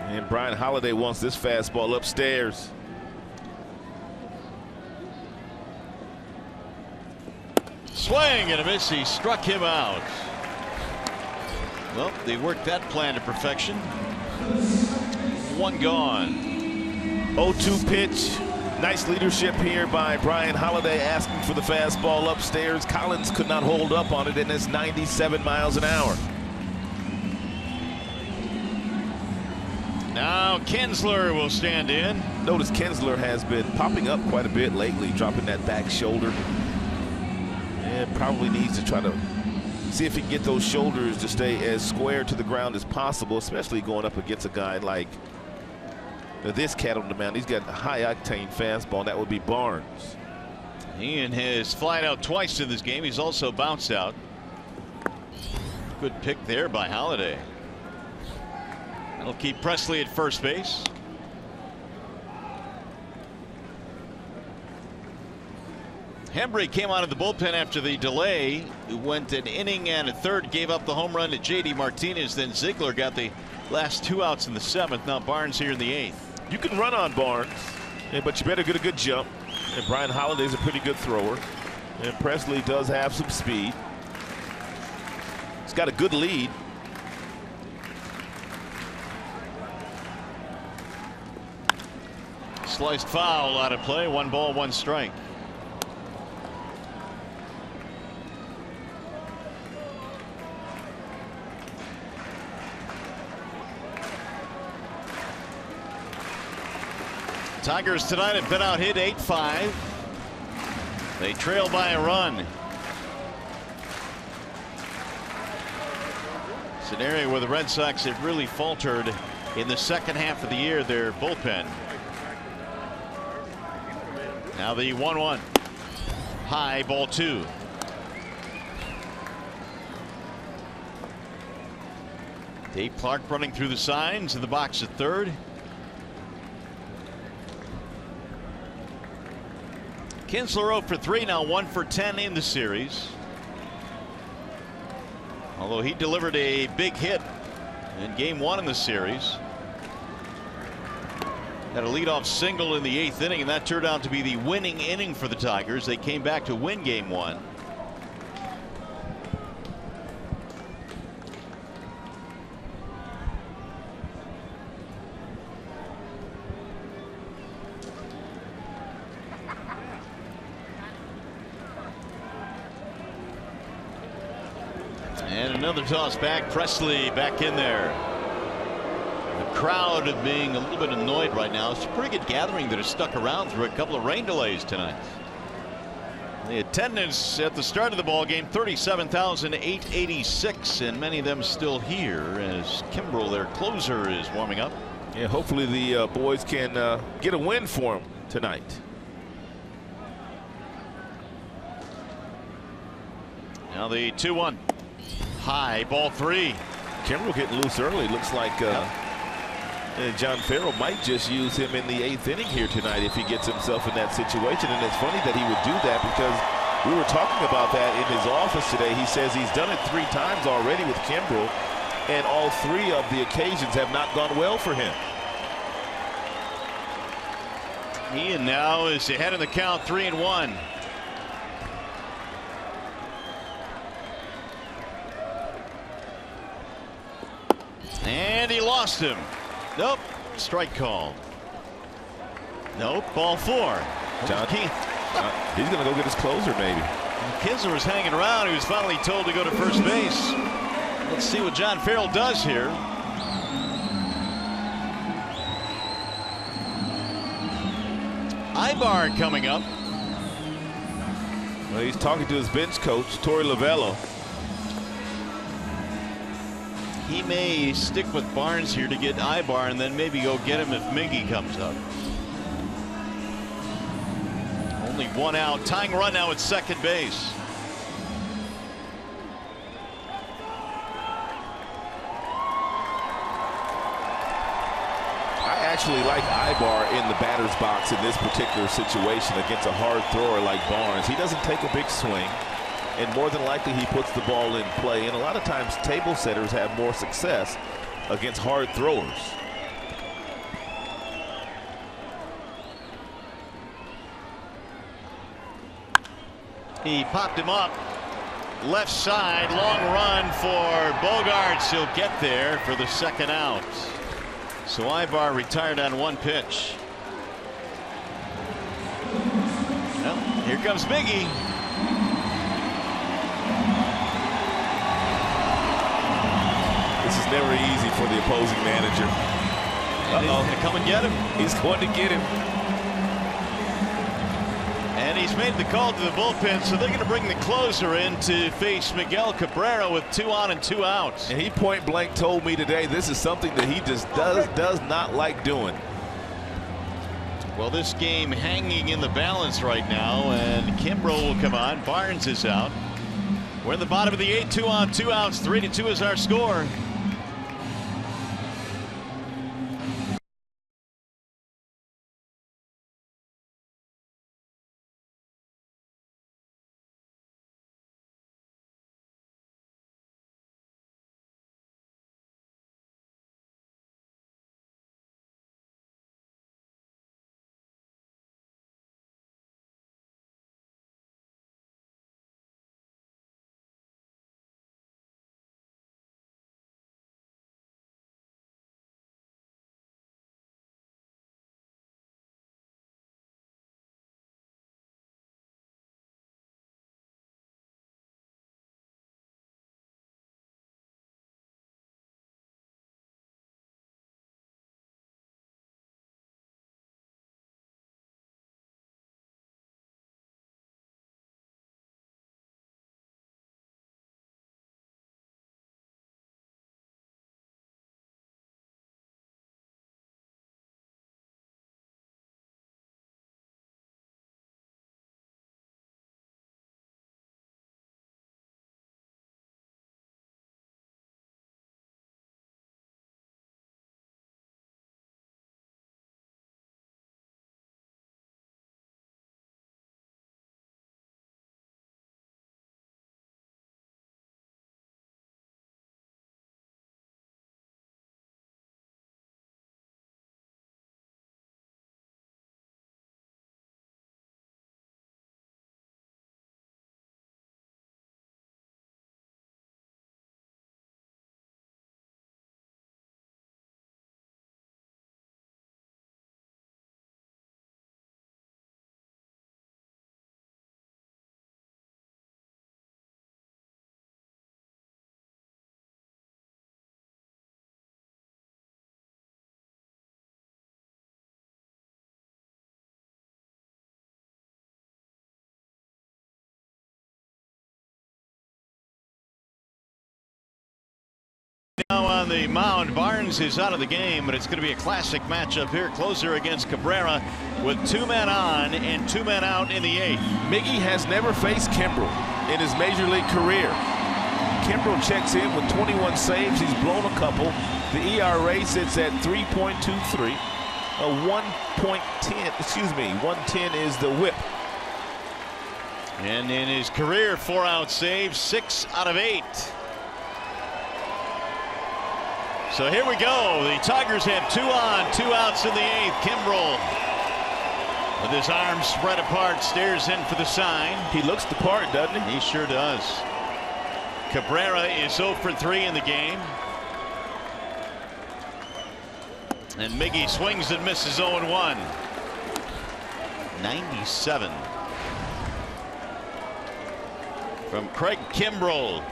And Brian Holiday wants this fastball upstairs. Swing and a miss. He struck him out. Well, they worked that plan to perfection. 1 gone. 0-2 pitch. Nice leadership here by Brian Holiday, asking for the fastball upstairs. Collins could not hold up on it, and it's 97 miles an hour. Now Kinsler will stand in. Notice Kinsler has been popping up quite a bit lately, dropping that back shoulder. And probably needs to try to see if he can get those shoulders to stay as square to the ground as possible, especially going up against a guy like this cat on the mound. He's got a high-octane fastball, and that would be Barnes. Ian has flied out twice in this game. He's also bounced out. Good pick there by Holiday. That'll keep Presley at first base. Hembree came out of the bullpen after the delay. Went an inning and a third, gave up the home run to J.D. Martinez. Then Ziegler got the last 2 outs in the 7th. Now Barnes here in the 8th. You can run on Barnes, but you better get a good jump. And Brian Holiday's a pretty good thrower. And Presley does have some speed. He's got a good lead. Sliced foul out of play. 1 ball, 1 strike. Tigers tonight have been out hit 8-5. They trail by a run. It's an area where the Red Sox have really faltered in the second half of the year, their bullpen. Now the 1-1. High, ball 2. Dave Clark running through the signs in the box at third. Kinsler 0 for 3, now 1 for 10 in the series. Although he delivered a big hit in game 1 in the series. Had a leadoff single in the 8th inning, and that turned out to be the winning inning for the Tigers. They came back to win game 1. And another toss back. Presley back in there. The crowd being a little bit annoyed right now. It's a pretty good gathering that has stuck around through a couple of rain delays tonight. The attendance at the start of the ball game, 37,886, and many of them still here as Kimbrel, their closer, is warming up. Yeah, hopefully the boys can get a win for them tonight. Now the 2-1. High, ball 3. Kimbrel getting loose early. Looks like John Farrell might just use him in the 8th inning here tonight if he gets himself in that situation. And it's funny that he would do that because we were talking about that in his office today. He says he's done it 3 times already with Kimbrel, and all 3 of the occasions have not gone well for him. Ian now is ahead in the count, 3-1. And he lost him. Nope. Strike call. Nope. Ball 4. John, he's going to go get his closer maybe. Kinsler was hanging around. He was finally told to go to first base. Let's see what John Farrell does here. Ibar coming up. Well, he's talking to his bench coach, Torey Lovullo. He may stick with Barnes here to get Ibar and then maybe go get him if Miggy comes up. Only 1 out. Tying run now at second base. I actually like Ibar in the batter's box in this particular situation against a hard thrower like Barnes. He doesn't take a big swing, and more than likely he puts the ball in play. And a lot of times table setters have more success against hard throwers. He popped him up. Left side, long run for Bogaerts. He'll get there for the 2nd out. So Ibar retired on 1 pitch. Well, here comes Miggy. This is never easy for the opposing manager. He's going to come and get him. He's going to get him. And he's made the call to the bullpen, so they're going to bring the closer in to face Miguel Cabrera with 2 on and 2 outs. And he point blank told me today this is something that he just does not like doing. Well, this game hanging in the balance right now, and Kimbrel will come on. Barnes is out. We're in the bottom of the 8th, 2 on 2 outs. 3-2 is our score. Now on on the mound. Barnes is out of the game, but it's going to be a classic matchup here. Closer against Cabrera with 2 men on and 2 men out in the 8th. Miggy has never faced Kimbrel in his major league career. Kimbrel checks in with 21 saves. He's blown a couple. The ERA sits at 3.23. A 110 is the whip. And in his career 4-out saves, 6 out of 8. So here we go. The Tigers have 2 on, 2 outs in the 8th. Kimbrel, with his arms spread apart, stares in for the sign. He looks the part, doesn't he? He sure does. Cabrera is 0 for 3 in the game. And Miggy swings and misses 0-1. 97. From Craig Kimbrel,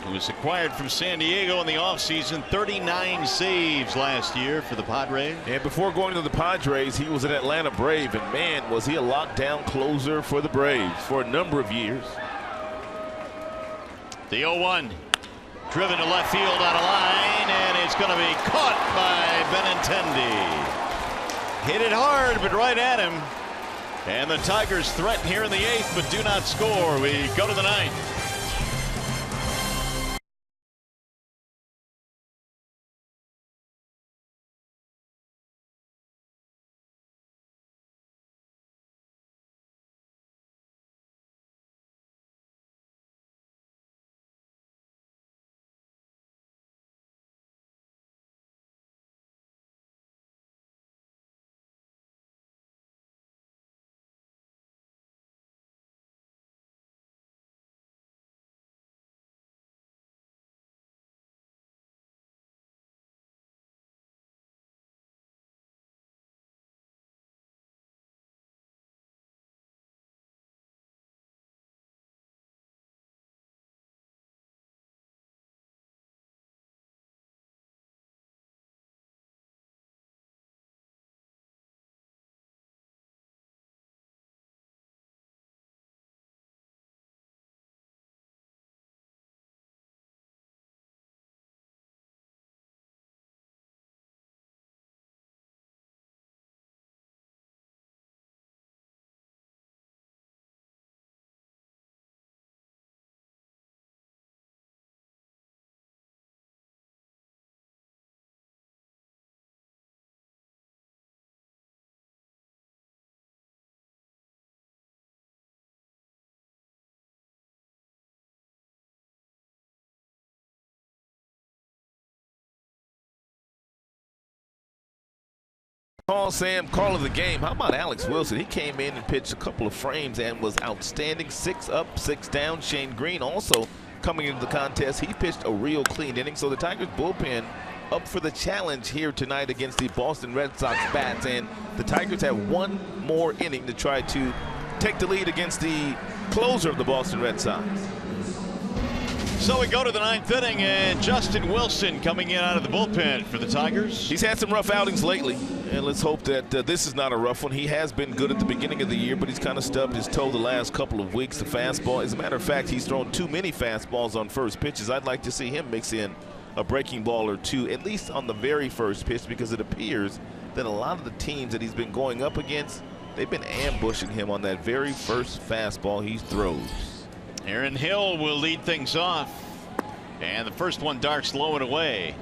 who was acquired from San Diego in the offseason. 39 saves last year for the Padres. And before going to the Padres, he was an Atlanta Brave, and man, was he a lockdown closer for the Braves for a number of years. The 0-1 driven to left field out of line, and it's going to be caught by Benintendi. Hit it hard, but right at him. And the Tigers threaten here in the 8th, but do not score. We go to the 9th. Call of the game. How about Alex Wilson? He came in and pitched a couple of frames and was outstanding. 6 up, 6 down. Shane Green also coming into the contest. He pitched a real clean inning. So the Tigers bullpen up for the challenge here tonight against the Boston Red Sox bats. And the Tigers have 1 more inning to try to take the lead against the closer of the Boston Red Sox. So we go to the 9th inning, and Justin Wilson coming in out of the bullpen for the Tigers. He's had some rough outings lately, and let's hope that this is not a rough one. He has been good at the beginning of the year, but he's kind of stubbed his toe the last couple of weeks. The fastball, as a matter of fact, he's thrown too many fastballs on first pitches. I'd like to see him mix in a breaking ball or 2, at least on the very first pitch, because it appears that a lot of the teams that he's been going up against, they've been ambushing him on that very first fastball he throws. Aaron Hill will lead things off, and the first one darts low and away.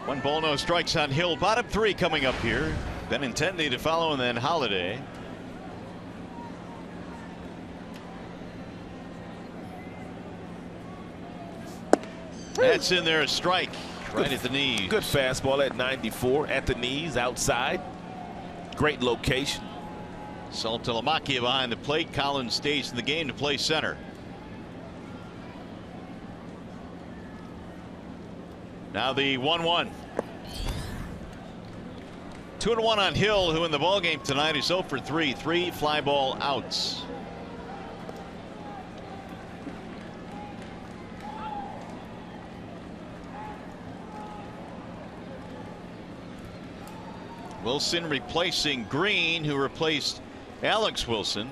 1 ball, no strikes on Hill. Bottom 3 coming up here. Benintendi to follow, and then Holiday. That's in there, a strike right at the knees. Good fastball at 94 at the knees, outside. Great location. Saltalamacchia behind the plate. Collins stays in the game to play center. Now the 1-1. 2-1 on Hill, who in the ballgame tonight is 0 for 3. 3 fly ball outs. Wilson replacing Green, who replaced Alex Wilson.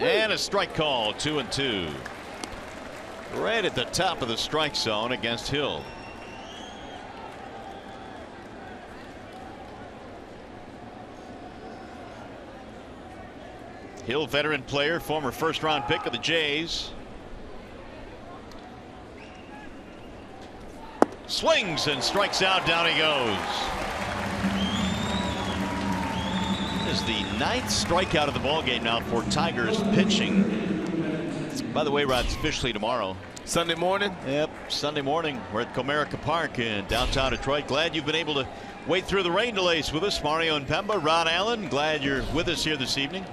And and a strike call. 2-2. Right at the top of the strike zone against Hill. Hill, veteran player, former first-round pick of the Jays. Swings and strikes out. Down he goes. This is the 9th strikeout of the ballgame now for Tigers pitching. By the way, Rod, it's officially tomorrow. Sunday morning? Yep, Sunday morning. We're at Comerica Park in downtown Detroit. Glad you've been able to wait through the rain delays with us. Mario and Pemba, Ron Allen, glad you're with us here this evening.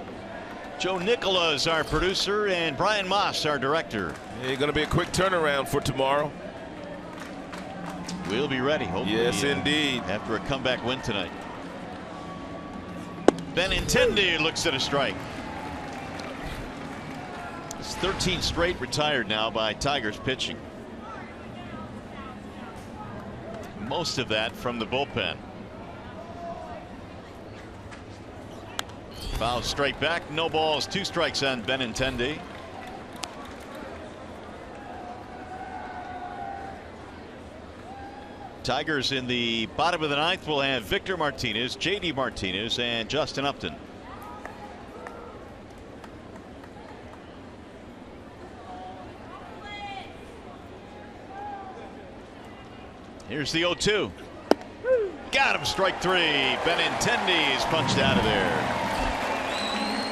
Joe Nicola is our producer, and Brian Moss, our director. It's going to be a quick turnaround for tomorrow. We'll be ready, hopefully. Yes, indeed. After a comeback win tonight. Benintendi looks at a strike. It's 13 straight retired now by Tigers pitching. Most of that from the bullpen. Foul straight back, no balls, 2 strikes on Benintendi. Tigers in the bottom of the 9th will have Victor Martinez, JD Martinez, and Justin Upton. Here's the 0-2. Got him, strike 3. Benintendi's punched out of there.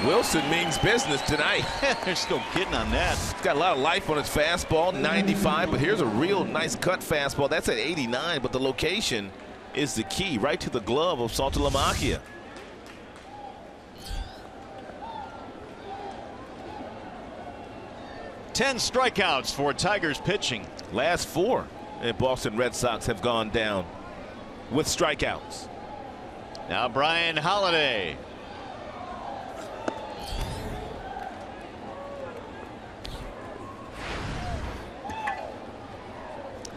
Wilson means business tonight. They're still kidding on that. He's got a lot of life on his fastball, 95, but here's a real nice cut fastball. That's at 89, but the location is the key, right to the glove of Saltalamacchia. Ten strikeouts for Tigers pitching. Last 4 and Boston Red Sox have gone down with strikeouts. Now Brian Holiday.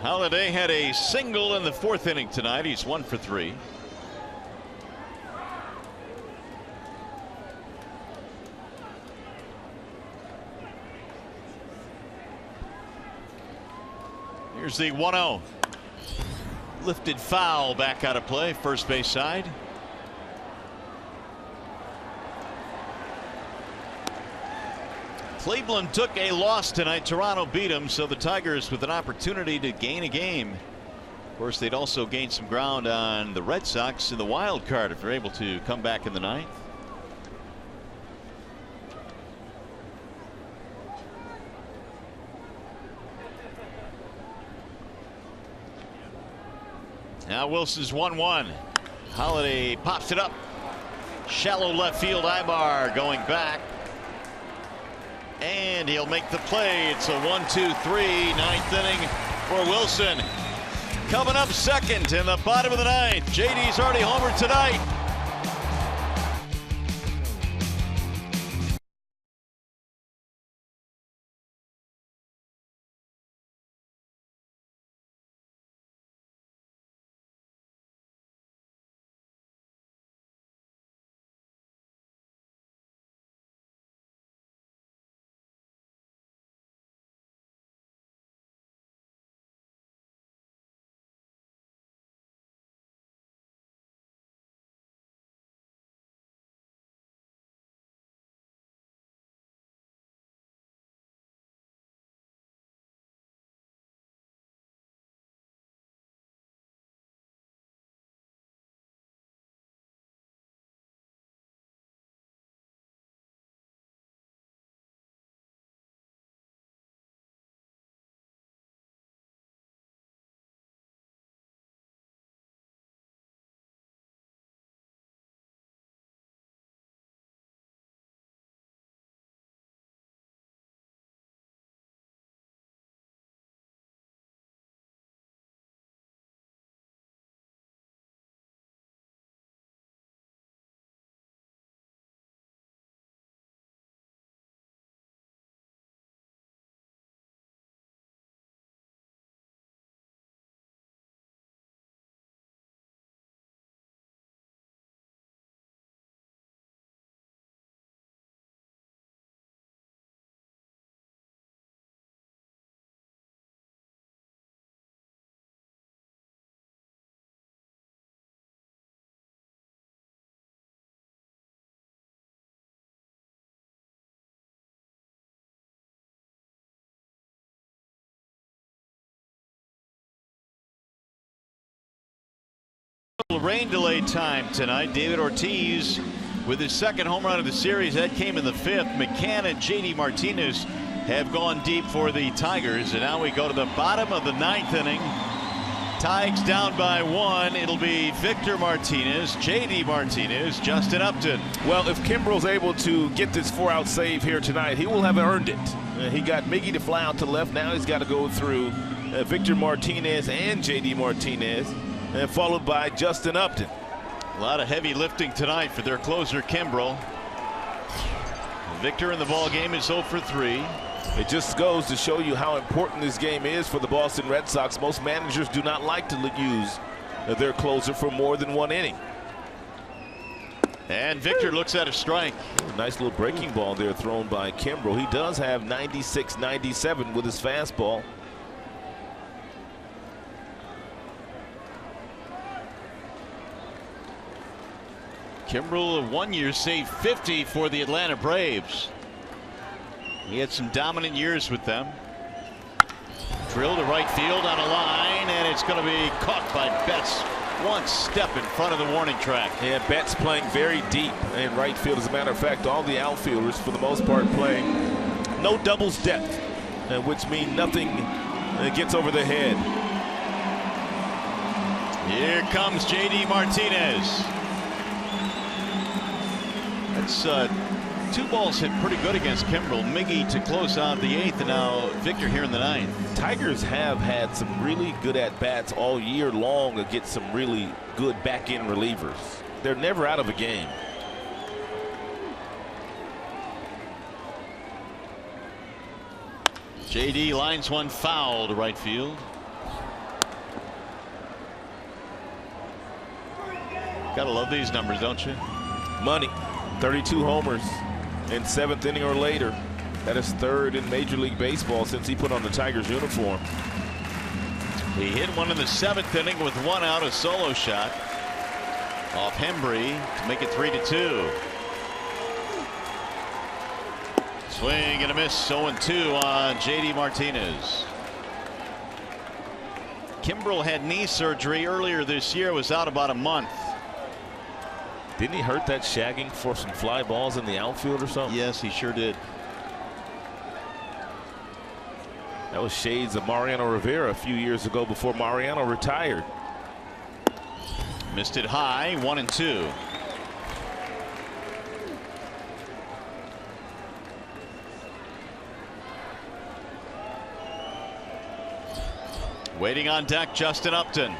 Holiday had a single in the 4th inning tonight. He's 1 for 3. Here's the 1-0. Lifted foul back out of play, first base side. Cleveland took a loss tonight. Toronto beat them, so the Tigers with an opportunity to gain a game. Of course, they'd also gain some ground on the Red Sox in the wild card if they're able to come back in the 9th. Now Wilson's 1-1. Holiday pops it up. Shallow left field, Ibar going back. And he'll make the play. It's a 1-2-3, 9th inning for Wilson. Coming up second in the bottom of the 9th. JD's already homered tonight. little rain delay time tonight. David Ortiz with his second home run of the series. That came in the 5th. McCann and J.D. Martinez have gone deep for the Tigers. And now we go to the bottom of the 9th inning. Tigers down by 1. It'll be Victor Martinez, J.D. Martinez, Justin Upton. Well, if Kimbrel's able to get this 4-out save here tonight, he will have earned it. He got Miggy to fly out to left. Now he's got to go through Victor Martinez and J.D. Martinez, and followed by Justin Upton. A lot of heavy lifting tonight for their closer, Kimbrel. Victor in the ball game is 0 for 3. It just goes to show you how important this game is for the Boston Red Sox. Most managers do not like to use their closer for more than 1 inning. And Victor looks at a strike. Nice little breaking ball there thrown by Kimbrel. He does have 96-97 with his fastball. Kimbrel 1 year saved 50 for the Atlanta Braves. He had some dominant years with them. Drilled to right field on a line, and it's going to be caught by Betts. 1 step in front of the warning track. Yeah, Betts playing very deep in right field. As a matter of fact, all the outfielders, for the most part, playing no doubles depth, which means nothing gets over the head. Here comes J.D. Martinez. That's 2 balls hit pretty good against Kimbrel. Miggy to close out the 8th, and now Victor here in the 9th. Tigers have had some really good at-bats all year long against some really good back-end relievers. They're never out of a game. J.D. lines one foul to right field. Gotta love these numbers, don't you? Money. 32 homers in 7th inning or later. That is 3rd in Major League Baseball since he put on the Tigers uniform. He hit one in the 7th inning with 1 out, a solo shot off Hembry to make it 3-2. Swing and a miss, 0-2 on J.D. Martinez. Kimbrel had knee surgery earlier this year, was out about a month. Didn't he hurt that shagging for some fly balls in the outfield or something? Yes, he sure did. That was shades of Mariano Rivera a few years ago before Mariano retired. Missed it high, 1-2. Waiting on deck, Justin Upton.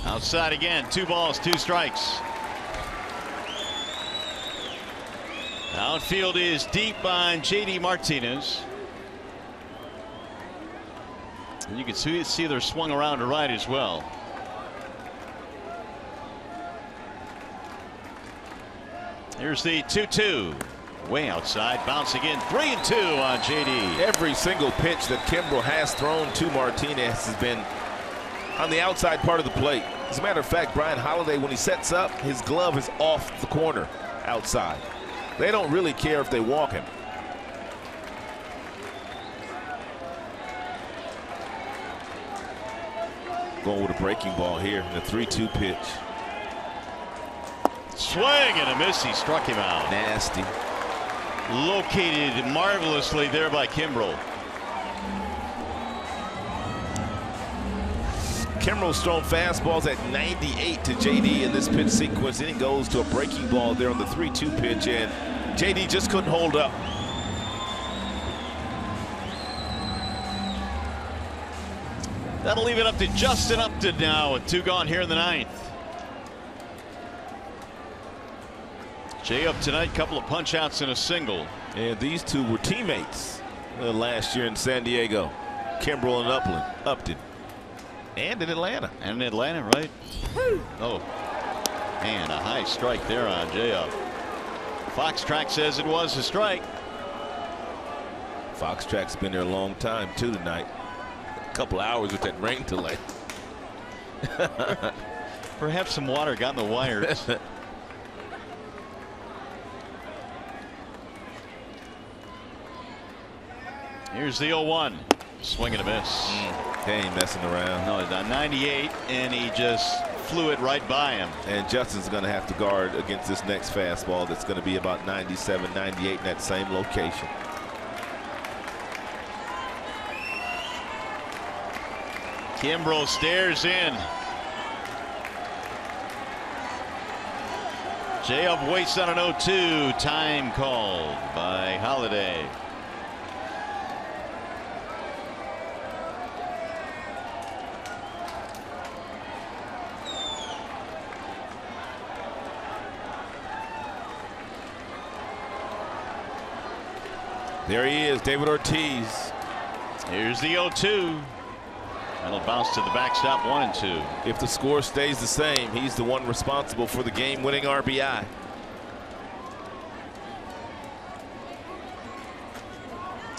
Outside again, 2 balls, 2 strikes. Outfield is deep on J.D. Martinez. And you can see they're swung around to right as well. Here's the 2-2. Way outside, bounce again, 3-2 on J.D. Every single pitch that Kimbrel has thrown to Martinez has been on the outside part of the plate. As a matter of fact, Brian Holiday, when he sets up, his glove is off the corner outside. They don't really care if they walk him. Going with a breaking ball here in the 3-2 pitch. Swing and a miss. He struck him out. Nasty. Located marvelously there by Kimbrel. Kimbrel's thrown fastballs at 98 to J.D. in this pitch sequence. Then he goes to a breaking ball there on the 3-2 pitch, and J.D. just couldn't hold up. That'll leave it up to Justin Upton now with 2 gone here in the 9th. Jay up tonight, couple of punch outs and a single. And these 2 were teammates last year in San Diego. Kimbrel and Upton. And in Atlanta. And in Atlanta, right? Oh, and a high strike there on J.Up. Fox Track says it was a strike. Fox Track's been there a long time too tonight. A couple hours with that rain delay. Perhaps some water got in the wires. Here's the 0-1. Swing and a miss. They ain't messing around. No, he's on 98, and he just flew it right by him. And Justin's going to have to guard against this next fastball that's going to be about 97, 98 in that same location. Kimbrel stares in. J-Up waits on an 0-2. Time called by Holiday. There he is, David Ortiz. Here's the 0-2. That'll bounce to the backstop, 1-2. If the score stays the same, he's the one responsible for the game-winning RBI.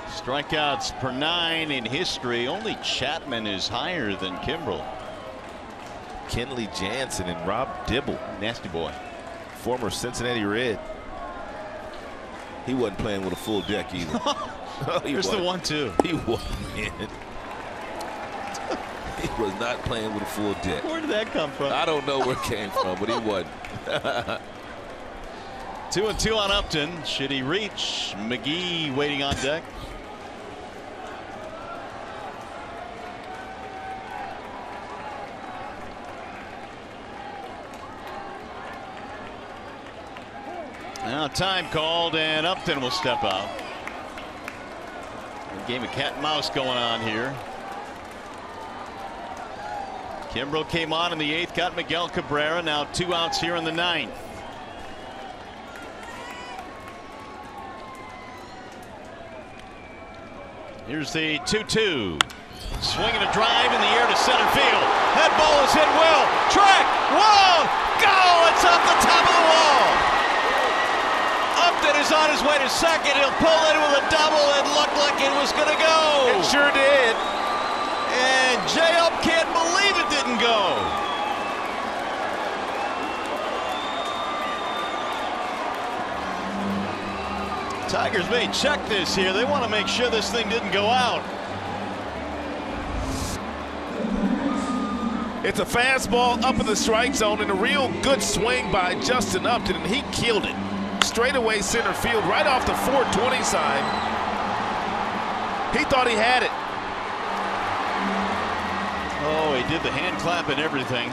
Strikeouts per 9 in history. Only Chapman is higher than Kimbrel. Kenley Jansen and Rob Dibble. Nasty boy. Former Cincinnati Red. He wasn't playing with a full deck either. Here's the 1-2. He wasn't, man. He was not playing with a full deck. Where did that come from? I don't know where it came from, but he wasn't. 2-2 on Upton. Should he reach? McGee waiting on deck. Now time called, and Upton will step out. A game of cat and mouse going on here. Kimbrel came on in the 8th, got Miguel Cabrera. Now 2 outs here in the 9th. Here's the 2-2. Swinging a drive in the air to center field. That ball is hit well. Track. Whoa! Go! It's off the top of the wall. Upton is on his way to second. He'll pull in with a double. It looked like it was going to go. It sure did. And J-Up can't believe it didn't go. Tigers may check this here. They want to make sure this thing didn't go out. It's a fastball up in the strike zone and a real good swing by Justin Upton, and he killed it. Straightaway center field right off the 420 side. He thought he had it. Oh, he did the hand clap and everything.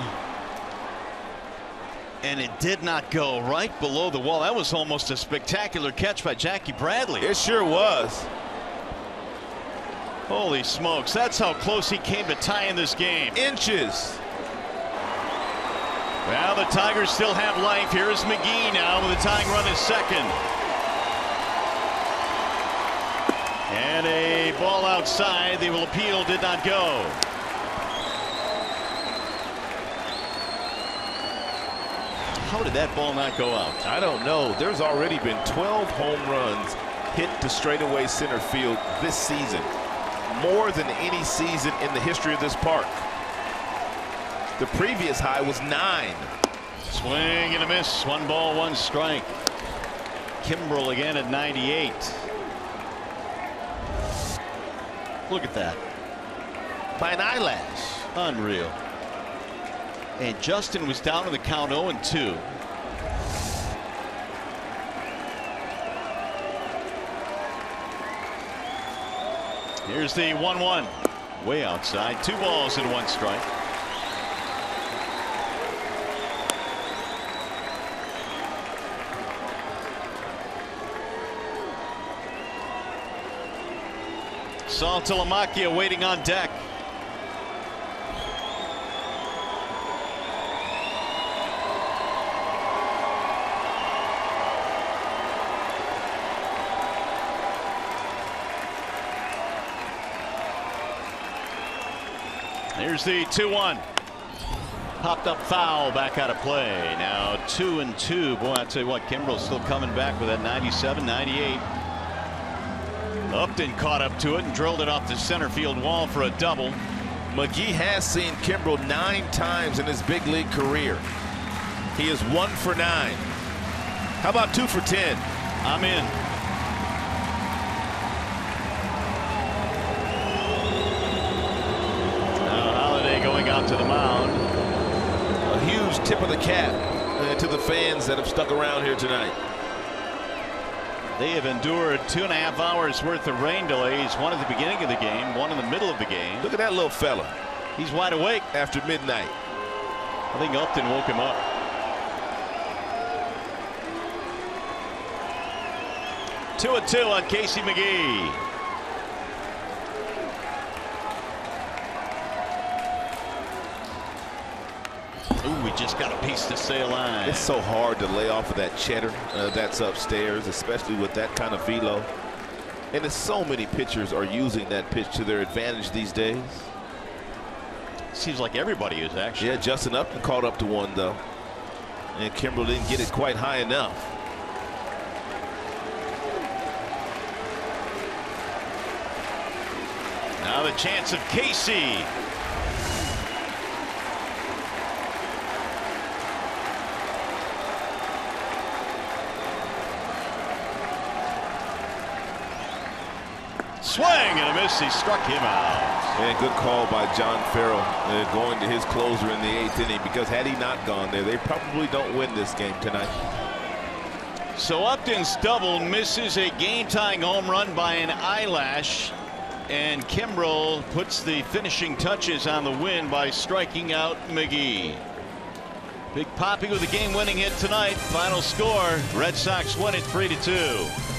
And it did not go right below the wall. That was almost a spectacular catch by Jackie Bradley. It sure was. Holy smokes, that's how close he came to tying this game. Inches. Well, the Tigers still have life. Here is McGee now with a tying run at second. And a ball outside. The appeal did not go. How did that ball not go out? I don't know. There's already been 12 home runs hit to straightaway center field this season. More than any season in the history of this park. The previous high was 9. Swing and a miss. 1 ball, 1 strike. Kimbrel again at 98. Look at that. By an eyelash. Unreal. And Justin was down in the count 0-2. Here's the 1-1. Way outside. 2 balls and 1 strike. Saltalamacchia waiting on deck. Here's the 2-1. Popped up foul, back out of play. Now 2-2. Boy, I tell you what, Kimbrel's still coming back with that 97, 98. Upton caught up to it and drilled it off the center field wall for a double. McGee has seen Kimbrel 9 times in his big league career. He is 1 for 9. How about 2 for 10? I'm in. onto the mound. A huge tip of the cap to the fans that have stuck around here tonight. They have endured 2.5 hours worth of rain delays. One at the beginning of the game, one in the middle of the game. Look at that little fella. He's wide awake after midnight. I think Upton woke him up. Two on Casey McGee. Ooh, we just got a piece to stay alive. It's so hard to lay off of that cheddar that's upstairs, especially with that kind of velo. And it's so many pitchers are using that pitch to their advantage these days. Seems like everybody is actually. Yeah, Justin Upton caught up to one though, and Kimbrel didn't get it quite high enough. Now the chance of Casey. Swing and a miss. He struck him out. And good call by John Farrell going to his closer in the 8th inning, because had he not gone there, they probably don't win this game tonight. So Upton's double misses a game-tying home run by an eyelash, and Kimbrel puts the finishing touches on the win by striking out McGee. Big Poppy with a game-winning hit tonight. Final score: Red Sox win it 3-2.